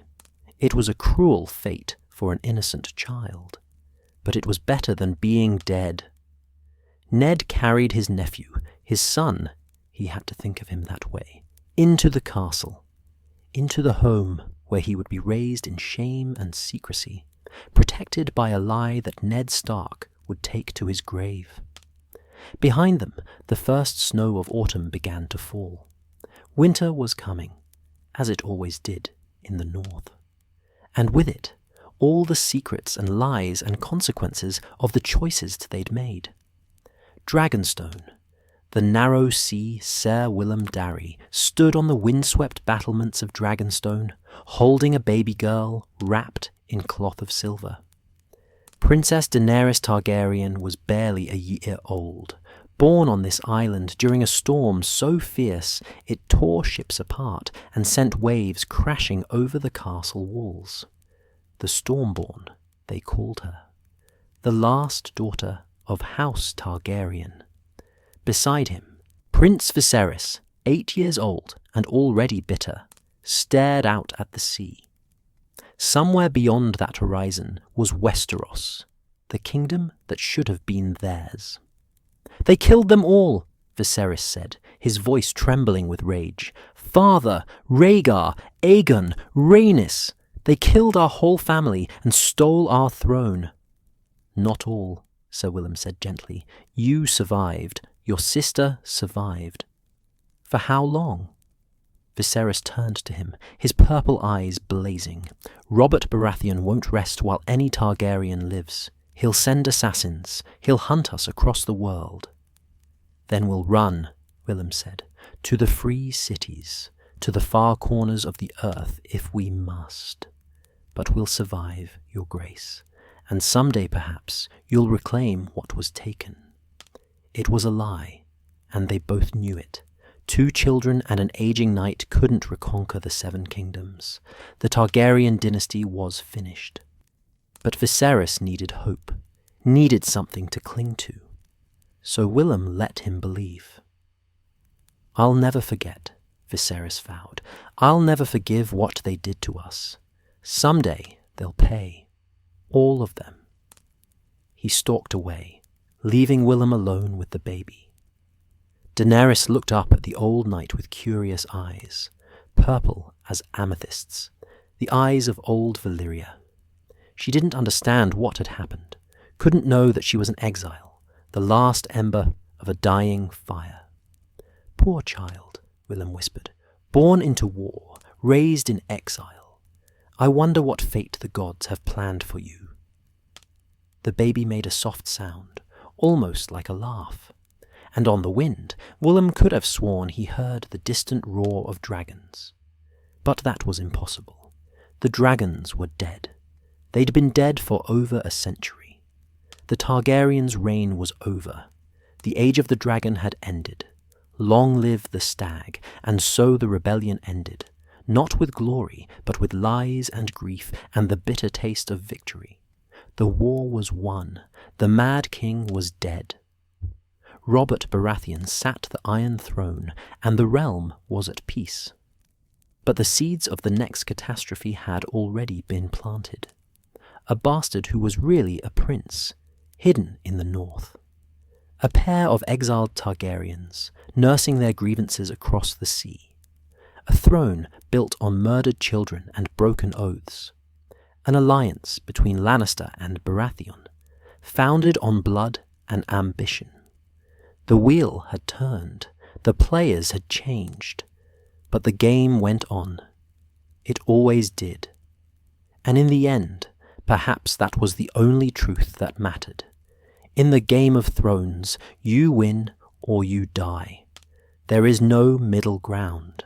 S1: It was a cruel fate for an innocent child, but it was better than being dead. Ned carried his nephew, his son, he had to think of him that way, into the castle, into the home where he would be raised in shame and secrecy, protected by a lie that Ned Stark would take to his grave. Behind them, the first snow of autumn began to fall. Winter was coming, as it always did in the north. And with it, all the secrets and lies and consequences of the choices they'd made. Dragonstone, the narrow sea Ser Willem Darry, stood on the windswept battlements of Dragonstone, holding a baby girl wrapped in cloth of silver. Princess Daenerys Targaryen was barely a year old, born on this island during a storm so fierce it tore ships apart and sent waves crashing over the castle walls. The Stormborn, they called her, the last daughter of House Targaryen. Beside him, Prince Viserys, 8 years old and already bitter, stared out at the sea. Somewhere beyond that horizon was Westeros, the kingdom that should have been theirs. "They killed them all," Viserys said, his voice trembling with rage. "Father, Rhaegar, Aegon, Rhaenys. They killed our whole family and stole our throne." "Not all," Sir Willem said gently. "You survived. Your sister survived." "For how long?" Viserys turned to him, his purple eyes blazing. "Robert Baratheon won't rest while any Targaryen lives. He'll send assassins. He'll hunt us across the world." "Then we'll run," Willem said. to the free cities, to the far corners of the earth if we must. But we'll survive, Your Grace, and someday perhaps you'll reclaim what was taken. It was a lie, and they both knew it. 2 children and an aging knight couldn't reconquer the 7 kingdoms. The Targaryen dynasty was finished. But Viserys needed hope, needed something to cling to. So Willem let him believe. "I'll never forget," Viserys vowed. "I'll never forgive what they did to us. Someday they'll pay. All of them." He stalked away, leaving Willem alone with the baby. Daenerys looked up at the old knight with curious eyes, purple as amethysts, the eyes of old Valyria. She didn't understand what had happened, couldn't know that she was an exile, the last ember of a dying fire. "Poor child," Willem whispered, "born into war, raised in exile. I wonder what fate the gods have planned for you." The baby made a soft sound, almost like a laugh. And on the wind, Willem could have sworn he heard the distant roar of dragons. But that was impossible. The dragons were dead. They'd been dead for over a century. The Targaryens' reign was over. The age of the dragon had ended. Long live the stag, and so the rebellion ended, not with glory, but with lies and grief and the bitter taste of victory. The war was won. The Mad King was dead. Robert Baratheon sat the Iron Throne, and the realm was at peace. But the seeds of the next catastrophe had already been planted. A bastard who was really a prince, hidden in the north. A pair of exiled Targaryens, nursing their grievances across the sea. A throne built on murdered children and broken oaths. An alliance between Lannister and Baratheon, founded on blood and ambition. The wheel had turned, the players had changed, but the game went on. It always did. And in the end, perhaps that was the only truth that mattered. In the Game of Thrones, you win or you die. There is no middle ground.